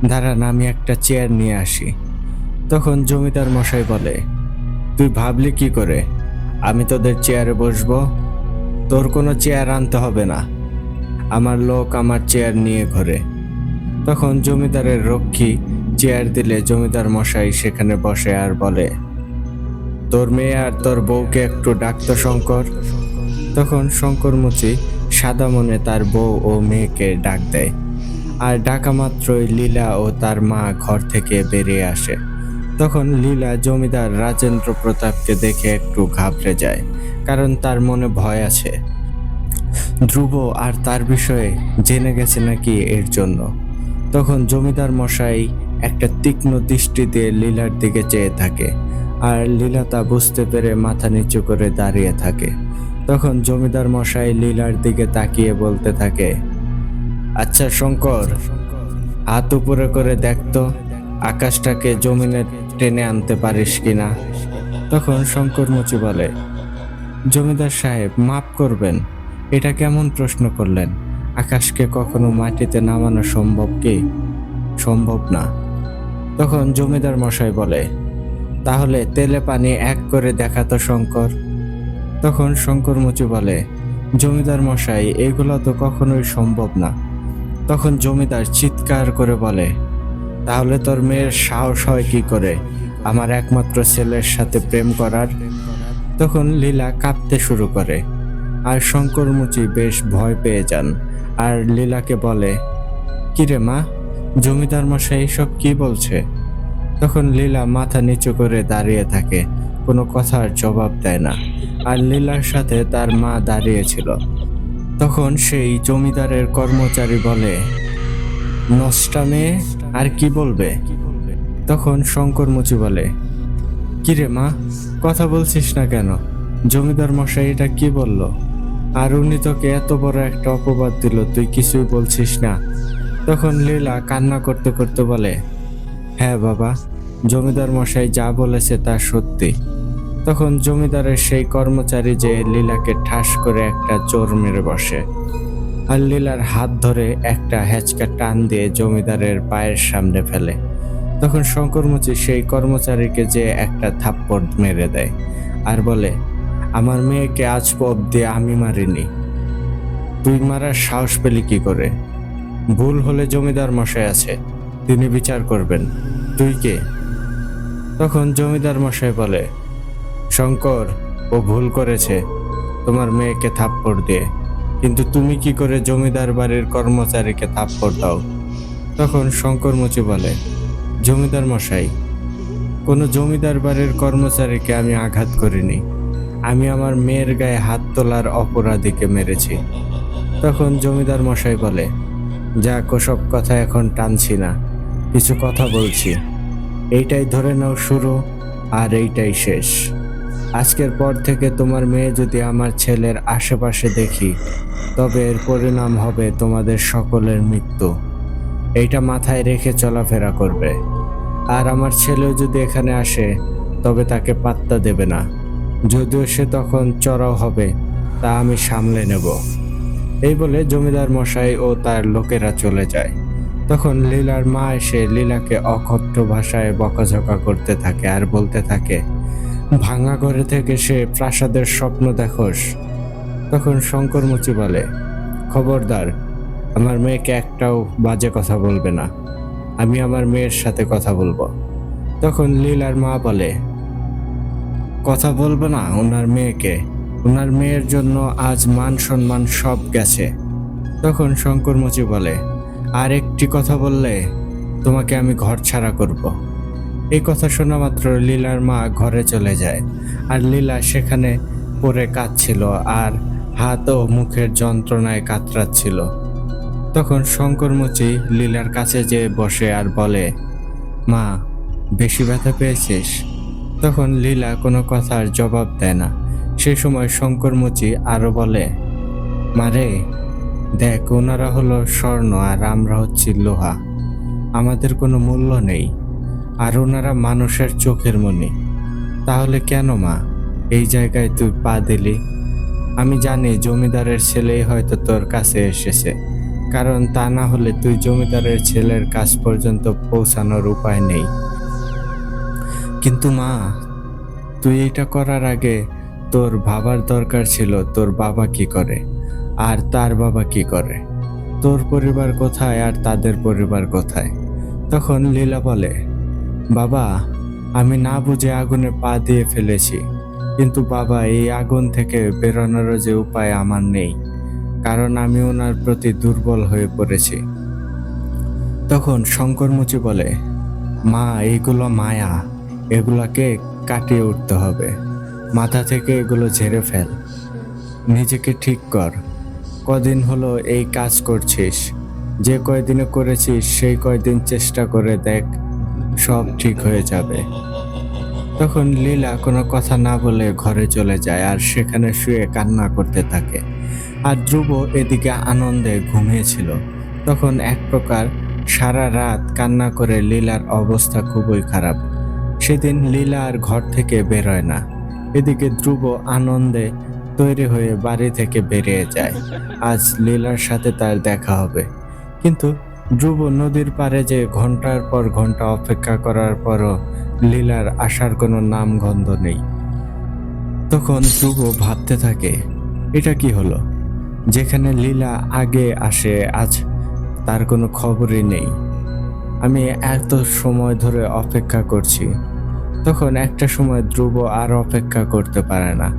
দাঁড়ান আমি একটা চেয়ার নিয়ে আসি। তখন জমিদার মশাই বলে, তুই ভাবলি কি করে আমি তোদের চেয়ারে বসবো? তোর কোনো চেয়ার আনতে হবে না, আমার লোক আমার চেয়ার নিয়ে ঘোরে। তখন জমিদারের রক্ষী চেয়ার দিলে জমিদার মশাই সেখানে বসে আর বলে, তোর মেয়ে আর তোর বউকে একটু ডাকতো শঙ্কর। তখন শঙ্কর মুচি সাদা মনে তার বউ ও মেয়েকে ডাক দেয়, আর ডাকা মাত্রই লীলা ও তার মা ঘর থেকে বেরিয়ে আসে। তখন লীলা জমিদার রাজেন্দ্র প্রতাপকে দেখে একটু ঘাবড়ে যায়, কারণ তার মনে ভয় আছে, ধ্রুব আর তার বিষয়ে জেনে গেছে নাকি এর জন্য। তখন জমিদার মশাই একটা তীক্ষ্ণ দৃষ্টি দিয়ে লীলার দিকে চেয়ে থাকে, আর লীলা তা বুঝতে পেরে মাথা নিচু করে দাঁড়িয়ে থাকে। তখন জমিদার মশাই লীলার দিকে তাকিয়ে বলতে থাকে, আচ্ছা শঙ্কর, হাত উপরে করে দেখতো আকাশটাকে জমিনে টেনে আনতে পারিস কিনা। তখন শঙ্কর মুচি বলে, জমিদার সাহেব মাফ করবেন, এটা কেমন প্রশ্ন করলেন? আকাশকে কখনো মাটিতে নামানো সম্ভব কি? সম্ভব না। তখন জমিদার মশাই বলে, তাহলে তেলে পানি এক করে দেখাতো শঙ্কর। তখন শঙ্কর মুচি বলে, জমিদার মশাই এগুলো তো কখনোই সম্ভব না। তখন জমিদার চিৎকার করে বলে, তাহলে তোর মেয়ের সাহস হয় কি করে আমার একমাত্র ছেলের সাথে প্রেম করার? তখন লীলা কাঁদতে শুরু করে, আর শঙ্কর মুচি বেশ ভয় পেয়ে যান আর লীলাকে বলে, কিরে মা, জমিদার মশাই এসব কি বলছে? তখন লীলা মাথা নিচু করে দাঁড়িয়ে থাকে, কোনো কথার জবাব দেয় না, আর লীলার সাথে তার মা দাঁড়িয়েছিল। তখন সেই জমিদারের কর্মচারী বলে, নষ্টা মেয়ে, আর কি বলবে? তখন শঙ্কর মুচি বলে, কিরে মা, কথা বলছিস না কেন? জমিদার মশাই এটা কি বলল? আর উনি তোকে এত বড় একটা অপবাদ দিল, তুই কিছুই বলছিস না। তখন লীলা কান্না করতে করতে বলে, হ্যাঁ বাবা, জমিদার মশাই যা বলেছে তা সত্যি। তখন জমিদারের সেই কর্মচারী যে লীলাকে ঠাস করে একটা চোর মেরে বসে। আর লীলার হাত ধরে একটা হ্যাচকা টান দিয়ে জমিদারের পায়ের সামনে ফেলে। তখন শঙ্করমুচি সেই কর্মচারীকে যে একটা থাপ্পড় মেরে দেয় আর বলে, আমার মেয়েকে আজ অব্দি আমি মারিনি, তুই মারার সাহস পেলি কি করে? ভুল হলে জমিদার মশাই আছে, তিনি বিচার করবেন, তুই কে? তখন জমিদার মশাই বলে, শঙ্কর, ও ভুল করেছে তোমার মেয়েকে থাপ্পড় দিয়ে, কিন্তু তুমি কি করে জমিদার বাড়ির কর্মচারীকে থাপ্পড় দাও? তখন শঙ্করমুচি বলে, জমিদার মশাই, কোনো জমিদার বাড়ির কর্মচারীকে আমি আঘাত করিনি, আমি আমার মেয়ের গায়ে হাত তোলার অপরাধীকে মেরেছি। তখন জমিদার মশাই বলে, যাক, ওসব কথা এখন টানছি না, কিছু কথা বলছি, এইটাই ধরে নাও শুরু, আর এইটাই শেষ। আজকের পর থেকে তোমার মেয়ে যদি আমার ছেলের আশেপাশে দেখি, তবে এর পরিণাম হবে তোমাদের সকলের মৃত্যু। এইটা মাথায় রেখে চলাফেরা করবে। আর আমার ছেলেও যদি এখানে আসে, তবে তাকে পাত্তা দেবে না, যদিও সে তখন চড়াও হবে, তা আমি সামলে নেব। এই বলে জমিদার মশাই ও তার লোকেরা চলে যায়। তখন লীলার মা এসে লীলাকে অকথ্য ভাষায় বকাঝকা করতে থাকে আর বলতে থাকে, ভাঙা ঘরে থেকে সে প্রাসাদের স্বপ্ন দেখোস? তখন শঙ্করমুচি বলে, খবরদার, আমার মেয়েকে একটাও বাজে কথা বলবে না, আমি আমার মেয়ের সাথে কথা বলবো। তখন লীলার মা বলে, কথা বলবো না ওনার মেয়েকে? ওনার মেয়ের জন্য আজ মান সম্মান সব গেছে। তখন শঙ্করমুচি বলে, আর একটি কথা বললে তোমাকে আমি ঘর ছাড়া করব। এই কথা শোনা মাত্র লীলার মা ঘরে চলে যায়, আর লীলা সেখানে পড়ে কাঁদছিল আর হাত ও মুখের যন্ত্রণায় কাতরাচ্ছিল। তখন শঙ্করমুচি লীলার কাছে যেয়ে বসে আর বলে, মা, বেশি ব্যথা পেয়েছিস? তখন লীলা কোনো কথার জবাব দেয় না। সে সময় শঙ্করমুচি আরো বলে, মারে, দেখ, ওনারা হলো স্বর্ণ আর আমরা হচ্ছি লোহা, আমাদের কোনো মূল্য নেই, আর ওনারা মানুষের চোখের মণি। তাহলে কেন মা এই জায়গায় তুই পা দিলি? আমি জানি জমিদারের ছেলেই হয়তো তোর কাছে এসেছে, কারণ তা না হলে তুই জমিদারের ছেলের কাছ পর্যন্ত পৌঁছানোর উপায় নেই। কিন্তু মা, তুই এটা করার আগে তোর ভাবার দরকার ছিল তোর বাবা কি করে আর তার বাবা কি করে, তোর পরিবার কোথায় আর তাদের পরিবার কোথায়। তখন লীলা বলে, বাবা, আমি না বুঝে আগুনে পা দিয়ে ফেলেছি, কিন্তু বাবা, এই আগুন থেকে বেরোনোর যে উপায় আমার নেই, কারণ আমি ওনার প্রতি দুর্বল হয়ে পড়েছি। তখন শঙ্করমুচি বলে, মা, এইগুলো মায়া, এগুলাকে কাটিয়ে উঠতে হবে, মাথা থেকে এগুলো ঝেড়ে ফেল, নিজেকে ঠিক কর। কদিন হলো এই কাজ করছিস, যে কয়দিনে করেছিস সেই কয়দিন চেষ্টা করে দেখ, সব ঠিক হয়ে যাবে। তখন লীলা কোনো কথা না বলে ঘরে চলে যায় আর সেখানে শুয়ে কান্না করতে থাকে। আর ধ্রুব এদিকে আনন্দে ঘুমিয়েছিল। তখন এক প্রকার সারা রাত কান্না করে লীলার অবস্থা খুবই খারাপ। সেদিন লীলা আর ঘর থেকে বেরোয় না। এদিকে ধ্রুব আনন্দে তৈরি হয়ে বাড়ি থেকে বেরিয়ে যায়, আজ লীলার সাথে তার দেখা হবে। কিন্তু ধ্রুব নদীর পাড়ে যে ঘন্টার পর ঘন্টা অপেক্ষা করার পরও লীলার আসার কোনো নামগন্ধ নেই। তখন ধ্রুব ভাবতে থাকে, এটা কি হলো? যেখানে লীলা আগে আসে আজ তার কোনো খবরই নেই। আমি এত সময় ধরে অপেক্ষা করছি। তখন একটা সময় ধ্রুব আর অপেক্ষা করতে পারে না,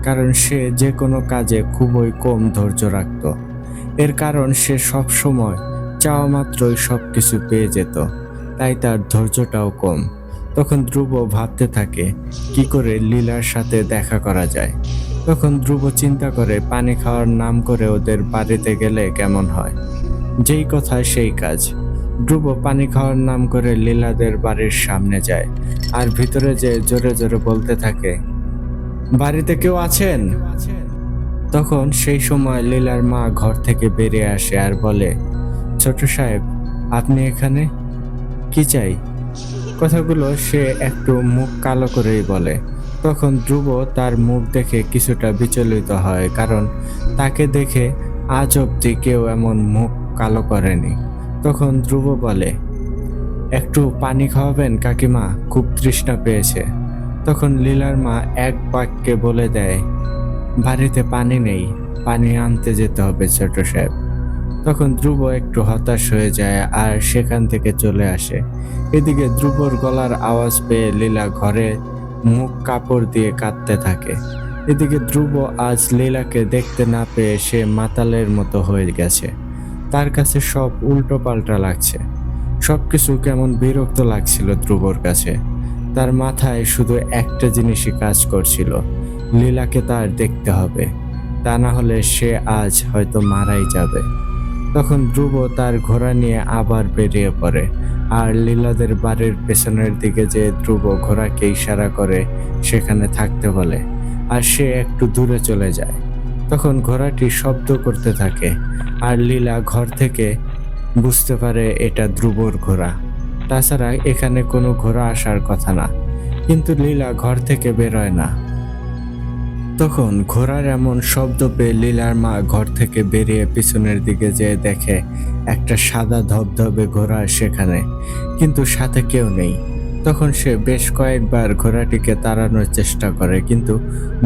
কারণ সে যে কোনো কাজে খুবই কম ধৈর্য রাখত। এর কারণ সে সব সময় চাওয়া মাত্রই সব কিছু পেয়ে যেত, তাই তার ধৈর্যটাও কম। তখন ধ্রুব ভাবতে থাকে কি করে লীলার সাথে দেখা করা যায়। তখন ধ্রুব চিন্তা করে পানি খাওয়ার নাম করে ওদের বাড়িতে গেলে কেমন হয়। যেই কথা সেই কাজ। ধ্রুব পানি খাওয়ার নাম করে লীলাদের বাড়ির সামনে যায় আর ভিতরে যে জোরে জোরে বলতে থাকে, বাড়িতে কেউ আছেন? তখন সেই সময় লীলার মা ঘর থেকে বেরিয়ে আসে আর বলে, ছোট সাহেব, আপনি এখানে? কি চাই? কথাগুলো সে একটু মুখ কালো করেই বলে। তখন ধ্রুব তার মুখ দেখে কিছুটা বিচলিত হয়, কারণ তাকে দেখে আজ অব্দি কেউ এমন মুখ কালো করেনি। তখন ধ্রুব বলে, একটু পানি খাওয়াবেন কাকিমা, খুব তৃষ্ণা পেয়েছে। তখন লীলার মা এক বাক্যে বলে দেয়, বাড়িতে পানি নেই, পানি আনতে যেতে হবে ছোট সাহেব। তখন ধ্রুব একটু হতাশ হয়ে যায় আর সেখান থেকে চলে আসে। এদিকে ধ্রুবর গলার আওয়াজ পেয়ে লীলা ঘরে মুখ কাপড় দিয়ে কাঁদতে থাকে। এদিকে ধ্রুব আজ লীলাকে দেখতে না পেয়ে সে মাতালের মতো হয়ে গেছে। তার কাছে সব উল্টো পাল্টা লাগছে। সবকিছু কেমন বিরক্ত লাগছিল ধ্রুবর কাছে। তার মাথায় শুধু একটা জিনিসই কাজ করছিল, লীলাকে তার দেখতে হবে, তা না হলে সে আজ হয়তো মারাই যাবে। তখন ধ্রুব তার ঘোড়া নিয়ে আবার বেরিয়ে পড়ে আর লীলাদের বাড়ির পেছনের দিকে যে ধ্রুব ঘোড়াকে ইশারা করে সেখানে থাকতে বলে আর সে একটু দূরে চলে যায়। তখন ঘোড়াটি শব্দ করতে থাকে আর লীলা ঘর থেকে বুঝতে পারে এটা ধ্রুবর ঘোড়া। তাছাড়া এখানে কোনো ঘোড়া আসার কথা না, কিন্তু লীলা ঘর থেকে বেরোয় না। তখন ঘোড়ার এমন শব্দ পেয়ে লীলার মা ঘর থেকে বেরিয়ে পিছনের দিকে যেয়ে দেখে একটা সাদা ধবধবে ঘোড়া সেখানে, কিন্তু সাথে কেউ নেই। তখন সে বেশ কয়েকবার ঘোড়াটিকে তাড়ানোর চেষ্টা করে, কিন্তু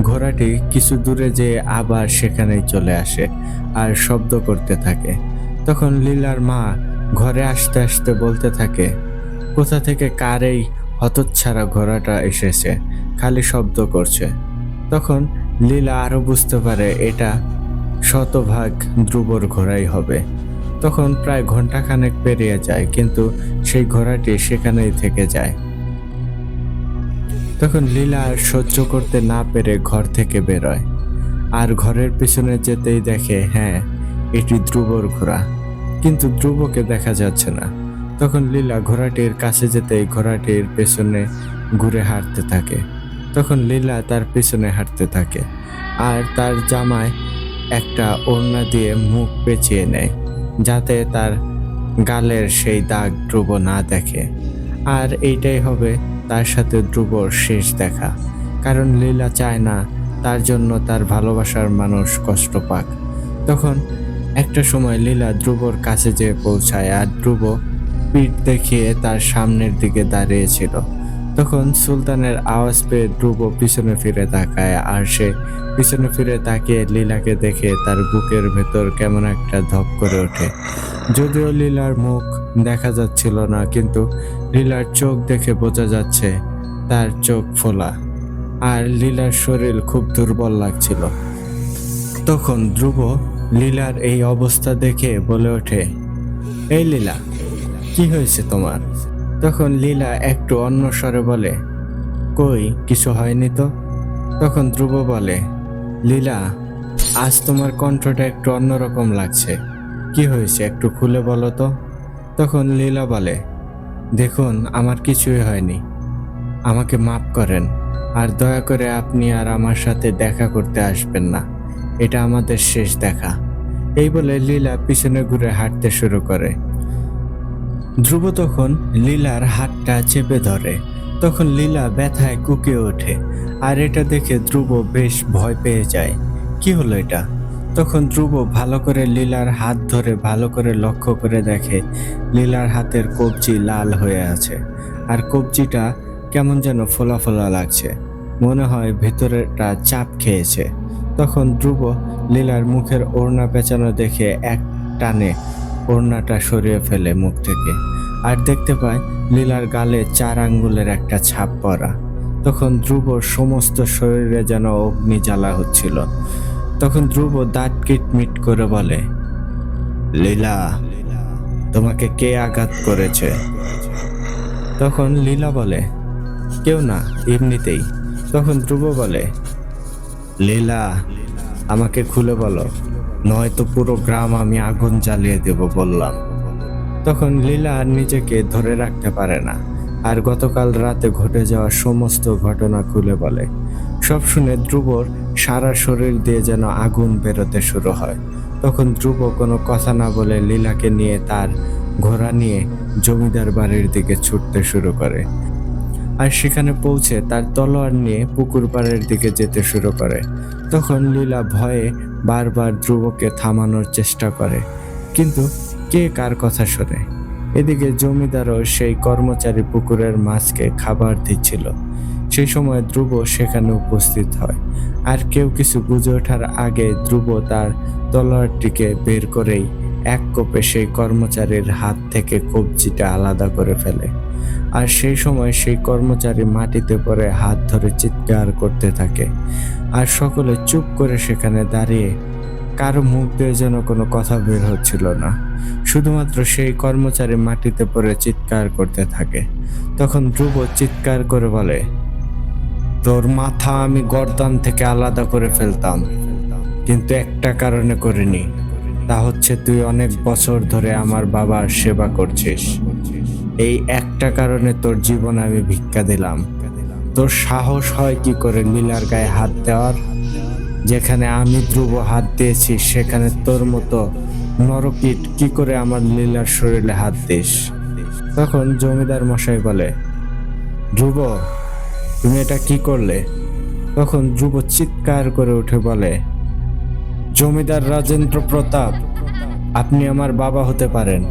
ঘোড়াটি কিছু দূরে যেয়ে আবার সেখানেই চলে আসে আর শব্দ করতে থাকে। তখন লীলার মা ঘরে আসতে আসতে বলতে থাকে, কোথা থেকে কার এই হতচ্ছাড়া ঘোড়াটা এসেছে, খালি শব্দ করছে। তখন লীলা আরো বুঝতে পারে এটা শতভাগ ধ্রুবর ঘোড়াই হবে। তখন প্রায় ঘন্টাখানেক পেরিয়ে যায়, কিন্তু সেই ঘোড়াটি সেখানেই থেকে যায়। তখন লীলা আর সহ্য করতে না পেরে ঘর থেকে বেরোয় আর ঘরের পিছনে যেতেই দেখে, হ্যাঁ, এটি ধ্রুবর ঘোড়া, কিন্তু ধ্রুবকে দেখা যাচ্ছে না। তখন লীলা ঘোড়াটির কাছে যেতেই ঘোড়াটির পেছনে ঘুরে হাঁটতে থাকে। তখন লীলা তার পিছনে হাঁটতে থাকে আর তার জামায় একটা ওড়না দিয়ে মুখ পেঁচিয়ে নেয়, যাতে তার গালের সেই দাগ ধ্রুব না দেখে। আর এইটাই হবে তার সাথে ধ্রুবর শেষ দেখা, কারণ লীলা চায় না তার জন্য তার ভালোবাসার মানুষ কষ্ট পাক। তখন একটা সময় লীলা ধ্রুবর কাছে যেয়ে পৌঁছায় আর ধ্রুব পিঠ দেখিয়ে তার সামনের দিকে দাঁড়িয়েছিল। তখন সুলতানের আওয়াজ পেয়ে ধ্রুব পিছনে ফিরে তাকায় আর সে পিছনে ফিরে তাকিয়ে লীলাকে দেখে তার বুকের ভেতর কেমন একটা ধপ করে ওঠে। যদিও লীলার মুখ দেখা যাচ্ছিল না, কিন্তু লীলার চোখ দেখে বোঝা যাচ্ছে তার চোখ ফোলা আর লীলার শরীর খুব দুর্বল লাগছিল। তখন ধ্রুব লীলার এই অবস্থা দেখে বলে ওঠে, এই লীলা, কি হয়েছে তোমার? তখন লীলা একটু অন্য স্বরে বলে, কই, কিছু হয়নি তো। তখন ধ্রুব বলে, লীলা, আজ তোমার কণ্ঠটা একটু অন্যরকম লাগছে, কি হয়েছে একটু খুলে বলো তো। তখন লীলা বলে, দেখুন, আমার কিছুই হয়নি, আমাকে মাফ করেন আর দয়া করে আপনি আর আমার সাথে দেখা করতে আসবেন না, এটা আমাদের শেষ দেখা। এই বলে লীলা পিছনে ঘুরে হাঁটতে শুরু করে। ধ্রুব তখন লীলার হাতটা চেপে ধরে। তখন লীলা ব্যথায় কুঁকিয়ে ওঠে আর এটা দেখে ধ্রুব বেশ ভয় পেয়ে যায়। কি হলো এটা? তখন ধ্রুব ভালো করে লীলার হাত ধরে ভালো করে লক্ষ্য করে দেখে লীলার হাতের কবজি লাল হয়ে আছে আর কবজিটা কেমন যেন ফোলা ফোলা লাগছে, মনে হয় ভেতরেটা চাপ খেয়েছে। তখন ধ্রুব লীলার মুখের ওড়না পেঁচানো দেখে এক টানে ওড়নাটা সরিয়ে ফেলে মুখ থেকে আর দেখতে পায় লীলার গালে 4 আঙ্গুলের একটা ছাপ পড়া। তখন ধ্রুবর সমস্ত শরীরে যেন অগ্নি জ্বালা হচ্ছিল। তখন ধ্রুব দাঁত কিটমিট করে বলে, লীলা, তোমাকে কে আঘাত করেছে? তখন লীলা বলে, কেউ না, এমনিতেই। তখন ধ্রুব বলে, লীলা, আমাকে খুলে বলো, নয়তো পুরো গ্রাম আমি আগুন জ্বালিয়ে দেব বললাম। তখন লীলা আর নিজেকে ধরে রাখতে পারে না আর গতকাল রাতে ঘটে যাওয়া সমস্ত ঘটনা খুলে বলে। সব শুনে ধ্রুবর সারা শরীর দিয়ে যেন আগুন বেরোতে শুরু হয়। তখন ধ্রুব কোনো কথা না বলে লীলাকে নিয়ে তার ঘোড়া নিয়ে জমিদার বাড়ির দিকে ছুটতে শুরু করে আর সেখানে পৌঁছে তার তলোয়ার নিয়ে পুকুর পাড়ের দিকে যেতে শুরু করে। তখন লীলা ভয়ে বারবার ধ্রুবকে থামানোর চেষ্টা করে, কিন্তু কে কার কথা শোনে। এদিকে জমিদারও সেই কর্মচারী পুকুরের মাছকে খাবার দিচ্ছিল। সেই সময় ধ্রুব সেখানে উপস্থিত হয়, আর কেউ কিছু বুঝে ওঠার আগে ধ্রুব তার তলোয়ারটিকে বের করেই এক কোপে সেই কর্মচারীর হাত থেকে কবজিটা আলাদা করে ফেলে। আর সেই সময় সেই কর্মচারী মাটিতে পড়ে হাত ধরে চিৎকার করতে থাকে। আর সকলে চুপ করে সেখানে দাঁড়িয়ে, কারো মুখ দিয়ে যেন কোনো কথা বের হচ্ছিল না। শুধুমাত্র সেই কর্মচারী মাটিতে পড়ে চিৎকার করতে থাকে। তখন ধ্রুব চিৎকার করে বলে, তোর মাথা আমি গর্দান থেকে আলাদা করে ফেলতাম, কিন্তু একটা কারণে করিনি। তা হচ্ছে তুই অনেক বছর ধরে আমার বাবার সেবা করছিস। এই একটা কারণে তোর জীবন আমি ভিক্ষা দিলাম। তোর সাহস হয় কি করে লীলার গায়ে হাত দেওয়ার? যেখানে আমি ধ্রুব হাত দিয়েছি সেখানে তোর মতো নরকীট কি করে আমার লীলার শরীরে হাত দিস? তখন জমিদার মশাই বলে, ধ্রুব, তুমি এটা কি করলে? তখন ধ্রুব চিৎকার করে উঠে বলে, জমিদার রাজেন্দ্র প্রতাপ, আপনি আমার বাবা হতে পারেন,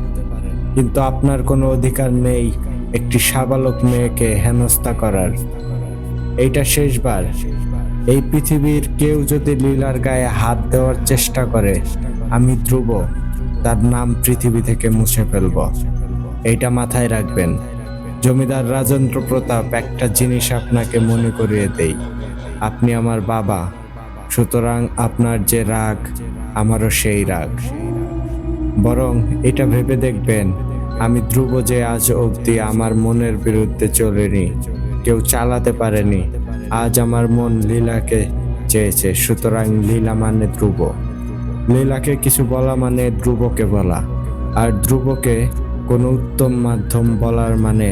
কিন্তু আপনার কোনো অধিকার নেই একটি সাবালক মেয়েকে হেনস্থা করার। এইটা শেষবার। এই পৃথিবীর কেউ যদি লীলার গায়ে হাত দেওয়ার চেষ্টা করে, আমি ধ্রুব তার নাম পৃথিবী থেকে মুছে ফেলব। এইটা মাথায় রাখবেন। জমিদার রাজেন্দ্র প্রতাপ, একটা জিনিস আপনাকে মনে করিয়ে দেই, আপনি আমার বাবা, সুতরাং আপনার যে রাগ আমারও সেই রাগ। বরং এটা ভেবে দেখবেন, আমি ধ্রুব যে আজ অবধি আমার মনের বিরুদ্ধে চলেনি, কেউ চালাতে পারেনি। আজ আমার মন লীলাকে চেয়েছে, সুতরাং লীলা মানে ধ্রুব। লীলাকে কিছু বলা মানে ধ্রুবকে বলা, আর ধ্রুবকে কোনো উত্তম মাধ্যম বলার মানে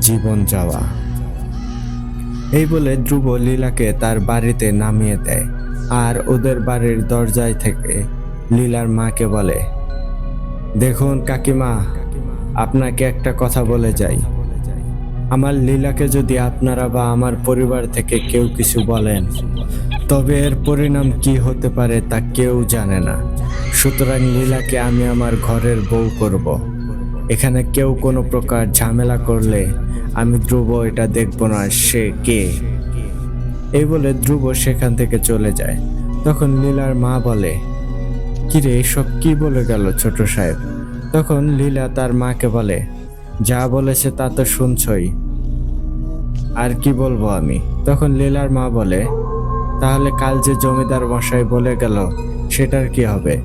জীবন যাওয়া। এই বলে ধ্রুব লীলাকে তার বাড়িতে নামিয়ে দেয়, আর ওদের বাড়ির দরজায় থেকে লীলার মাকে বলে, দেখুন কাকিমা, আপনাকে একটা কথা বলে যাই। আমার লীলাকে যদি আপনারা বা আমার পরিবার থেকে কেউ কিছু বলেন, তবে এর পরিণাম কি হতে পারে তা কেউ জানে না। সুতরাং লীলাকে আমি আমার ঘরের বউ করব। এখানে কেউ কোনো প্রকার ঝামেলা করলে আমি ধ্রুব এটা দেখব না সে কে। এই বলে ধ্রুব সেখান থেকে চলে যায়। তখন লীলার মা বলে, কিরে, এসব কি বলে গেল ছোট সাহেব? তখন লীলা তার মাকে বলে, যা বলেছে তা তো শুনছই, আর কি বলবো আমি? তখন লীলার মা বলে, তাহলে কাল যে জমিদার মশাই বলে গেল সেটার কি হবে?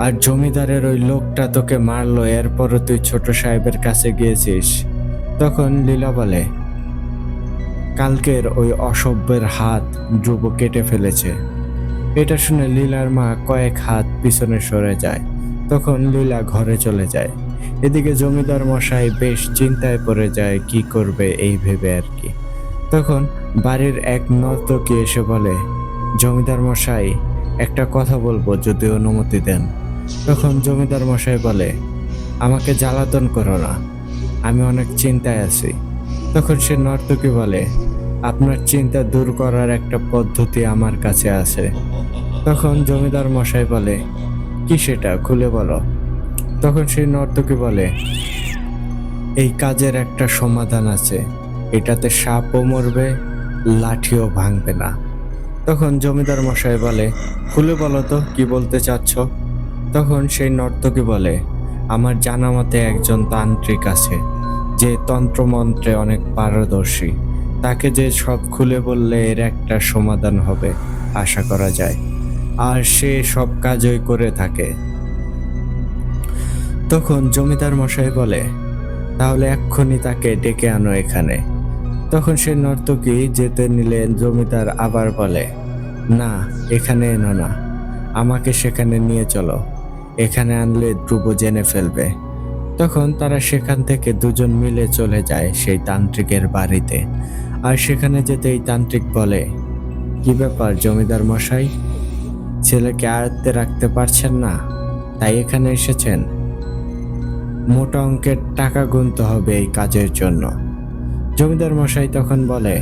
আর জমিদারের ওই লোকটা তোকে মারলো, এরপরও তুই ছোট সাহেবের কাছে গিয়েছিস। তখন লীলা বলে, কালকের ওই অসভ্যের হাত ধ্রুব কেটে ফেলেছে। এটা শুনে লীলার মা কয়েক হাত পিছনে সরে যায়। তখন লীলা ঘরে চলে যায়। এদিকে জমিদার মশাই বেশ চিন্তায় পড়ে যায়, কি করবে এই ভেবে আর কি। তখন বাড়ির এক নর্তকী এসে বলে, জমিদার মশাই, একটা কথা বলবো যদি অনুমতি দেন। তখন জমিদার মশাই বলে, আমাকে জ্বালাতন করো না, আমি অনেক চিন্তায় আছি। তখন সে নর্তকী বলে, আপনার চিন্তা দূর করার একটা পদ্ধতি আমার কাছে আছে। তখন জমিদার মশাই বলে, কি সেটা, খুলে বলো। তখন সেই নর্তকী বলে, এই কাজের একটা সমাধান আছে, এটাতে সাপও মরবে, লাঠিও ভাঙবে না। তখন জমিদার মশাই বলে, খুলে বলো তো কি বলতে চাচ্ছ। তখন সেই নর্তকী বলে, আমার জানা মতে একজন তান্ত্রিক আছে, যে তন্ত্রমন্ত্রে অনেক পারদর্শী। তাকে যে সব খুলে বললে এর একটা সমাধান হবে আশা করা যায়, আর সে সব কাজই করে থাকে। তখন জমিদার মশাই বলে, তাহলে এক্ষুনি তাকে ডেকে আনো এখানে। তখন সে নর্তকী যেতে নিলে জমিদার আবার বলে, না, এখানে এনো না, আমাকে সেখানে নিয়ে চলো, এখানে আনলে ধ্রুব জেনে ফেলবে। তখন তারা সেখান থেকে দুজন মিলে চলে যায় সেই তান্ত্রিকের বাড়িতে। আর সেখানে যেতেই তান্ত্রিক বলে, কি ব্যাপার জমিদার মশাই, ছেলেকে আয়ত্তে রাখতে পারছেন না, তাই এখানে এসেছেন? মোটা অঙ্কের টাকা গুনতে হবে এই কাজের জন্য। জমিদার মশাই তখন বলে,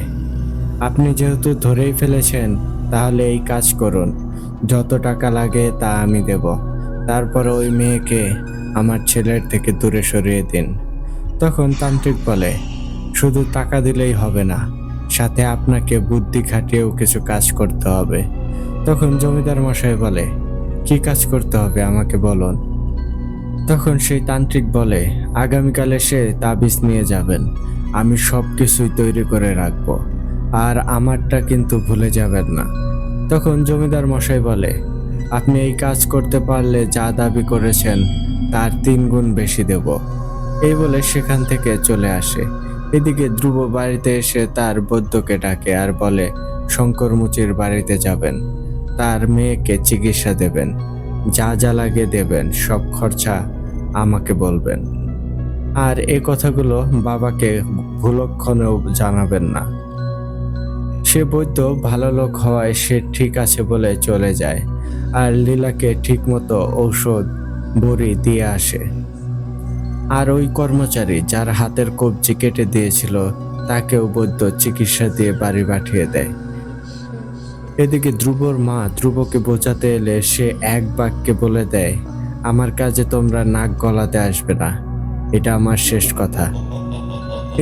আপনি যেহেতু ধরেই ফেলেছেন তাহলে এই কাজ করুন, যত টাকা লাগে তা আমি দেব, তারপর ওই মেয়েকে আমার ছেলের থেকে দূরে সরিয়ে দিন। তখন তান্ত্রিক বলে, শুধু টাকা দিলেই হবে না, সাথে আপনাকে বুদ্ধি খাটিয়েও কিছু কাজ করতে হবে। তখন জমিদার মশাই বলে, কি কাজ করতে হবে আমাকে বলুন। তখন সেই তান্ত্রিক বলে, আগামীকাল এসে তাবিজ নিয়ে যাবেন, আমি সব কিছুই তৈরি করে রাখবো, আর আমারটা কিন্তু ভুলে যাবেন না। তখন জমিদার মশাই বলে, আপনি এই কাজ করতে পারলে যা দাবি করেছেন তার 3 গুণ বেশি দেব। এই বলে সেখান থেকে চলে আসে। এদিকে ধ্রুব বাড়িতে এসে তার বৈদ্যকে ডাকে আর বলে, শঙ্কর মুচির বাড়িতে যাবেন, তার মেয়েকে চিকিৎসা দেবেন, যা যা লাগে দেবেন, সব খরচা আমাকে বলবেন। আর এই কথাগুলো বাবাকে ভুলক্ষণেও জানাবেন না। সে বৈদ্য ভালো লোক হওয়ায় সে ঠিক আছে বলে চলে যায়, আর লীলাকে ঠিকমতো ঔষধ বড়ি দিয়ে আসে। আর ওই কর্মচারী যার হাতের কবজি কেটে দিয়েছিল তাকেও বৈদ্য চিকিৎসা দিয়ে বাড়ি পাঠিয়ে দেয়। এদিকে ধ্রুবর মা ধ্রুবকে বোঝাতে এলে সে এক বাক্যে বলে দেয়, আমার কাজে তোমরা নাক গলাতে আসবে না, এটা আমার শেষ কথা।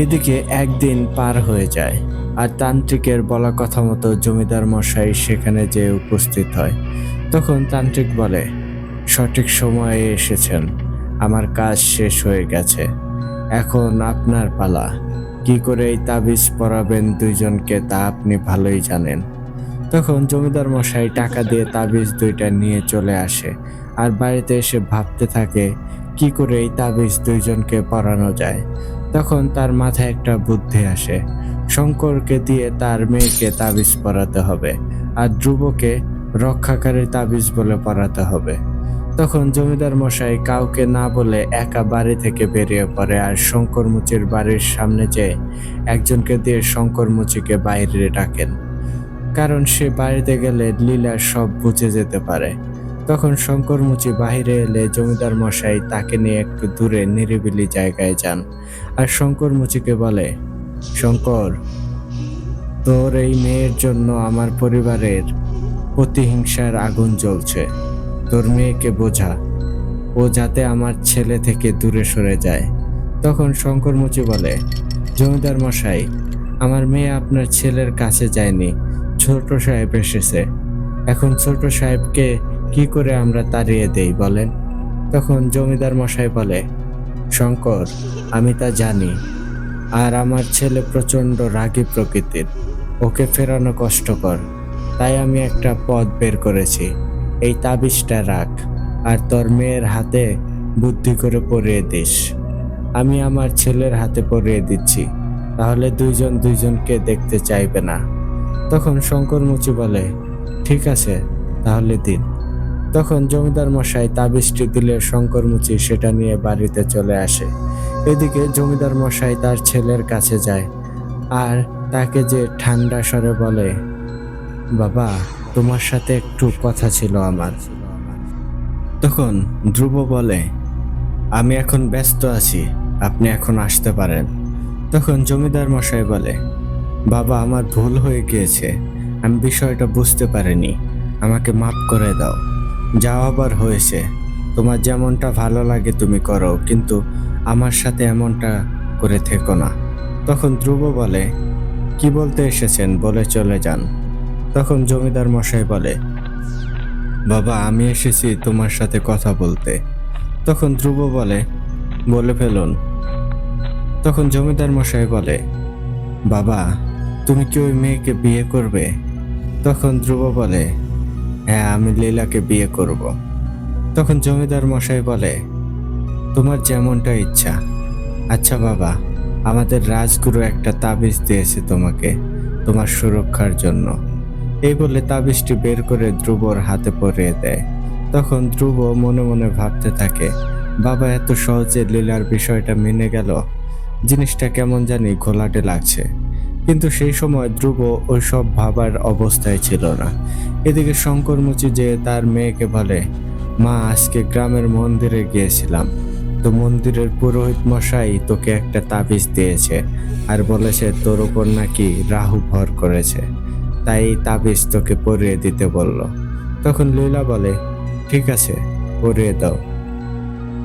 এদিকে একদিন পার হয়ে যায়, আর তান্ত্রিকের বলা কথা মতো জমিদার মশাই সেখানে যেয়ে উপস্থিত হয়। তখন তান্ত্রিক বলে, সঠিক সময়ে এসেছেন, আমার কাজ শেষ হয়ে গেছে, এখন আপনার পালা। কি করে এই তাবিজ পরাবেন দুইজনকে তা আপনি ভালোই জানেন। তখন জমিদার মশাই টাকা দিয়ে তাবিজ 2টা নিয়ে চলে আসে, আর বাড়িতে এসে ভাবতে থাকে কি করে এই তাবিজ দুইজনকে পরানো যায়। তখন তার মাথায় একটা বুদ্ধি আসে, শঙ্করকে দিয়ে তার মেয়েকে তাবিজ পরাতে হবে, আর ধ্রুবকে রক্ষাকারী তাবিজ বলে পরাতে হবে। তখন জমিদার মশাই কাউকে না বলে একা বাড়ি থেকে বেরিয়ে পড়ে, আর শঙ্কর মুচির বাড়ির সামনে যেয়ে একজনকে দিয়ে শঙ্কর মুচিকে বাইরে ডাকেন, কারণ সে বাড়িতে গেলে লীলা সব বুঝে যেতে পারে। তখন শঙ্কর মুচি বাহিরে এলে জমিদার মশাই তাকে নিয়ে একটু দূরে নিরিবিলি জায়গায় যান, আর শঙ্কর মুচিকে বলে, শঙ্কর, তোর এই মেয়ের জন্য আমার পরিবারের প্রতিহিংসার আগুন জ্বলছে, তোর মেয়েকে বোঝা, ও যাতে আমার ছেলে থেকে দূরে সরে যায়। তখন শঙ্কর মুচি বলে, জমিদার মশাই, আমার মেয়ে আপনার ছেলের কাছে যায়নি, ছোট সাহেব এসেছে, এখন ছোট সাহেবকে কি করে আমরা তাড়িয়ে দেই বলেন। তখন জমিদার মশাই বলে, শঙ্কর, আমি তা জানি, আর আমার ছেলে প্রচণ্ড রাগী প্রকৃতির, ওকে ফেরানো কষ্টকর, তাই আমি একটা পথ বের করেছি, এই তাবিজটা রাখ, আর তোর মেয়ের হাতে বুদ্ধি করে পরিয়ে দিস। আমি আমার ছেলের হাতে পরিয়ে দিচ্ছি, তাহলে দুইজন দুইজনকে দেখতে চাইবে না। তখন শঙ্কর মুচি বলে, ঠিক আছে, তাহলে দিন। তখন জমিদার মশাই তাবিজটি দিলে শঙ্কর মুচি সেটা নিয়ে বাড়িতে চলে আসে। এদিকে জমিদার মশাই তার ছেলের কাছে যায়, আর তাকে যে ঠান্ডা স্বরে বলে, বাবা, তোমার সাথে একটু কথা ছিল আমার। তখন ধ্রুব বলে, আমি এখন ব্যস্ত আছি, আপনি এখন আসতে পারেন। তখন জমিদার মশাই বলে, বাবা, আমার ভুল হয়ে গিয়েছে, আমি বিষয়টা বুঝতে পারিনি, আমাকে মাফ করে দাও, যা আবার হয়েছে, তোমার যেমনটা ভালো লাগে তুমি করো, কিন্তু আমার সাথে এমনটা করে থেকো না। তখন ধ্রুব বলে, কি বলতে এসেছেন বলে চলে যান। তখন জমিদার মশাই বলে, বাবা, আমি এসেছি তোমার সাথে কথা বলতে। তখন ধ্রুব বলে, বলে ফেলুন। তখন জমিদার মশাই বলে, বাবা, তুমি কি ওই মেয়েকে বিয়ে করবে? তখন ধ্রুব বলে, হ্যাঁ, আমি লীলাকে বিয়ে করব। তখন জমিদার মশাই বলে, তোমার যেমনটা ইচ্ছা। আচ্ছা বাবা, আমাদের রাজগুরু একটা তাবিজ দিয়েছে তোমাকে, তোমার সুরক্ষার জন্য। এই বলে তাবিজটি বের করে ধ্রুবর হাতে পরিয়ে দেয়। তখন ধ্রুব মনে মনে ভাবতে থাকে, বাবা এত সহজে লীলার বিষয়টা মেনে গেল, জিনিসটা কেমন জানি ঘোলাটে লাগছে। কিন্তু সেই সময় ধ্রুব ওই সব ভাবার অবস্থায় ছিল না। এদিকে শঙ্কর মুচি যে তার মেয়েকে বলে, মা, আজকে গ্রামের মন্দিরে গিয়েছিলাম, তো মন্দিরের পুরোহিত মশাই তোকে একটা তাবিজ দিয়েছে আর বলেছে তোর উপর নাকি রাহু ভর করেছে, তাই এই তাবিজ তোকে পরিয়ে দিতে বলল। তখন লীলা বলে, ঠিক আছে, পরিয়ে দাও।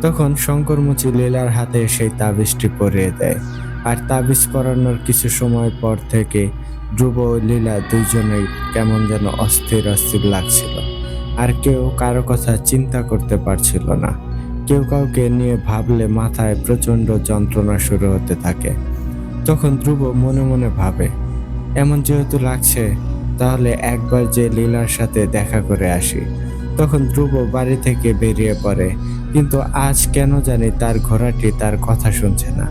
তখন শঙ্করমুচি লীলার হাতে সেই তাবিজটি পরিয়ে দেয়। আর তাবিজ পরানোর কিছু সময় পর থেকে ধ্রুব ও লীলা দুইজনেই কেমন যেন অস্থির অস্থির লাগছিল। আর কেউ কারো কথা চিন্তা করতে পারছিল না। কেউ কাউকে নিয়ে ভাবলে মাথায় প্রচণ্ড যন্ত্রণা শুরু হতে থাকে। তখন ধ্রুব মনে মনে ভাবে, এমন যেহেতু লাগছে, তাহলে একবার যে লীলার সাথে দেখা করে আসি। তখন ধ্রুব বাড়ি থেকে বেরিয়ে পড়ে, কিন্তু আজ কেন জানি তার ঘোড়াটি তার কথা শুনছে না,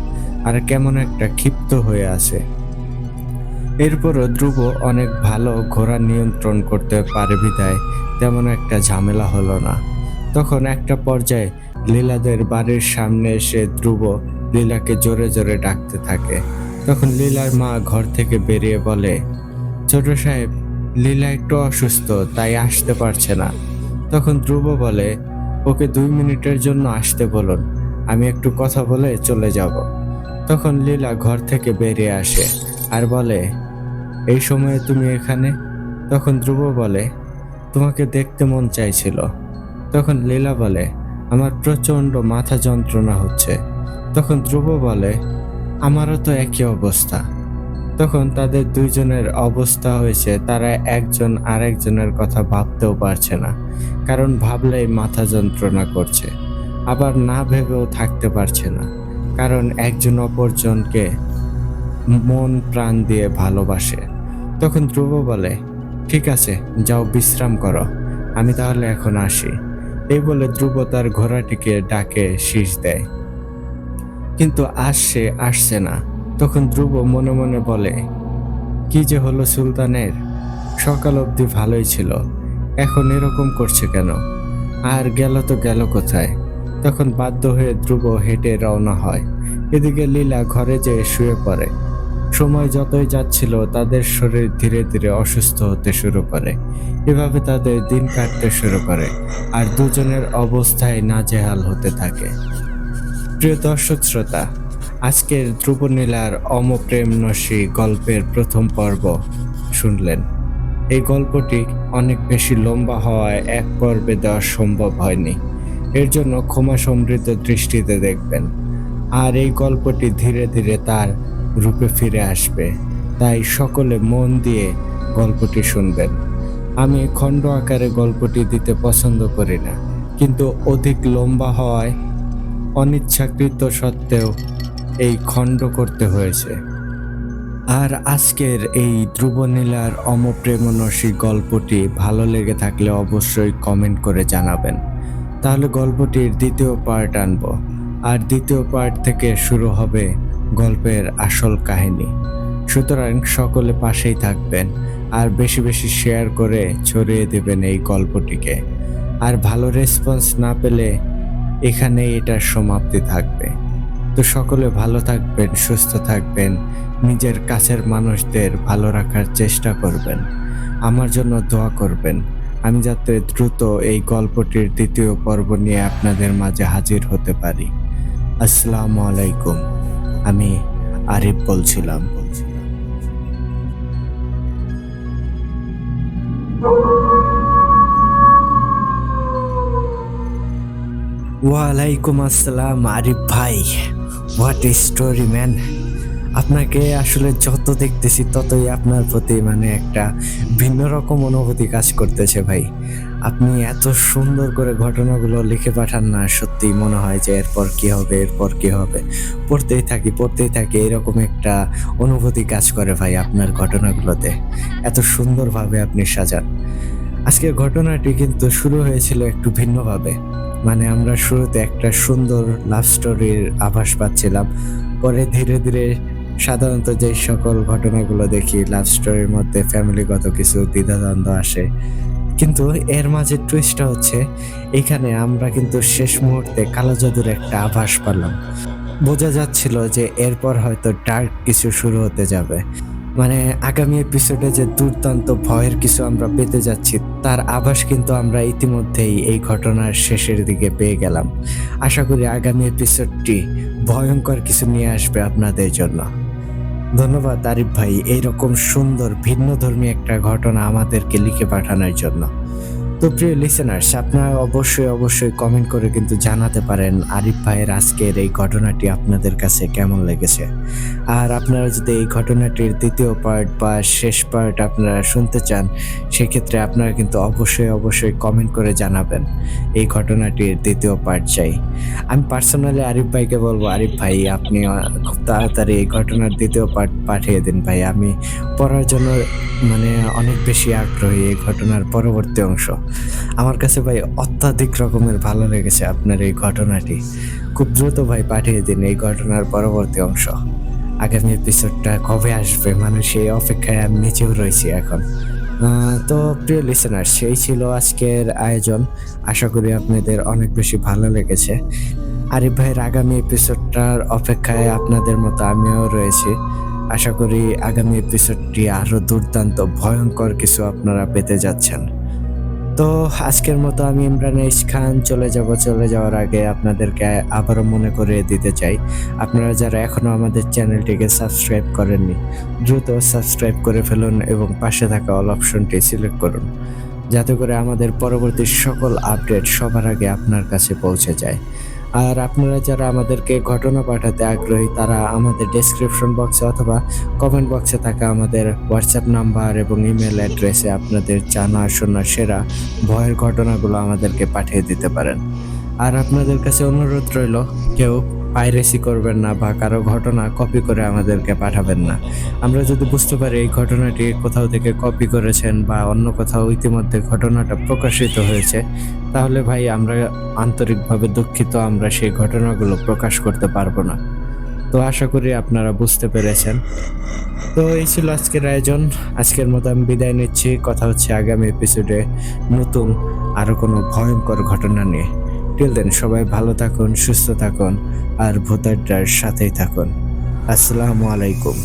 আর কেমন একটা ক্ষিপ্ত হয়ে আছে। এরপরও ধ্রুব অনেক ভালো ঘোড়া নিয়ন্ত্রণ করতে পারে বিধায় তেমন একটা ঝামেলা হলো না। তখন একটা পর্যায়ে লীলাদের বাড়ির সামনে এসে ধ্রুব লীলাকে জোরে জোরে ডাকতে থাকে। তখন লীলার মা ঘর থেকে বেরিয়ে বলে, ছোট সাহেব, লীলা একটু অসুস্থ, তাই আসতে পারছে না। তখন ধ্রুব বলে, ওকে 2 মিনিটের জন্য আসতে বলুন, আমি একটু কথা বলে চলে যাব। তখন লীলা ঘর থেকে বেরিয়ে আসে আর বলে, এই সময়ে তুমি এখানে? তখন ধ্রুব বলে, তোমাকে দেখতে মন চাইছিল। তখন লীলা বলে, আমার প্রচণ্ড মাথা যন্ত্রণা হচ্ছে। তখন ধ্রুব বলে, আমারও তো একই অবস্থা। তখন তাদের দুইজনের অবস্থা হয়েছে তারা একজন আরেকজনের কথা ভাবতেও পারছে না, কারণ ভাবলেই মাথা যন্ত্রণা করছে। আবার না ভেবেও থাকতে পারছে না, কারণ একজন অপরজনকে মন প্রাণ দিয়ে ভালোবাসে। তখন ধ্রুব বলে, ঠিক আছে, যাও বিশ্রাম করো, আমি তাহলে এখন আসি। এই বলে ধ্রুব তার ঘোড়াটিকে ডাকে শীষ দেয়, কিন্তু আসছে না। তখন ধ্রুব মনে মনে বলে, কি যে হলো সুলতানের, সকাল অবধি ভালোই ছিল, এখন এরকম করছে কেন? আর গেল তো গেল কোথায়? তখন বাধ্য হয়ে ধ্রুব হেঁটে রওনা হয়। এদিকে লীলা ঘরে যেয়ে শুয়ে পড়ে। সময় যতই যাচ্ছিল তাদের শরীর ধীরে ধীরে অসুস্থ হতে শুরু করে। এভাবে তাদের দিন কাটতে শুরু করে, আর দুজনের অবস্থায় নাজেহাল হতে থাকে। প্রিয় দর্শক শ্রোতা, আজকের ধ্রুবনীলার অমপ্রেমনসী গল্পের প্রথম পর্ব শুনলেন। এই গল্পটি অনেক বেশি লম্বা হওয়ায় এক পর্বে দেওয়া সম্ভব হয়নি, এর জন্য ক্ষমা সমৃদ্ধ দৃষ্টিতে দেখবেন। আর এই গল্পটি ধীরে ধীরে তার রূপে ফিরে আসবে, তাই সকলে মন দিয়ে গল্পটি শুনবেন। আমি খণ্ড আকারে গল্পটি দিতে পছন্দ করি না, কিন্তু অধিক লম্বা হওয়ায় অনিচ্ছাকৃত সত্ত্বেও এই খণ্ড করতে হয়েছে। আর আজকের এই ধ্রুবনীলার অমপ্রেমনসী গল্পটি ভালো লেগে থাকলে অবশ্যই কমেন্ট করে জানাবেন, তাহলে গল্পটির দ্বিতীয় পার্ট আনবো। আর দ্বিতীয় পার্ট থেকে শুরু হবে গল্পের আসল কাহিনী। সুতরাং সকলে পাশেই থাকবেন আর বেশি বেশি শেয়ার করে ছড়িয়ে দেবেন এই গল্পটিকে। আর ভালো রেসপন্স না পেলে এখানেই এটার সমাপ্তি থাকবে। তো সকলে ভালো থাকবেন, সুস্থ থাকবেন, নিজের কাছের মানুষদের ভালো রাখার চেষ্টা করবেন, আমার জন্য দোয়া করবেন, আমি যাতে দ্রুত এই গল্পটির দ্বিতীয় পর্ব নিয়ে আপনাদের মাঝে হাজির হতে পারি। আসসালামু আলাইকুম, আমি আরিফ বলছিলাম। ওয়ালাইকুম আসসালাম আরিফ ভাই, হোয়াট এ স্টোরি ম্যান। আপনাকে আসলে যত দেখতেছি ততই আপনার প্রতি একটা ভিন্ন রকম অনুভূতি কাজ করতেছে ভাই। আপনি এত সুন্দর করে ঘটনাগুলো লিখে পাঠান না, সত্যি মনে হয় যে এরপর কি হবে, এরপর কি হবে, পড়তেই থাকি, এরকম একটা অনুভূতি কাজ করে ভাই আপনার ঘটনাগুলোতে। এত সুন্দরভাবে আপনি সাজান। আজকের ঘটনাটি কিন্তু শুরু হয়েছিল একটু ভিন্নভাবে। আমরা শুরুতে একটা সুন্দর লাভ স্টোরির আভাস পাচ্ছিলাম, পরে ধীরে ধীরে সাধারণত যে সকল ঘটনাগুলো দেখি লাভ স্টোরির মধ্যে ফ্যামিলিগত কিছু দ্বিধাদ্বন্দ্ব আসে, কিন্তু এর মাঝে টুইস্টটা হচ্ছে এখানে আমরা কিন্তু শেষ মুহূর্তে কালো জাদুর একটা আভাস পেলাম। বোঝা যাচ্ছিল যে এরপর হয়তো ডার্ক কিছু শুরু হতে যাবে, আগামী এপিসোডে যে দুর্দান্ত ভয়ের কিছু আমরা পেতে যাচ্ছি তার আভাস কিন্তু আমরা ইতিমধ্যেই এই ঘটনার শেষের দিকে পেয়ে গেলাম। আশা করি আগামী এপিসোডটি ভয়ঙ্কর কিছু নিয়ে আসবে আপনাদের জন্য। ধন্যবাদ আরিফ ভাই এইরকম সুন্দর ভিন্নধর্মী একটা ঘটনা আমাদেরকে লিখে পাঠানোর জন্য। তো প্রিয় লিসেনার্স, আপনারা অবশ্যই কমেন্ট করে কিন্তু জানাতে পারেন আরিফ ভাইয়ের আজকের এই ঘটনাটি আপনাদের কাছে কেমন লেগেছে। আর আপনারা যদি এই ঘটনাটির দ্বিতীয় পার্ট বা শেষ পার্ট আপনারা শুনতে চান, সেক্ষেত্রে আপনারা কিন্তু অবশ্যই কমেন্ট করে জানাবেন এই ঘটনাটির দ্বিতীয় পার্ট চাই। আমি পার্সোনালি আরিফ ভাইকে বলবো, আরিফ ভাই আপনি খুব তাড়াতাড়ি এই ঘটনার দ্বিতীয় পার্ট পাঠিয়ে দিন ভাই। আমি পড়ার জন্য অনেক বেশি আগ্রহী এই ঘটনার পরবর্তী অংশ। আমার কাছে ভাই অত্যাধিক রকমের ভালো লেগেছে আপনার এই ঘটনাটি। খুব দ্রুত ভাই পাঠিয়ে দিন এই ঘটনার পরবর্তী অংশ। আগামী এপিসোডটা কবে আসবে সেই অপেক্ষায় আমি নিজেও রয়েছি এখন। তো প্রিয় লিসেনার, সেই ছিল আজকের আয়োজন। আশা করি আপনাদের অনেক বেশি ভালো লেগেছে। আরিফ ভাইয়ের আগামী এপিসোডটার অপেক্ষায় আপনাদের মতো আমিও রয়েছি। আশা করি আগামী এপিসোডটি আরো দুর্দান্ত ভয়ঙ্কর কিছু আপনারা পেতে যাচ্ছেন। তো আজকের মতো আমি ইমরান এইচ খান চলে যাওয়ার আগে আপনাদেরকে আবারও মনে করিয়ে দিতে চাই, আপনারা যারা এখনো আমাদের চ্যানেলটিকে সাবস্ক্রাইব করেননি, দ্রুত সাবস্ক্রাইব করে ফেলুন এবং পাশে থাকা অল অপশনটি সিলেক্ট করুন, যাতে করে আমাদের পরবর্তী সকল আপডেট সবার আগে আপনার কাছে পৌঁছে যায়। আর আপনারা যারা আমাদেরকে ঘটনা পাঠাতে আগ্রহী, তারা আমাদের ডেসক্রিপশন বক্সে অথবা কমেন্ট বক্সে থাকা আমাদের হোয়াটসঅ্যাপ নাম্বার এবং ইমেল অ্যাড্রেসে আপনাদের জানা শোনা সেরা ভয়ের ঘটনাগুলো আমাদেরকে পাঠিয়ে দিতে পারেন। আর আপনাদের কাছে অনুরোধ রইল, কেউ পাইরেসি করবেন না বা কারো ঘটনা কপি করে আমাদেরকে পাঠাবেন না। আমরা যদি বুঝতে পারি এই ঘটনাটি কোথাও থেকে কপি করেছেন বা অন্য কোথাও ইতিমধ্যে ঘটনাটা প্রকাশিত হয়েছে, তাহলে ভাই আমরা আন্তরিকভাবে দুঃখিত, আমরা সেই ঘটনাগুলো প্রকাশ করতে পারবো না। তো আশা করি আপনারা বুঝতে পেরেছেন। তো এই ছিল আজকের আয়োজন। আজকের মতো আমি বিদায় নিচ্ছি। কথা হচ্ছে আগামী এপিসোডে নতুন আরো কোনো ভয়ঙ্কর ঘটনা নিয়ে। টিল দেন সবাই ভালো থাকুন, সুস্থ থাকুন আর ভূত আড্ডার সাথেই থাকুন। আসসালামু আলাইকুম।